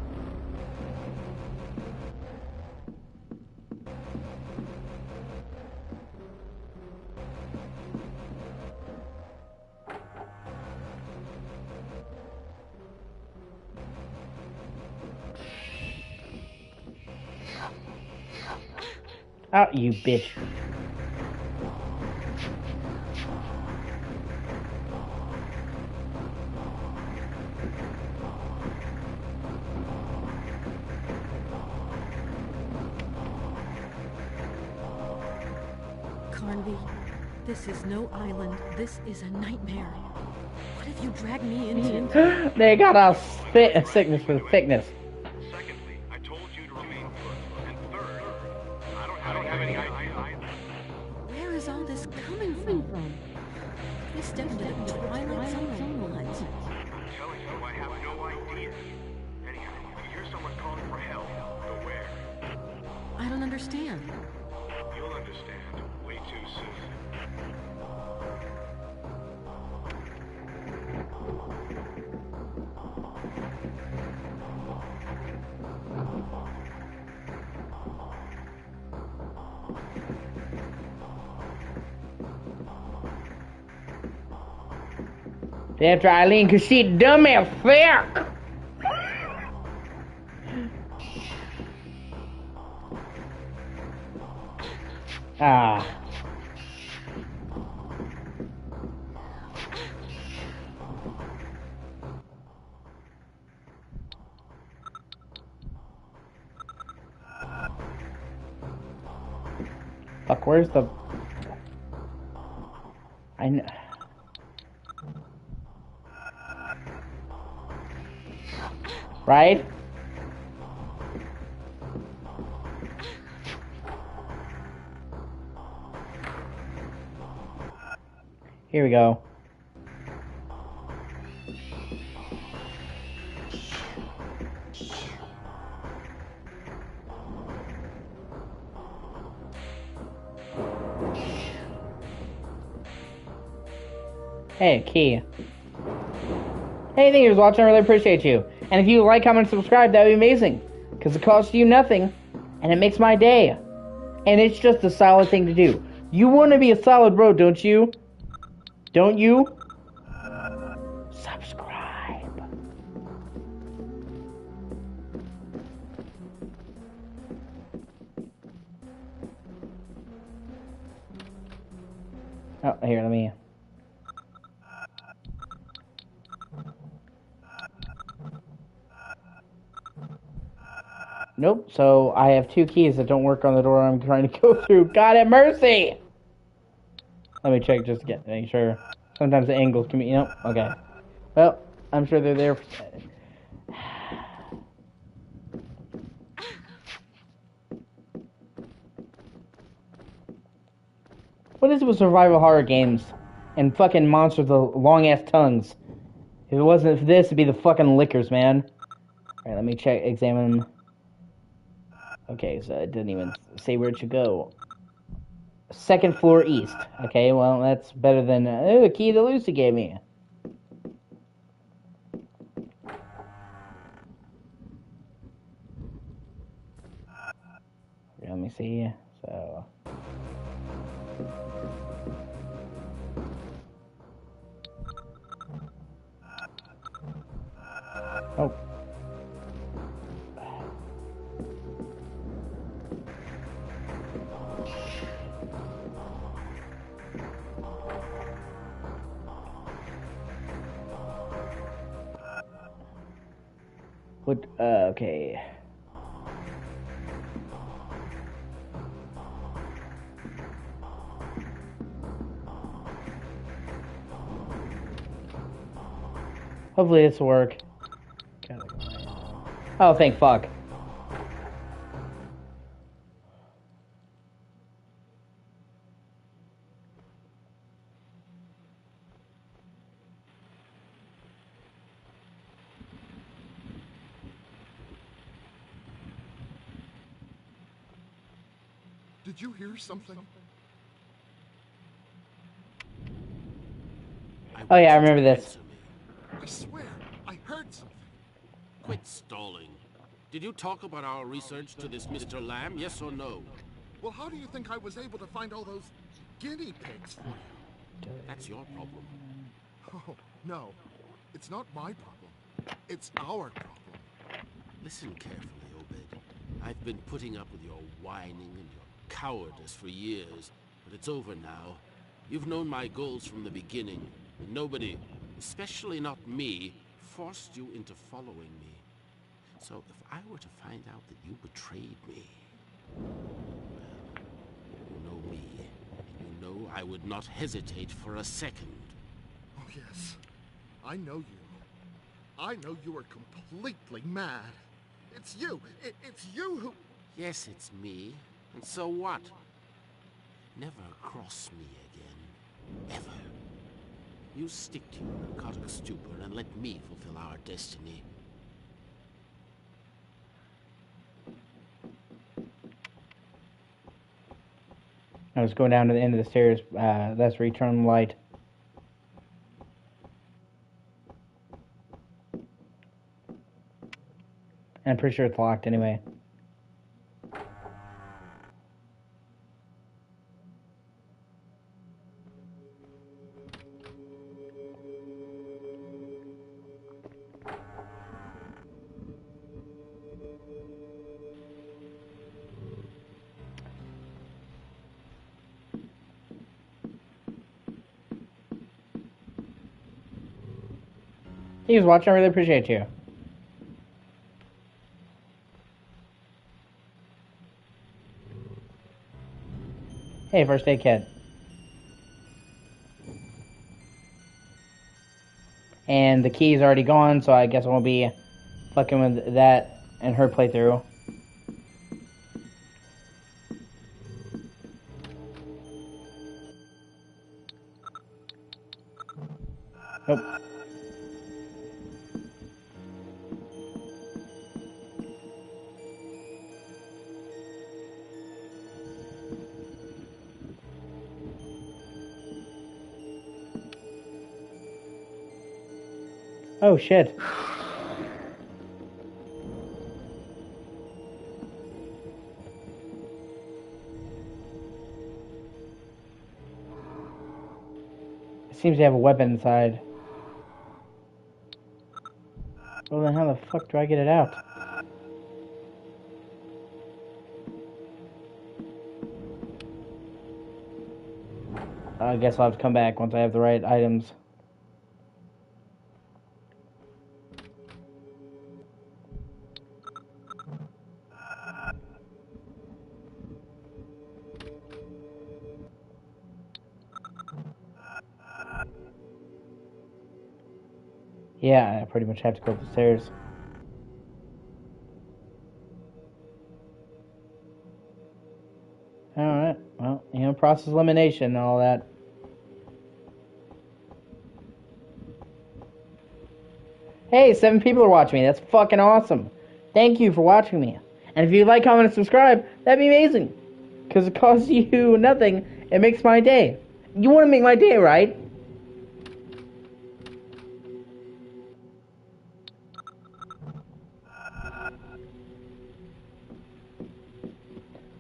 A: Oh, you bitch.
E: Carnby, this is no island. This is a nightmare. What have you dragged me into?
A: They got a sickness for the thickness.
C: Secondly, I told you to remain put. And third, I don't have any idea.
E: Where is all this coming from? We stepped into the twilight zone or what?
C: I'm telling you, I have no idea. Anyhow, if you hear someone calling for help, go where?
E: I don't understand.
C: You'll understand way too soon.
A: After Eileen, cause she dumb as fuck. Ah. Fuck, where's the... I know... Right? Here we go. Hey, key. Hey, thank you for watching. I really appreciate you. And if you like, comment, and subscribe, that would be amazing. Because it costs you nothing, and it makes my day. And it's just a solid thing to do. You want to be a solid bro, don't you? Don't you? Subscribe. Oh, here, let me... Nope, so I have two keys that don't work on the door I'm trying to go through. God have mercy! Let me check just to get make sure. Sometimes the angles can be, you know, okay. Well, I'm sure they're there for... What is it with survival horror games and fucking monsters with long-ass tongues? If it wasn't for this, it'd be the fucking lickers, man. Alright, let me check, examine... Okay, so it didn't even say where it should go. Second floor east. Okay, well, that's better than... the key that Lucy gave me. Okay, let me see. So... Oh. What? Okay. Hopefully this will work. Oh, thank fuck.
L: Did you hear something?
A: Oh yeah, I remember this.
L: I swear, I heard something.
F: Quit stalling. Did you talk about our research to this Mr. Lamb, yes or no?
L: Well, how do you think I was able to find all those guinea pigs for you?
F: That's your problem.
L: Oh, no. It's not my problem. It's our problem.
F: Listen carefully, Obed. I've been putting up with your whining and your cowardice for years, but it's over now. You've known my goals from the beginning, and nobody, especially not me, forced you into following me. So if I were to find out that you betrayed me, well, you know me, and you know I would not hesitate for a second.
L: Oh, yes. I know you. I know you are completely mad. It's you. It's you who...
F: Yes, it's me. And so what? Never cross me again. Ever. You stick to your narcotic stupor and let me fulfill our destiny.
A: I was going down to the end of the stairs. That's where you turn on the light. And I'm pretty sure it's locked anyway. He was watching. I really appreciate you. Hey, first aid kit. And the key's already gone, so I guess I won't be fucking with that and her playthrough. Nope. Oh shit. It seems to have a weapon inside. Well then how the fuck do I get it out? I guess I'll have to come back once I have the right items. Yeah, I pretty much have to go up the stairs. Alright, well, you know, process elimination and all that. Hey, 7 people are watching me. That's fucking awesome. Thank you for watching me. And if you like, comment, and subscribe, that'd be amazing. Because it costs you nothing. It makes my day. You want to make my day, right?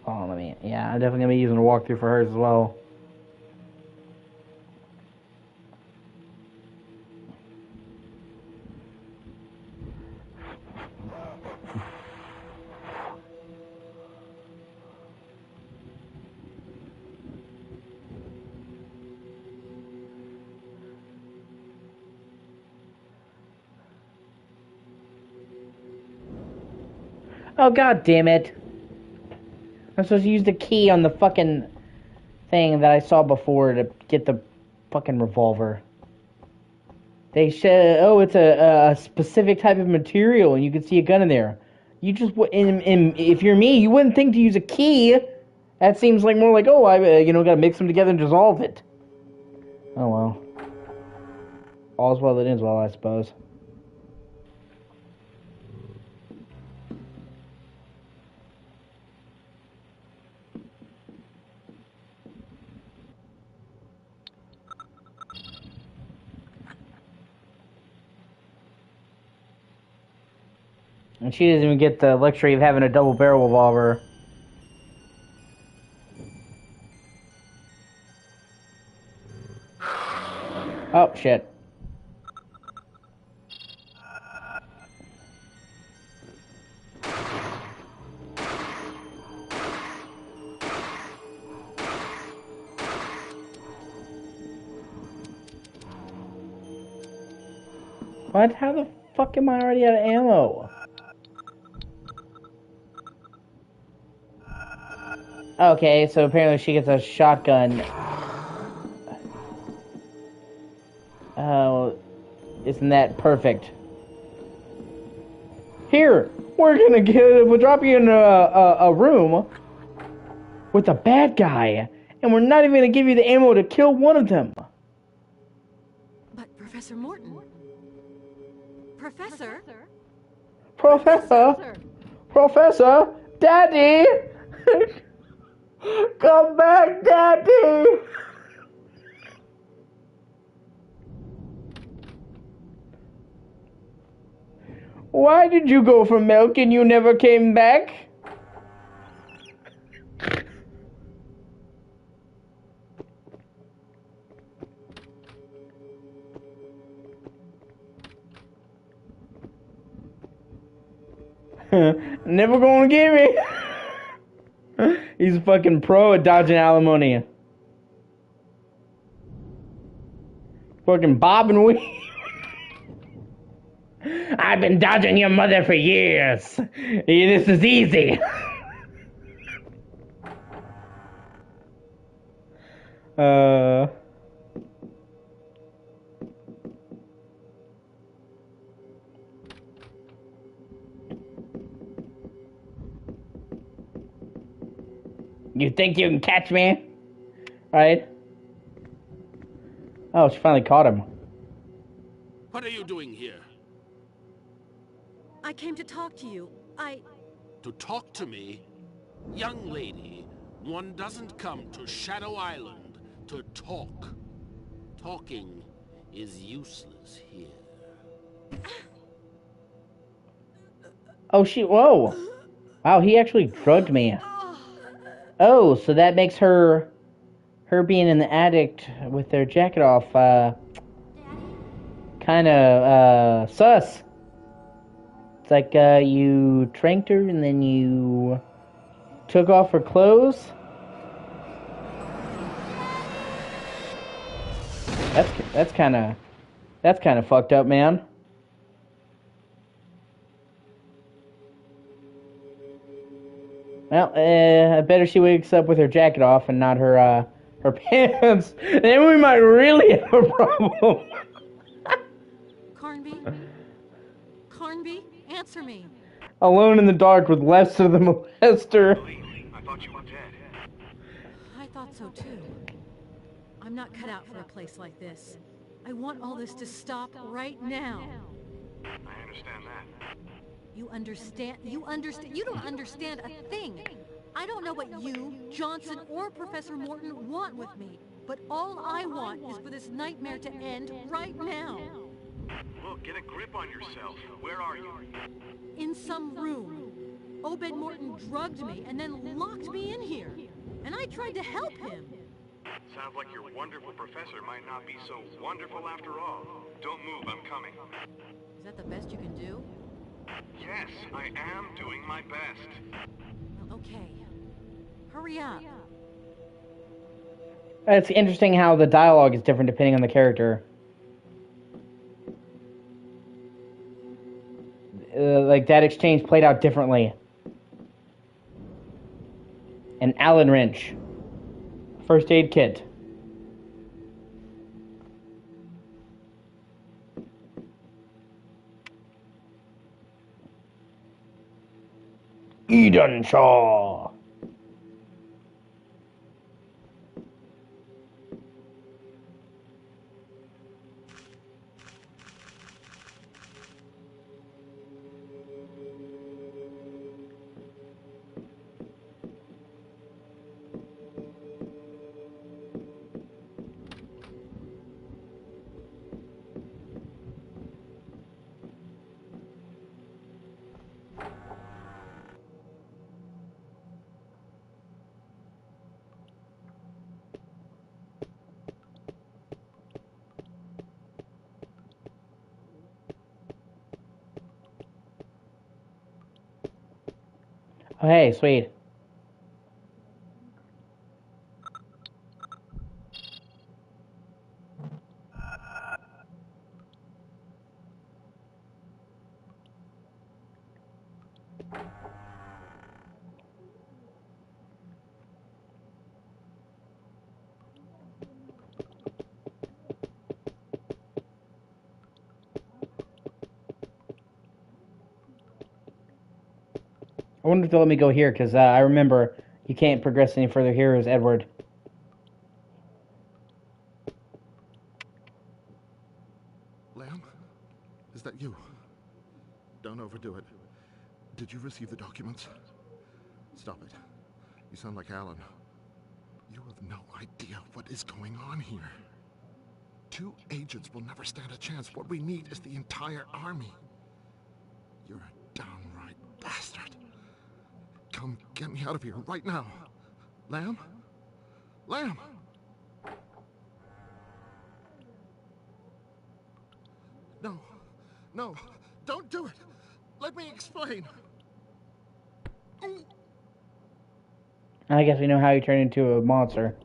A: Oh, let me... Yeah, I'm definitely going to be using a walkthrough for hers as well. Oh, god damn it. I'm supposed to use the key on the fucking thing that I saw before to get the fucking revolver. They said, oh, it's a specific type of material, and you can see a gun in there. You just, if you're me, you wouldn't think to use a key. That seems like more like, oh, I, gotta mix them together and dissolve it. Oh, well. All's well that ends well, I suppose. And she doesn't even get the luxury of having a double barrel revolver. Oh, shit. What? How the fuck am I already out of ammo? Okay, so apparently she gets a shotgun. Oh, isn't that perfect? Here, we'll drop you in a room with a bad guy, and we're not even gonna give you the ammo to kill one of them.
E: But Professor Morton. Professor?
A: Professor, Daddy! Come back, Daddy! Why did you go for milk and you never came back? Never gonna get me. He's a fucking pro at dodging alimony. Fucking bob and weave. I've been dodging your mother for years. This is easy. You think you can catch me? Right? Oh, she finally caught him.
F: What are you doing here?
E: I came to talk to you.
F: To talk to me? Young lady, one doesn't come to Shadow Island to talk. Talking is useless here.
A: Oh, whoa. Wow, he actually drugged me. Oh, so that makes her being in the attic with their jacket off, kind of, sus. It's like, you tranked her and then you took off her clothes. That's kind of fucked up, man. Well, I better she wakes up with her jacket off and not her pants. Then we might really have a problem.
E: Carnby, answer me.
A: Alone in the dark with Lester the molester.
C: I thought you were dead.
E: I thought so too. I'm not cut out for a place like this. I want all this to stop right now.
C: I understand that.
E: You understand? You don't understand a thing. I don't know what you, Johnson, or Professor Morton want with me, but all I want is for this nightmare to end right now.
C: Look, get a grip on yourself. Where are you?
E: In some room. Obed Morton drugged me and then locked me in here. And I tried to help him.
C: Sounds like your wonderful professor might not be so wonderful after all. Don't move, I'm coming.
E: Is that the best you can do?
C: Yes, I am doing my best.
E: Well, okay. Hurry up.
A: It's interesting how the dialogue is different depending on the character. Like, that exchange played out differently. An Allen wrench. First aid kit. Eden Shaw. Oh, hey, sweet. I wonder if they'll let me go here, because I remember you can't progress any further here as Edward.
L: Lamb? Is that you? Don't overdo it. Did you receive the documents? Stop it. You sound like Alan. You have no idea what is going on here. 2 agents will never stand a chance. What we need is the entire army. You're a downright bastard. Come get me out of here right now. Lamb? Lamb! No. No. Don't do it. Let me explain.
A: I guess we know how you turn into a monster.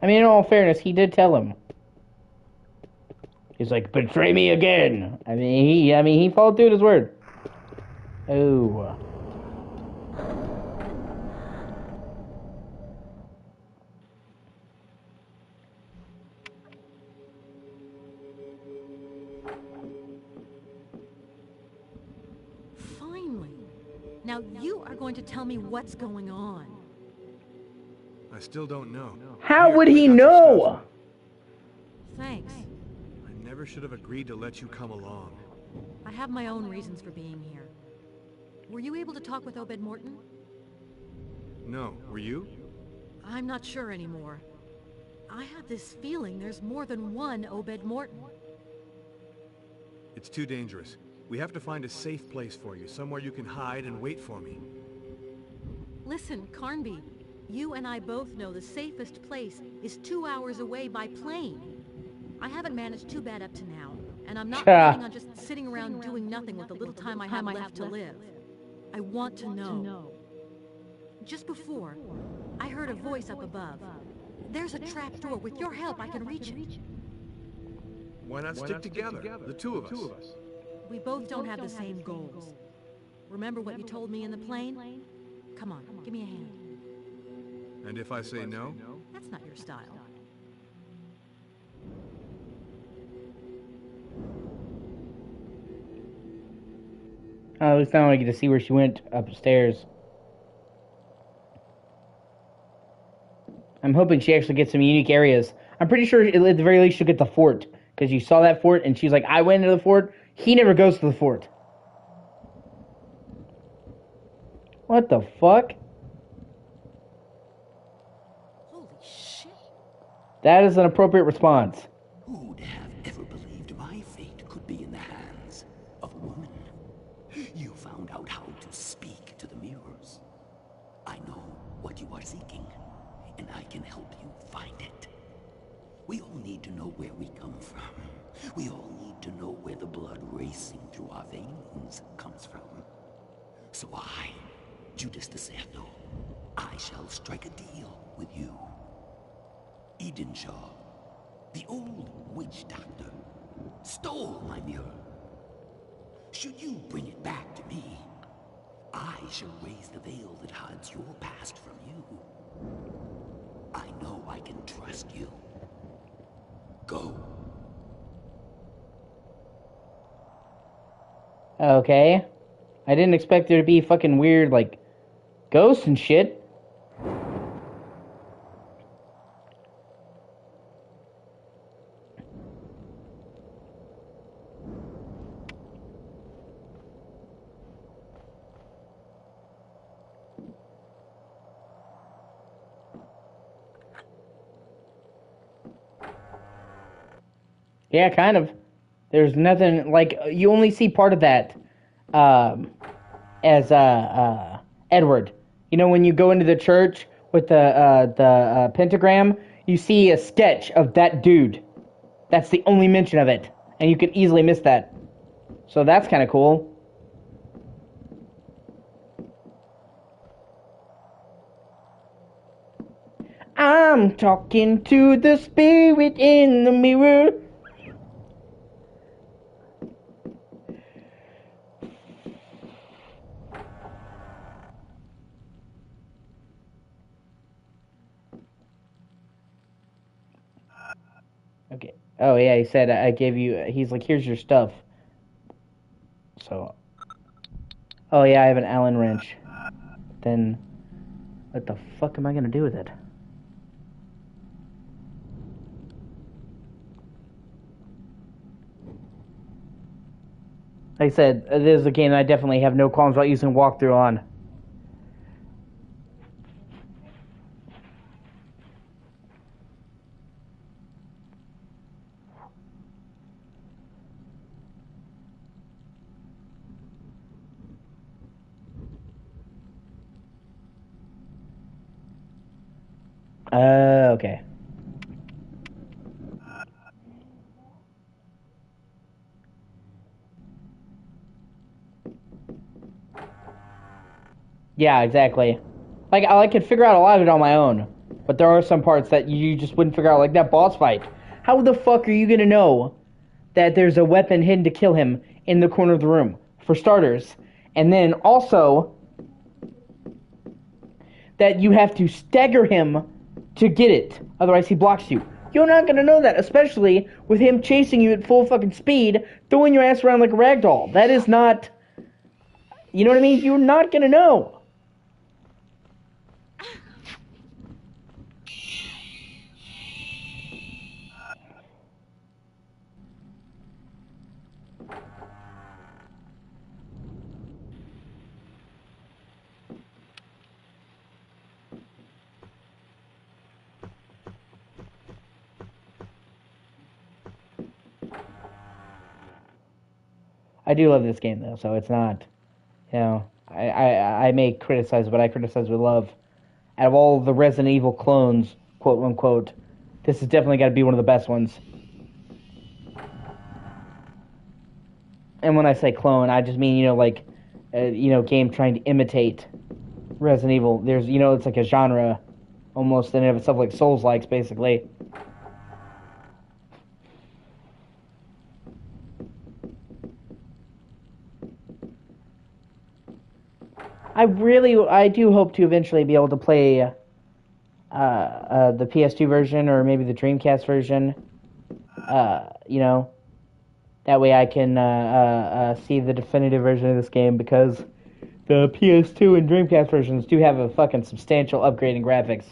A: I mean, in all fairness, he did tell him. He's like, betray me again. I mean, he followed through with his word. Oh.
E: Finally. Now you are going to tell me what's going on.
C: I still don't know.
A: How
C: Here,
A: would
C: I
A: he
C: got some
A: know?
C: stuff.
E: Thanks.
C: I never should have agreed to let you come along.
E: I have my own reasons for being here. Were you able to talk with Obed Morton?
C: No, were you?
E: I'm not sure anymore. I have this feeling there's more than one Obed Morton.
C: It's too dangerous. We have to find a safe place for you, somewhere you can hide and wait for me.
E: Listen, Carnby, you and I both know the safest place is 2 hours away by plane. I haven't managed too bad up to now, and I'm not planning on just sitting around doing nothing with the little time I have left to live. I want to know. Just before, I heard a voice up above. There's a trap door. With your help, I can reach it.
C: Why not stick together, the two of us?
E: We both don't have the same goals. Remember what you told me in the plane? Come on, give me a hand.
C: And if I say no?
E: That's not your style.
A: At least now I get to see where she went upstairs. I'm hoping she actually gets some unique areas. I'm pretty sure at the very least she'll get the fort. Because you saw that fort and she's like, I went into the fort. He never goes to the fort. What the fuck?
E: Holy shit.
A: That is an appropriate response.
K: Who would have ever believed my fate could be in the hands of a woman? You found out how to speak to the mirrors. I know what you are seeking, and I can help you find it. We all need to know where we come from. We all need to know where the blood racing through our veins comes from. So I, Judas the Cerdo, I shall strike a deal with you. Edenshaw, the old witch doctor, stole my mirror. Should you bring it back to me, I shall raise the veil that hides your past from you. I know I can trust you. Go.
A: Okay. I didn't expect there to be fucking weird, like, ghosts and shit. Yeah, kind of. There's nothing, like, you only see part of that, as, Edward. You know, when you go into the church with the pentagram, you see a sketch of that dude. That's the only mention of it. And you can easily miss that. So that's kind of cool. I'm talking to the spirit in the mirror. Okay. Oh, yeah, he said I gave you... He's like, here's your stuff. So... Oh, yeah, I have an Allen wrench. Then... What the fuck am I gonna do with it? Like I said, this is a game I definitely have no qualms about using walkthrough on. Okay. Yeah, exactly. Like, I could figure out a lot of it on my own. But there are some parts that you just wouldn't figure out, like that boss fight. How the fuck are you gonna know that there's a weapon hidden to kill him in the corner of the room? For starters. And then also... that you have to stagger him to get it. Otherwise he blocks you. You're not gonna know that, especially with him chasing you at full fucking speed, throwing your ass around like a ragdoll. That is not... You know what I mean? You're not gonna know. I do love this game though, so it's not, you know, I may criticize, but I criticize with love. Out of all the Resident Evil clones, quote unquote, this has definitely got to be one of the best ones. And when I say clone, I just mean, you know, like, game trying to imitate Resident Evil. There's, you know, it's like a genre almost in and of itself, like Souls-likes, basically. I do hope to eventually be able to play the PS2 version or maybe the Dreamcast version. You know, that way I can see the definitive version of this game, because the PS2 and Dreamcast versions do have a fucking substantial upgrade in graphics.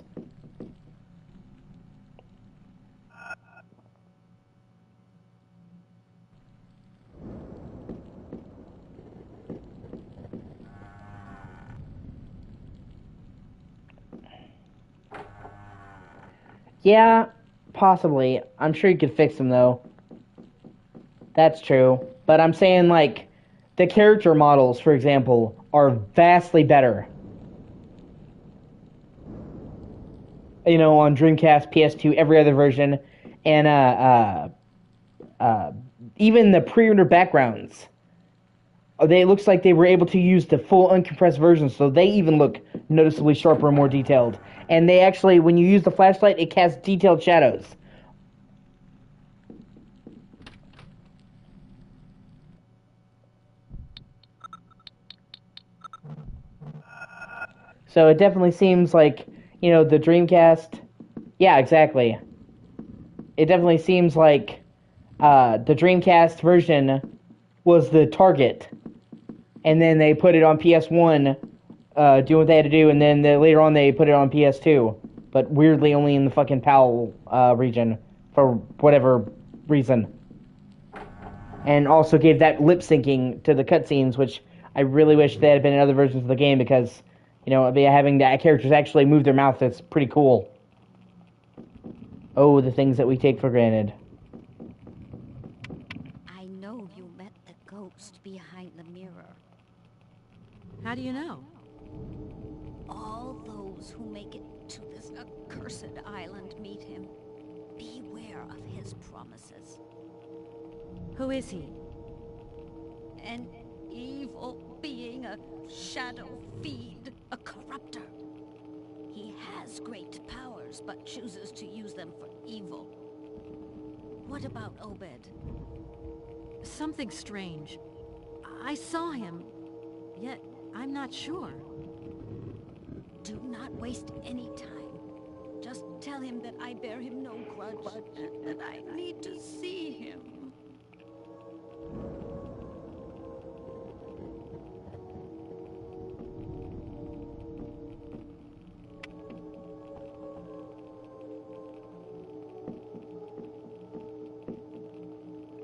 A: Yeah, possibly. I'm sure you could fix them, though. That's true. But I'm saying, like, the character models, for example, are vastly better. You know, on Dreamcast, PS2, every other version, and even the pre-rendered backgrounds, it looks like they were able to use the full uncompressed version, so they even look noticeably sharper and more detailed. And they actually, when you use the flashlight, it casts detailed shadows. So it definitely seems like, the Dreamcast... Yeah, exactly. It definitely seems like the Dreamcast version was the target. And then they put it on PS1, doing what they had to do, and then later on they put it on PS2. But weirdly only in the fucking PAL region, for whatever reason. And also gave that lip syncing to the cutscenes, which I really wish they had been in other versions of the game, because, having the characters actually move their mouth, that's pretty cool. Oh, the things that we take for granted.
E: I know you met the ghost behind the mirror.
M: How do you know?
E: All those who make it to this accursed island meet him. Beware of his promises.
M: Who is he?
E: An evil being, a shadow fiend, a corrupter. He has great powers, but chooses to use them for evil. What about Obed?
M: Something strange. I saw him, yet I'm not sure.
E: Do not waste any time. Just tell him that I bear him no grudge, and that I need to see him.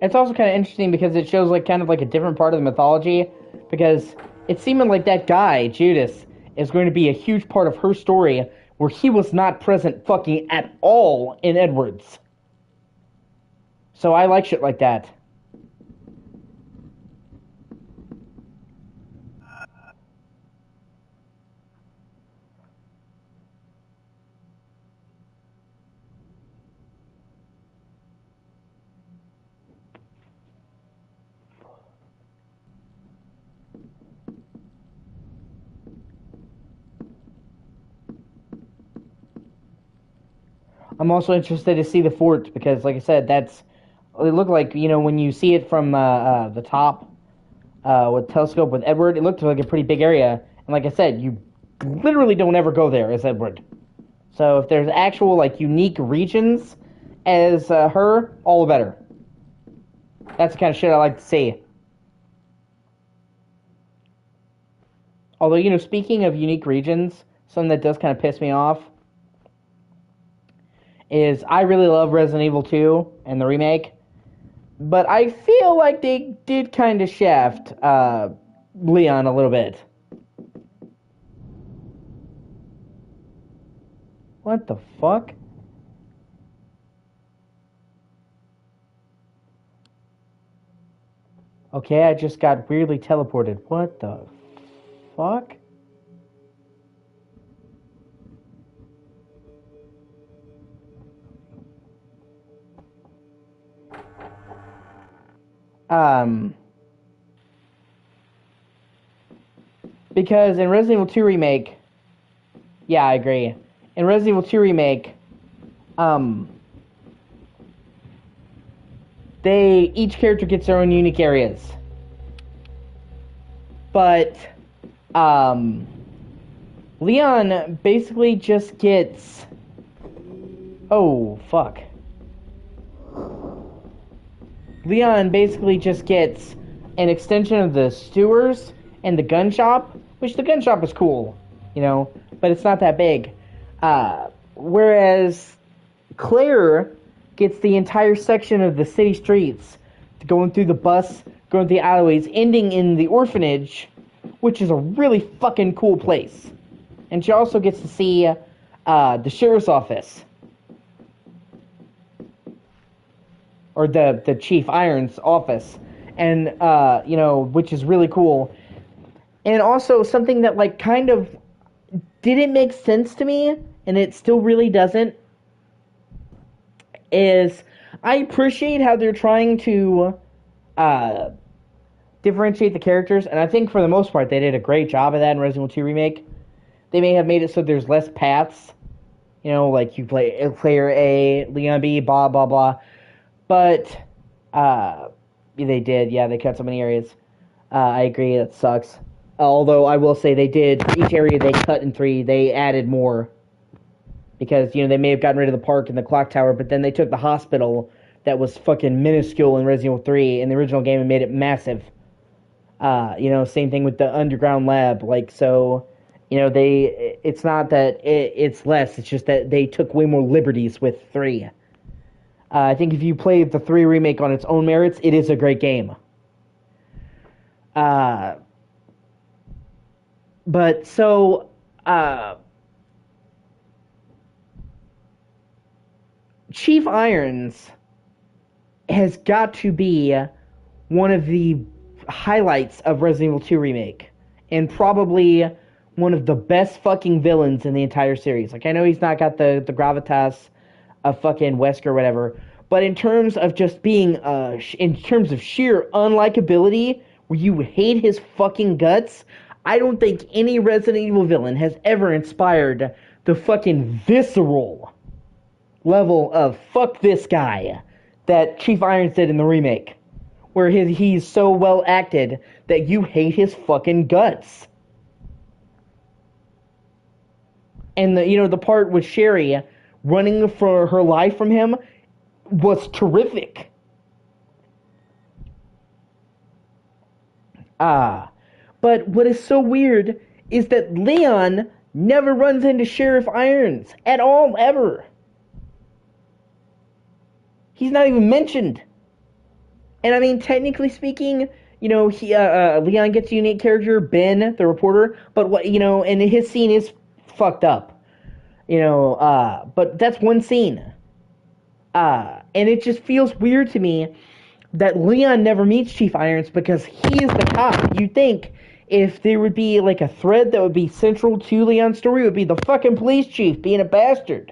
A: It's also kind of interesting because it shows kind of a different part of the mythology, because it's seeming like that guy, Judas, is going to be a huge part of her story, where he was not present fucking at all in Edwards. So I like shit like that. I'm also interested to see the fort, because, like I said, it looked like, when you see it from the top with telescope with Edward, it looked like a pretty big area. And like I said, you literally don't ever go there as Edward. So if there's actual, unique regions as her, all the better. That's the kind of shit I like to see. Although, speaking of unique regions, something that does kind of piss me off is I really love Resident Evil 2 and the remake, but I feel like they did kind of shaft Leon a little bit. What the fuck? Okay, I just got weirdly teleported. What the fuck? Because in Resident Evil 2 Remake, yeah, I agree. In Resident Evil 2 Remake, each character gets their own unique areas. But, Leon basically just gets... Oh, fuck. Leon basically just gets an extension of the sewers and the gun shop, which the gun shop is cool, but it's not that big. Whereas Claire gets the entire section of the city streets, going through the bus, going through the alleyways, ending in the orphanage, which is a really fucking cool place. And she also gets to see the sheriff's office. Or the Chief Irons office. And, which is really cool. And also something that, kind of didn't make sense to me, and it still really doesn't, is I appreciate how they're trying to differentiate the characters, and I think for the most part they did a great job of that in Resident Evil 2 Remake. They may have made it so there's less paths, you know, like you play player A, Leon B, blah blah blah. But they did, yeah, they cut so many areas. I agree, that sucks. Although I will say they did, each area they cut in 3, they added more. Because, you know, they may have gotten rid of the park and the clock tower, but then they took the hospital that was fucking minuscule in Resident Evil 3 in the original game and made it massive. You know, same thing with the underground lab. Like, so, you know, it's not that it's less, it's just that they took way more liberties with 3. I think if you play the 3 remake on its own merits, it is a great game. But, so, Chief Irons has got to be one of the highlights of Resident Evil 2 Remake. And probably one of the best fucking villains in the entire series. Like, I know he's not got the gravitas of fucking Wesker or whatever, but in terms of just being, in terms of sheer unlikability, where you hate his fucking guts, I don't think any Resident Evil villain has ever inspired the fucking visceral level of fuck this guy that Chief Irons did in the remake, where he's so well acted that you hate his fucking guts. And the part with Sherry running for her life from him was terrific. But what is so weird is that Leon never runs into Sheriff Irons at all, ever. He's not even mentioned. And I mean, technically speaking, Leon gets a unique character, Ben, the reporter, but and his scene is fucked up. But that's one scene. And it just feels weird to me that Leon never meets Chief Irons because he is the cop. You'd think if there would be like a thread that would be central to Leon's story, it would be the fucking police chief being a bastard.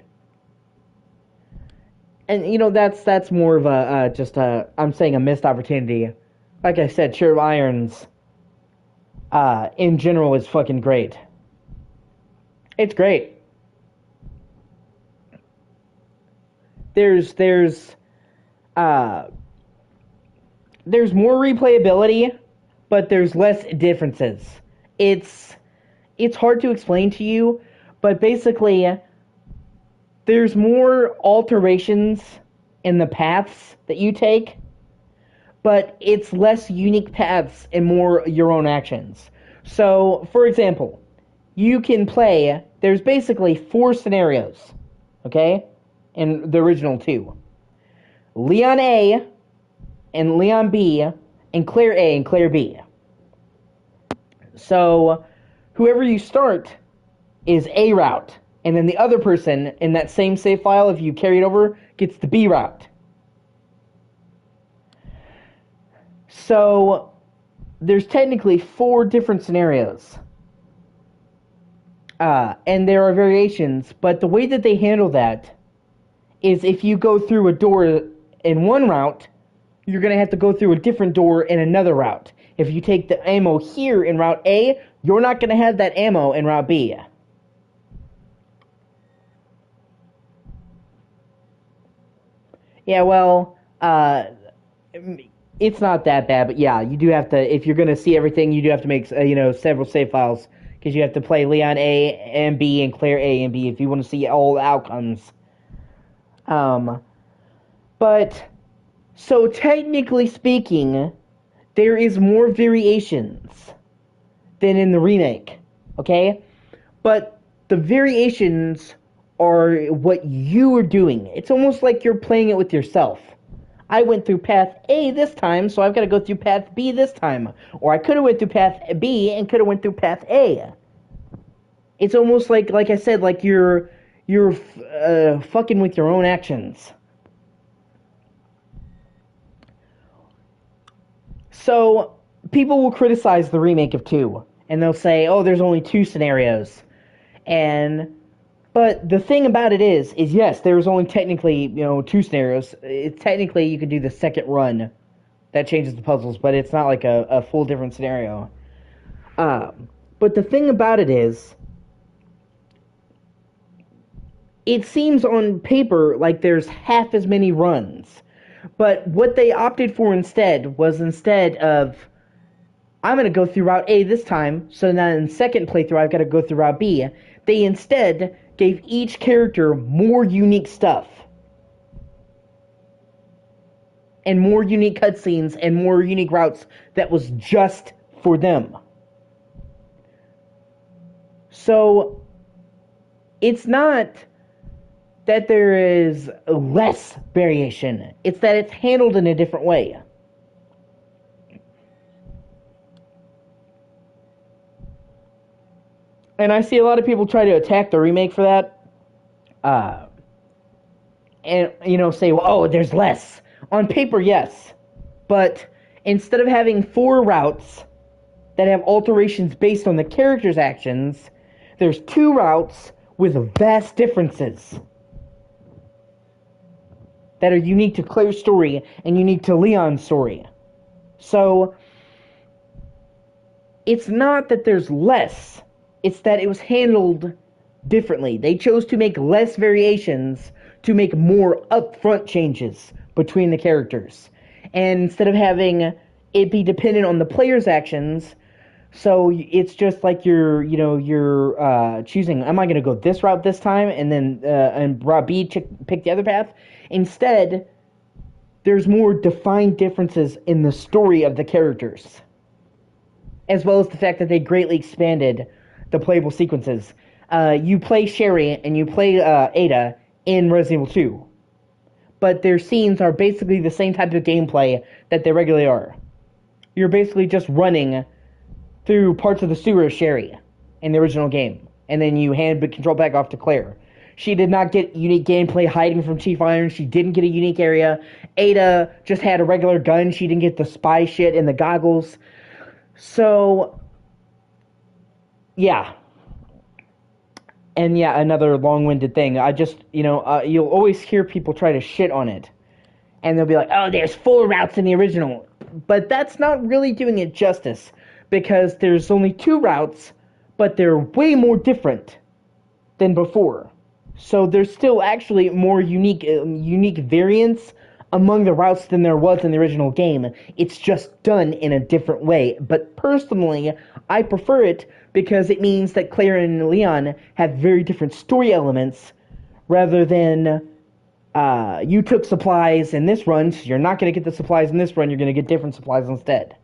A: And, that's more of I'm saying a missed opportunity. Like I said, Sheriff Irons, in general, is fucking great. It's great. There's more replayability, but there's less differences. It's hard to explain to you, but basically, there's more alterations in the paths that you take, but it's less unique paths and more your own actions. So, for example, you can play, there's basically 4 scenarios, okay, in the original 2. Leon A, and Leon B, and Claire A and Claire B. So, whoever you start is A route, and then the other person in that same save file, if you carry it over, gets the B route. So, there's technically 4 different scenarios. And there are variations, but the way that they handle that is if you go through a door in one route, you're going to have to go through a different door in another route. If you take the ammo here in Route A, you're not going to have that ammo in Route B. Yeah, well, it's not that bad, but yeah, you do have to, if you're going to see everything, you do have to make, several save files, because you have to play Leon A and B and Claire A and B if you want to see all the outcomes. But, so technically speaking, there is more variations than in the remake, okay? But the variations are what you are doing. It's almost like you're playing it with yourself. I went through path A this time, so I've got to go through path B this time. Or I could have went through path B and could have went through path A. It's almost like I said, like you're fucking with your own actions. So, people will criticize the remake of 2, and they'll say, oh, there's only 2 scenarios. But the thing about it is yes, there's only technically, 2 scenarios. Technically, you could do the second run that changes the puzzles, but it's not like a full different scenario. But the thing about it is, it seems on paper like there's half as many runs. But what they opted for instead was, instead of, I'm going to go through Route A this time, so now in second playthrough I've got to go through Route B, they instead gave each character more unique stuff. And more unique cutscenes and more unique routes that was just for them. So, it's not that there is less variation, it's that it's handled in a different way. And I see a lot of people try to attack the remake for that. And, say, well, oh, there's less. On paper, yes. But instead of having 4 routes that have alterations based on the character's actions, there's 2 routes with vast differences that are unique to Claire's story and unique to Leon's story. So, it's not that there's less, it's that it was handled differently. They chose to make less variations to make more upfront changes between the characters. And instead of having it be dependent on the player's actions, so it's just like you're choosing, am I going to go this route this time, and then and route B pick the other path? Instead, there's more defined differences in the story of the characters, as well as the fact that they greatly expanded the playable sequences. You play Sherry and you play Ada in Resident Evil 2, but their scenes are basically the same type of gameplay that they regularly are. You're basically just running through parts of the sewer of Sherry in the original game, and then you hand the control back off to Claire. She did not get unique gameplay hiding from Chief Iron. She didn't get a unique area. Ada just had a regular gun. She didn't get the spy shit and the goggles. So, yeah. And yeah, another long-winded thing. I just, you'll always hear people try to shit on it. And they'll be like, oh, there's 4 routes in the original. But that's not really doing it justice, because there's only 2 routes, but they're way more different than before. So there's still actually more unique variants among the routes than there was in the original game. It's just done in a different way. But personally, I prefer it because it means that Claire and Leon have very different story elements, rather than you took supplies in this run, so you're not going to get the supplies in this run, you're going to get different supplies instead.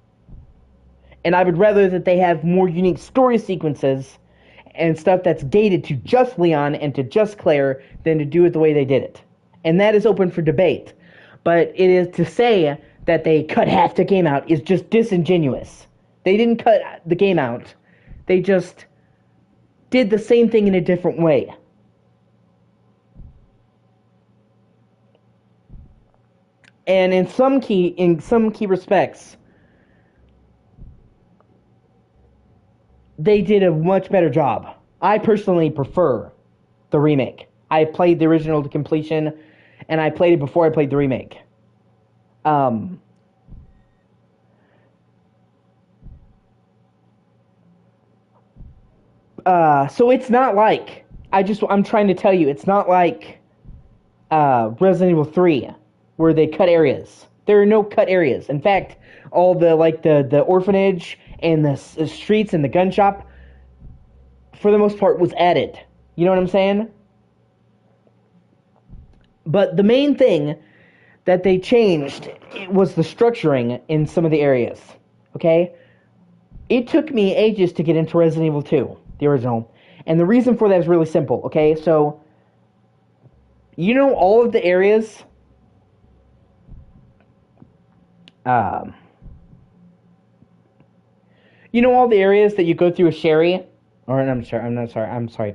A: And I would rather that they have more unique story sequences and stuff that's gated to just Leon and to just Claire than to do it the way they did it. And that is open for debate. But it is to say that they cut half the game out is just disingenuous. They didn't cut the game out. They just did the same thing in a different way. And in some key respects, they did a much better job. I personally prefer the remake. I played the original to completion, and I played it before I played the remake. So it's not like, I'm trying to tell you, it's not like Resident Evil 3, where they cut areas. There are no cut areas. In fact, all the orphanage and the streets and the gun shop, for the most part, was added. You know what I'm saying? But the main thing that they changed was the structuring in some of the areas. Okay? It took me ages to get into Resident Evil 2, the original. And the reason for that is really simple. Okay? So, all of the areas... all the areas that you go through with Sherry, I'm sorry,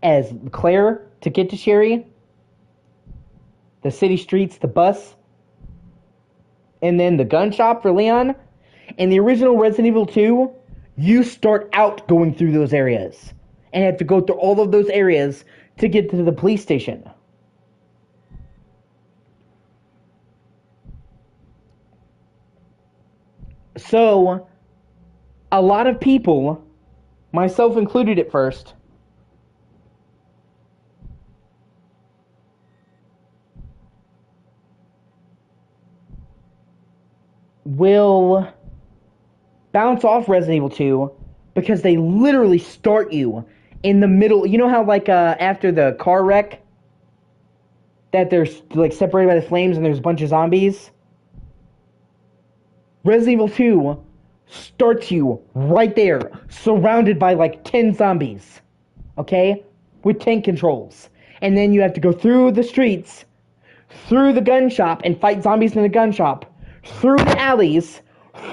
A: as Claire to get to Sherry, the city streets, the bus, and then the gun shop for Leon. In the original Resident Evil 2, you start out going through those areas, and have to go through all of those areas to get to the police station. So, a lot of people, myself included at first, will bounce off Resident Evil 2 because they literally start you in the middle. You know how, like, after the car wreck, that they're, like, separated by the flames and there's a bunch of zombies? Resident Evil 2 starts you right there, surrounded by, like, 10 zombies. Okay? With tank controls. And then you have to go through the streets, through the gun shop, and fight zombies in the gun shop, through the alleys,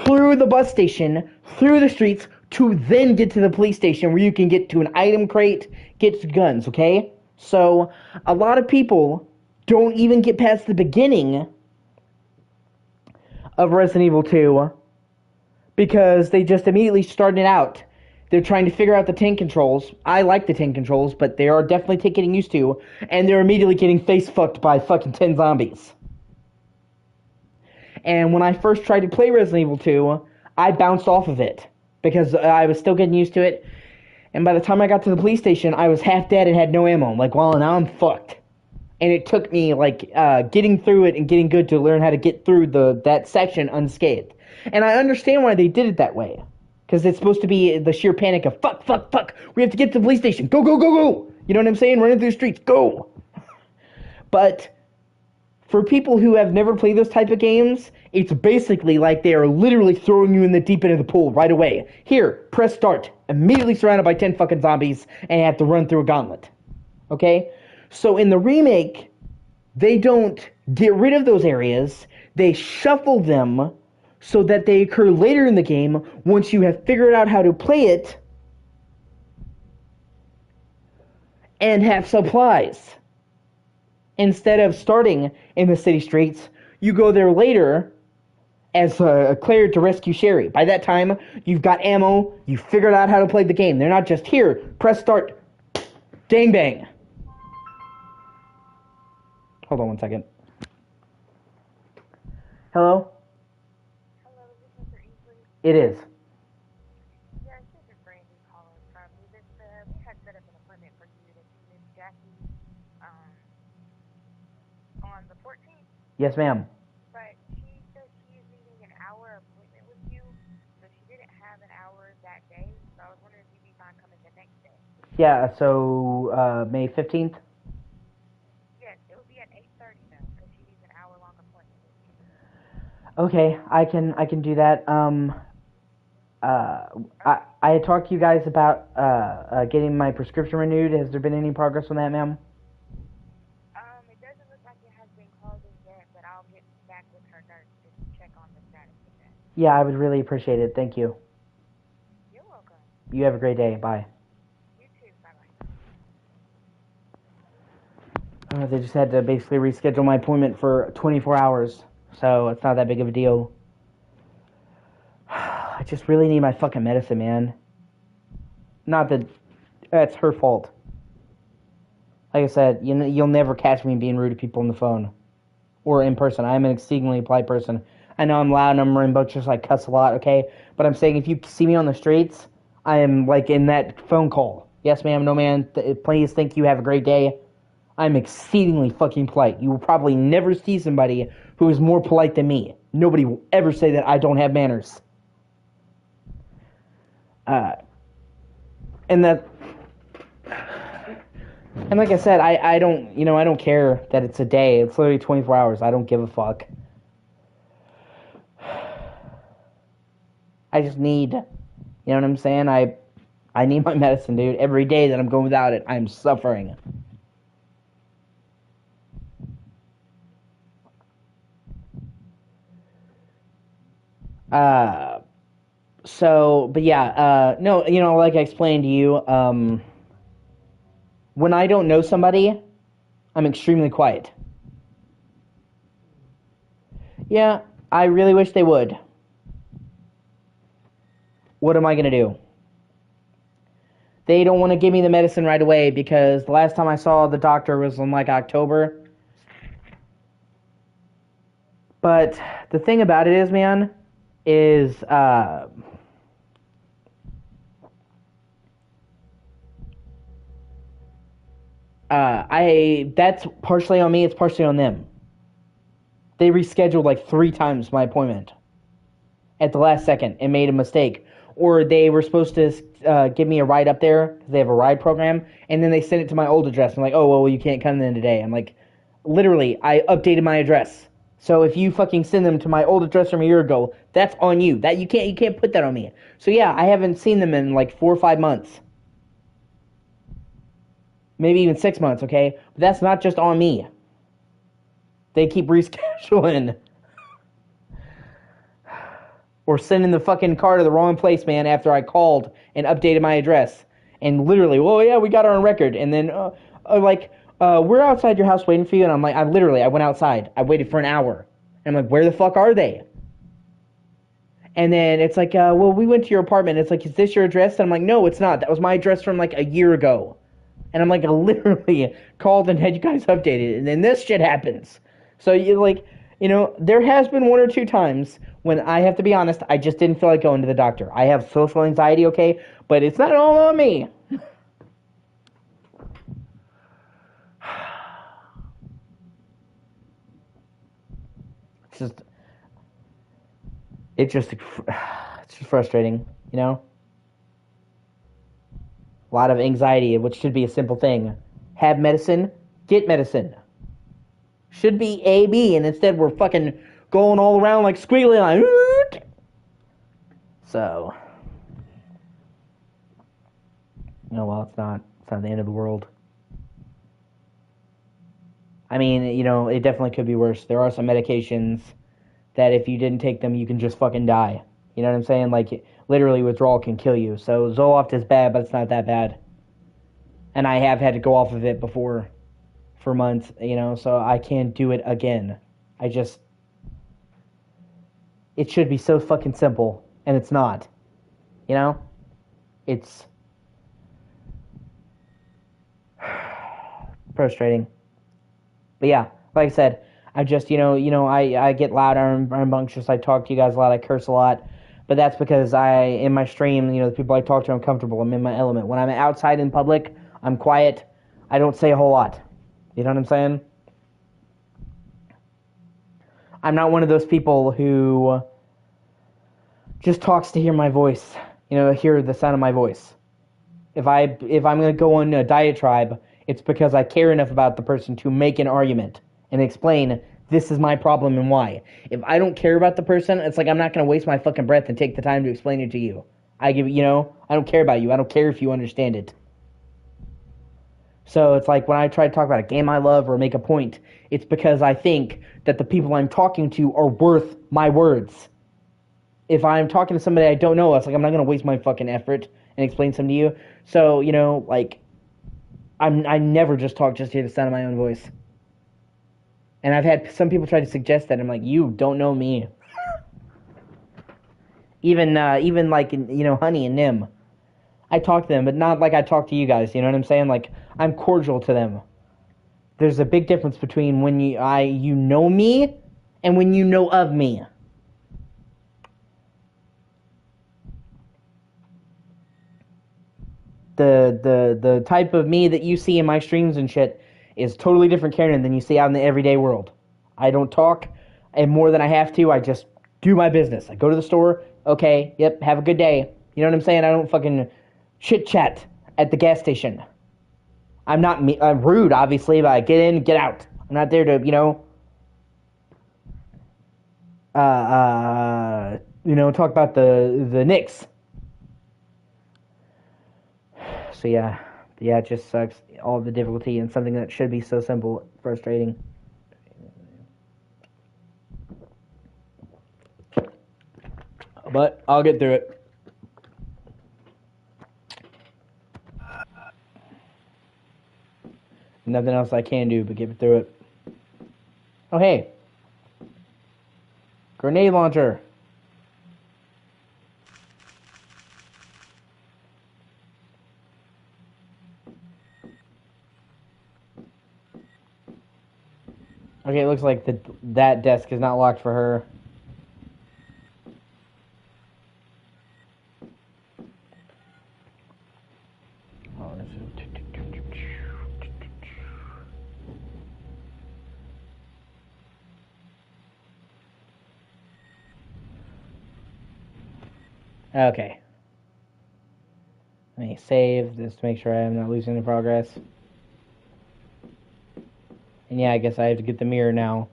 A: through the bus station, through the streets, to then get to the police station where you can get to an item crate, get to guns, okay? So, a lot of people don't even get past the beginning of Resident Evil 2 because they just immediately started out. They're trying to figure out the tank controls. I like the tank controls, but they are definitely getting used to, and they're immediately getting face fucked by fucking 10 zombies. And when I first tried to play Resident Evil 2, I bounced off of it because I was still getting used to it. And by the time I got to the police station, I was half dead and had no ammo. I'm like, well, now I'm fucked. And it took me, like, getting through it and getting good to learn how to get through that section unscathed. And I understand why they did it that way. Because it's supposed to be the sheer panic of, fuck, fuck, fuck, we have to get to the police station. Go, go, go, go. You know what I'm saying? Running through the streets. Go. But for people who have never played those type of games, it's basically like they are literally throwing you in the deep end of the pool right away. Here, press start. Immediately surrounded by 10 fucking zombies, and you have to run through a gauntlet. Okay? So in the remake, they don't get rid of those areas. They shuffle them so that they occur later in the game once you have figured out how to play it and have supplies. Instead of starting in the city streets, you go there later as Claire to rescue Sherry. By that time, you've got ammo, you've figured out how to play the game. They're not just here, press start, dang bang. Hold on one second. Hello?
D: Hello, is this Mr. Easley?
A: It is.
D: Yes, this is Brandy calling from you. We had set up an appointment for you to see Miss Jackie on the 14th.
A: Yes, ma'am.
D: But she said she is needing an hour appointment with you, so she didn't have an hour that day. So I was wondering if you'd be fine coming the next day.
A: Yeah, so May 15th?
D: Yes, it would be at 8:30 though, because she needs an hour-long appointment with you.
A: Okay, I can do that. I had talked to you guys about getting my prescription renewed. Has there been any progress on that, ma'am?
D: It doesn't look like it has been called in yet, but I'll get back with her nurse to check on the status of that.
A: Yeah, I would really appreciate it. Thank you.
D: You're welcome.
A: You have a great day. Bye.
D: You too. Bye-bye.
A: They just had to basically reschedule my appointment for 24 hours, so it's not that big of a deal. I just really need my fucking medicine, man. Not that that's her fault. Like I said, you'll never catch me being rude to people on the phone or in person. I'm an exceedingly polite person. I know I'm loud and I'm rambunctious, I cuss a lot, okay? But I'm saying if you see me on the streets, I am like in that phone call. Yes, ma'am, no, ma'am. Please, thank you, have a great day. I'm exceedingly fucking polite. You will probably never see somebody who is more polite than me. Nobody will ever say that I don't have manners. And like I said, I don't care that it's a day. It's literally 24 hours. I don't give a fuck. I just need, you know what I'm saying? I need my medicine, dude. Every day that I'm going without it, I'm suffering. But yeah, no, like I explained to you, when I don't know somebody, I'm extremely quiet. Yeah, I really wish they would. What am I gonna do? They don't want to give me the medicine right away because the last time I saw the doctor was in like October. But the thing about it is, man, is that's partially on me. It's partially on them. They rescheduled like 3 times my appointment at the last second and made a mistake. Or they were supposed to give me a ride up there because they have a ride program, and then they sent it to my old address. I'm like, oh, well, you can't come in today. I'm like, literally, I updated my address. So if you fucking send them to my old address from a year ago, that's on you. That you can't put that on me. So yeah, I haven't seen them in like 4 or 5 months. Maybe even 6 months, okay? But that's not just on me. They keep rescheduling. Or sending the fucking car to the wrong place, man, after I called and updated my address. And literally, well, yeah, we got it on record. And then, we're outside your house waiting for you. And I'm like, I went outside. I waited for an hour. And I'm like, where the fuck are they? And then it's like, well, we went to your apartment. It's like, is this your address? And I'm like, no, it's not. That was my address from like a year ago. And I'm like, I literally called and had you guys updated. And then this shit happens. So you're like, there has been 1 or 2 times when I have to be honest, I just didn't feel like going to the doctor. I have social anxiety, okay? But it's not all on me. It's just frustrating, A lot of anxiety, which should be a simple thing. Have medicine, get medicine. Should be A, B, and instead we're fucking going all around like squiggly line. So, well, it's not the end of the world. I mean, it definitely could be worse. There are some medications that if you didn't take them, you can just fucking die. You know what I'm saying? Like, literally, withdrawal can kill you. So, Zoloft is bad, but it's not that bad. And I have had to go off of it before for months, so I can't do it again. It should be so fucking simple, and it's not. It's frustrating. But yeah, like I said, I just, I get loud, I'm rambunctious, I talk to you guys a lot, I curse a lot, but that's because in my stream, the people I talk to, I'm comfortable, I'm in my element. When I'm outside in public, I'm quiet, I don't say a whole lot. You know what I'm saying? I'm not one of those people who just talks to hear my voice, hear the sound of my voice. If I'm going to go on a diatribe, it's because I care enough about the person to make an argument and explain this is my problem and why. If I don't care about the person, it's like I'm not going to waste my fucking breath and take the time to explain it to you. I don't care about you. I don't care if you understand it. So it's like when I try to talk about a game I love or make a point, it's because I think that the people I'm talking to are worth my words. If I'm talking to somebody I don't know, it's like I'm not going to waste my fucking effort and explain something to you. So, I never just talk just to hear the sound of my own voice. And I've had some people try to suggest that. I'm like, you don't know me. Even like, Honey and Nim. I talk to them, but not like I talk to you guys. You know what I'm saying? Like, I'm cordial to them. There's a big difference between when you know me and when you know of me. The type of me that you see in my streams and shit is totally different Karen than you see out in the everyday world. I don't talk, and more than I have to, I just do my business. I go to the store, okay, yep, have a good day. You know what I'm saying? I don't fucking chit-chat at the gas station. I'm rude, obviously, but I get in, get out. I'm not there to, talk about the Knicks. So yeah, it just sucks. All the difficulty in something that should be so simple, frustrating. But I'll get through it. Nothing else I can do but get through it. Oh hey, grenade launcher. Okay, it looks like that desk is not locked for her. Okay. Let me save this to make sure I am not losing any progress. And yeah, I guess I have to get the mirror now.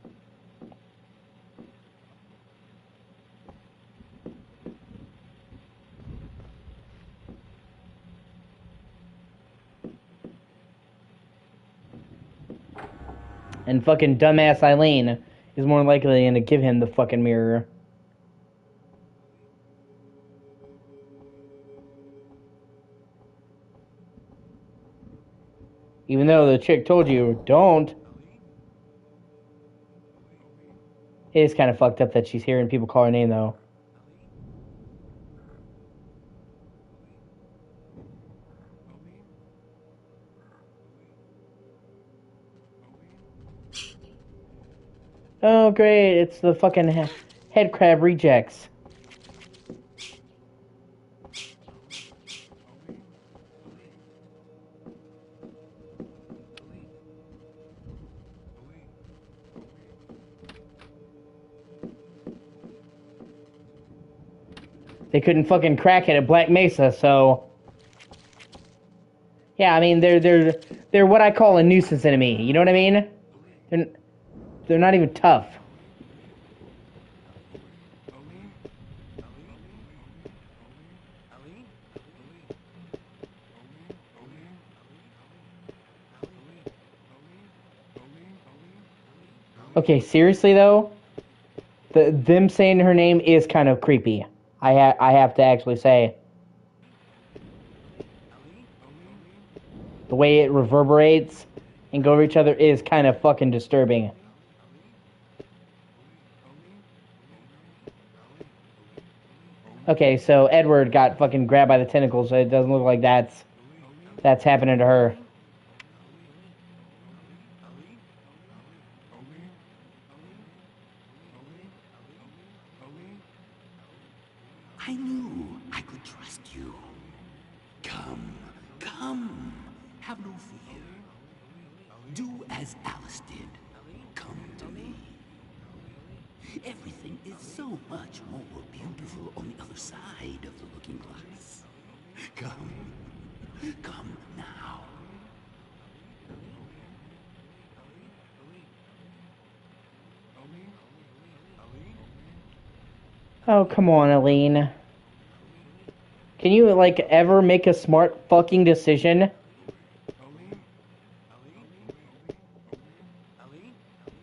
A: And fucking dumbass Eileen is more likely going to give him the fucking mirror. Even though the chick told you, don't. It is kind of fucked up that she's hearing people call her name, though. Oh, great. It's the fucking head crab rejects. They couldn't fucking crack it at Black Mesa, so... Yeah, I mean, they're what I call a nuisance enemy. You know what I mean? They're not even tough. Okay, seriously though, them saying her name is kind of creepy. I have to actually say, the way it reverberates and go over each other is kind of fucking disturbing. Okay, so Edward got fucking grabbed by the tentacles, so it doesn't look like that's happening to her.
K: I knew I could trust you. Come, come. Have no fear. Do as Alice did. Come to me. Everything is so much more beautiful on the other side of the looking glass. Come. Come now.
A: Oh, come on, Aline. Can you, like, ever make a smart fucking decision?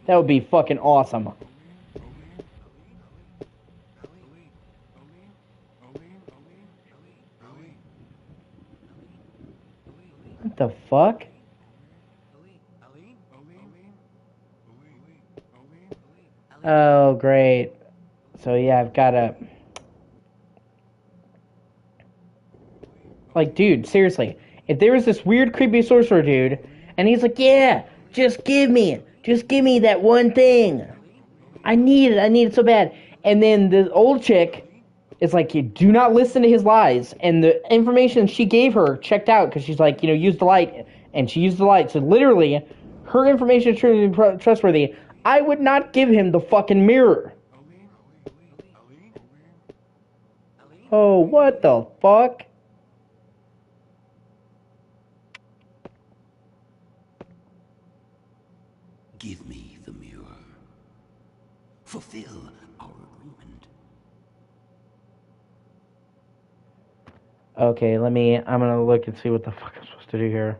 A: That would be fucking awesome. What the fuck? Oh, great. So, yeah, I've gotta... Like, dude, seriously. If there was this weird, creepy sorcerer dude, and he's like, yeah, just give me that one thing. I need it so bad. And then the old chick is like, you do not listen to his lies. And the information she gave her checked out, because she's like, use the light. And she used the light. So literally, her information is truly trustworthy. I would not give him the fucking mirror. Oh, what the fuck?
K: Give me the mirror. Fulfill our agreement.
A: Okay, I'm gonna look and see what the fuck I'm supposed to do here.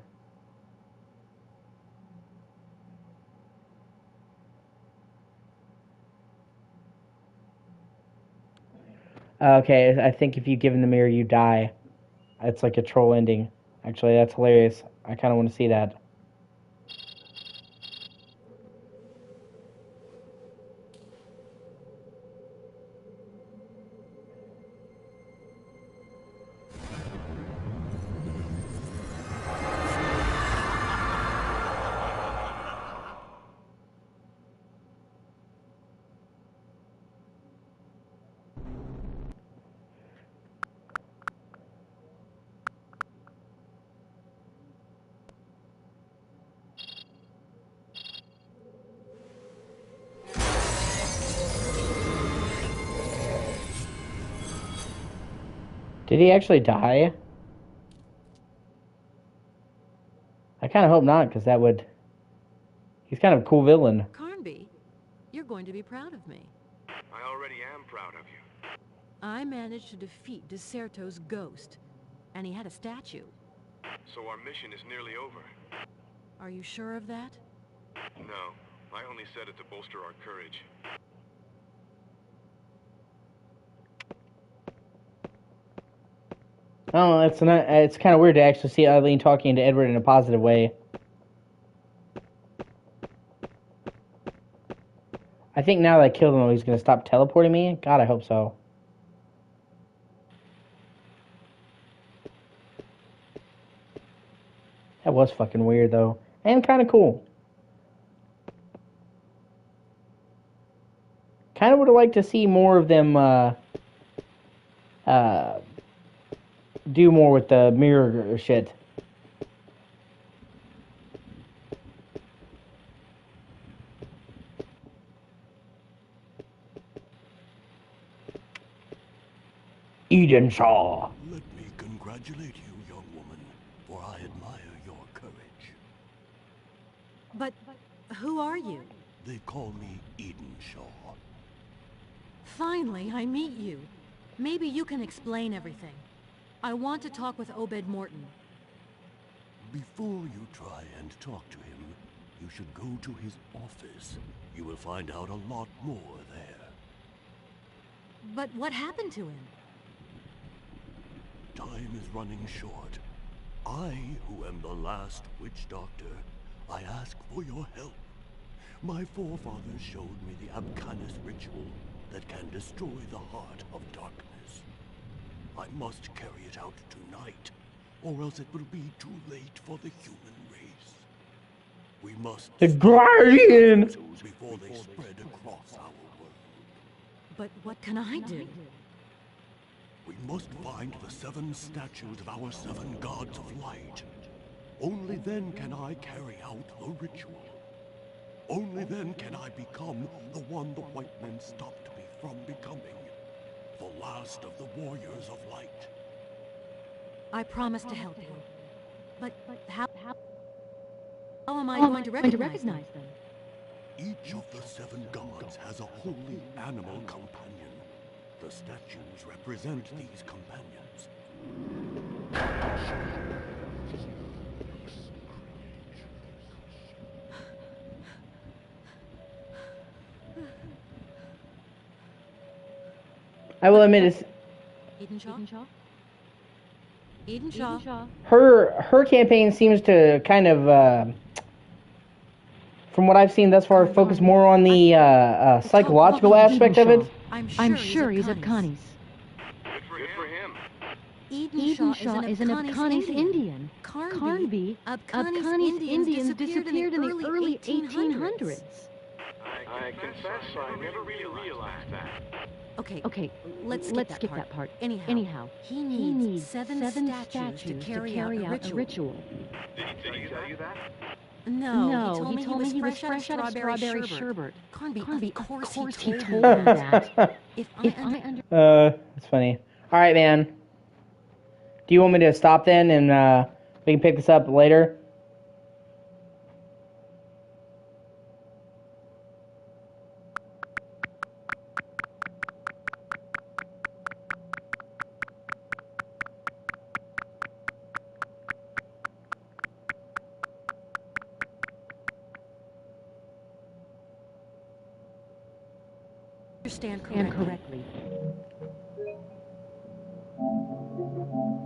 A: Okay, I think if you give him the mirror, you die. It's like a troll ending. Actually, that's hilarious. I kind of want to see that. Did he actually die? I kind of hope not, because that would... He's kind of a cool villain.
M: Carnby, you're going to be proud of me.
C: I already am proud of you.
M: I managed to defeat Deserto's ghost, and he had a statue.
C: So our mission is nearly over.
M: Are you sure of that?
C: No, I only said it to bolster our courage.
A: Oh, it's kind of weird to actually see Eileen talking to Edward in a positive way. I think now that I killed him, he's going to stop teleporting me. God, I hope so. That was fucking weird, though. And kind of cool. Kind of would have liked to see more of them, do more with the mirror shit. Eden Shaw.
B: Let me congratulate you, young woman, for I admire your courage.
M: But who are you?
B: They call me Eden Shaw.
M: Finally, I meet you. Maybe you can explain everything. I want to talk with Obed Morton.
B: Before you try and talk to him, you should go to his office. You will find out a lot more there.
M: But what happened to him?
B: Time is running short. I, who am the last witch doctor, I ask for your help. My forefathers showed me the Abcanis ritual that can destroy the heart of darkness. I must carry it out tonight, or else it will be too late for the human race. We must
A: The Guardian!
B: Before they spread across our world.
M: But what can I do?
B: We must find the 7 statues of our 7 gods of light. Only then can I carry out the ritual. Only then can I become the one the white men stopped me from becoming. The last of the warriors of light.
M: I promise to help you. But how am I going to recognize them?
B: Each of the 7 gods has a holy animal companion. The statues represent these companions.
A: I will admit it's...
M: Eden Shaw? Eden Shaw?
A: Her campaign seems to kind of, from what I've seen thus far, focus more on the psychological aspect of it.
E: I'm sure he's of Connie's.
C: Good for him.
E: Eden Shaw is an Connie's Indian. Carnby, Connie's Indians disappeared in the early 1800s.
C: I confess I never really realized that.
E: Okay, let's skip that part. Anyhow, he needs 7 statues to carry out a ritual.
C: Did he tell you that?
E: No, he told me he was fresh out of strawberry sherbet.
M: Carnby, of course
E: he told me that. If I
A: That's funny. All right, man. Do you want me to stop then, and we can pick this up later?
M: understand correctly.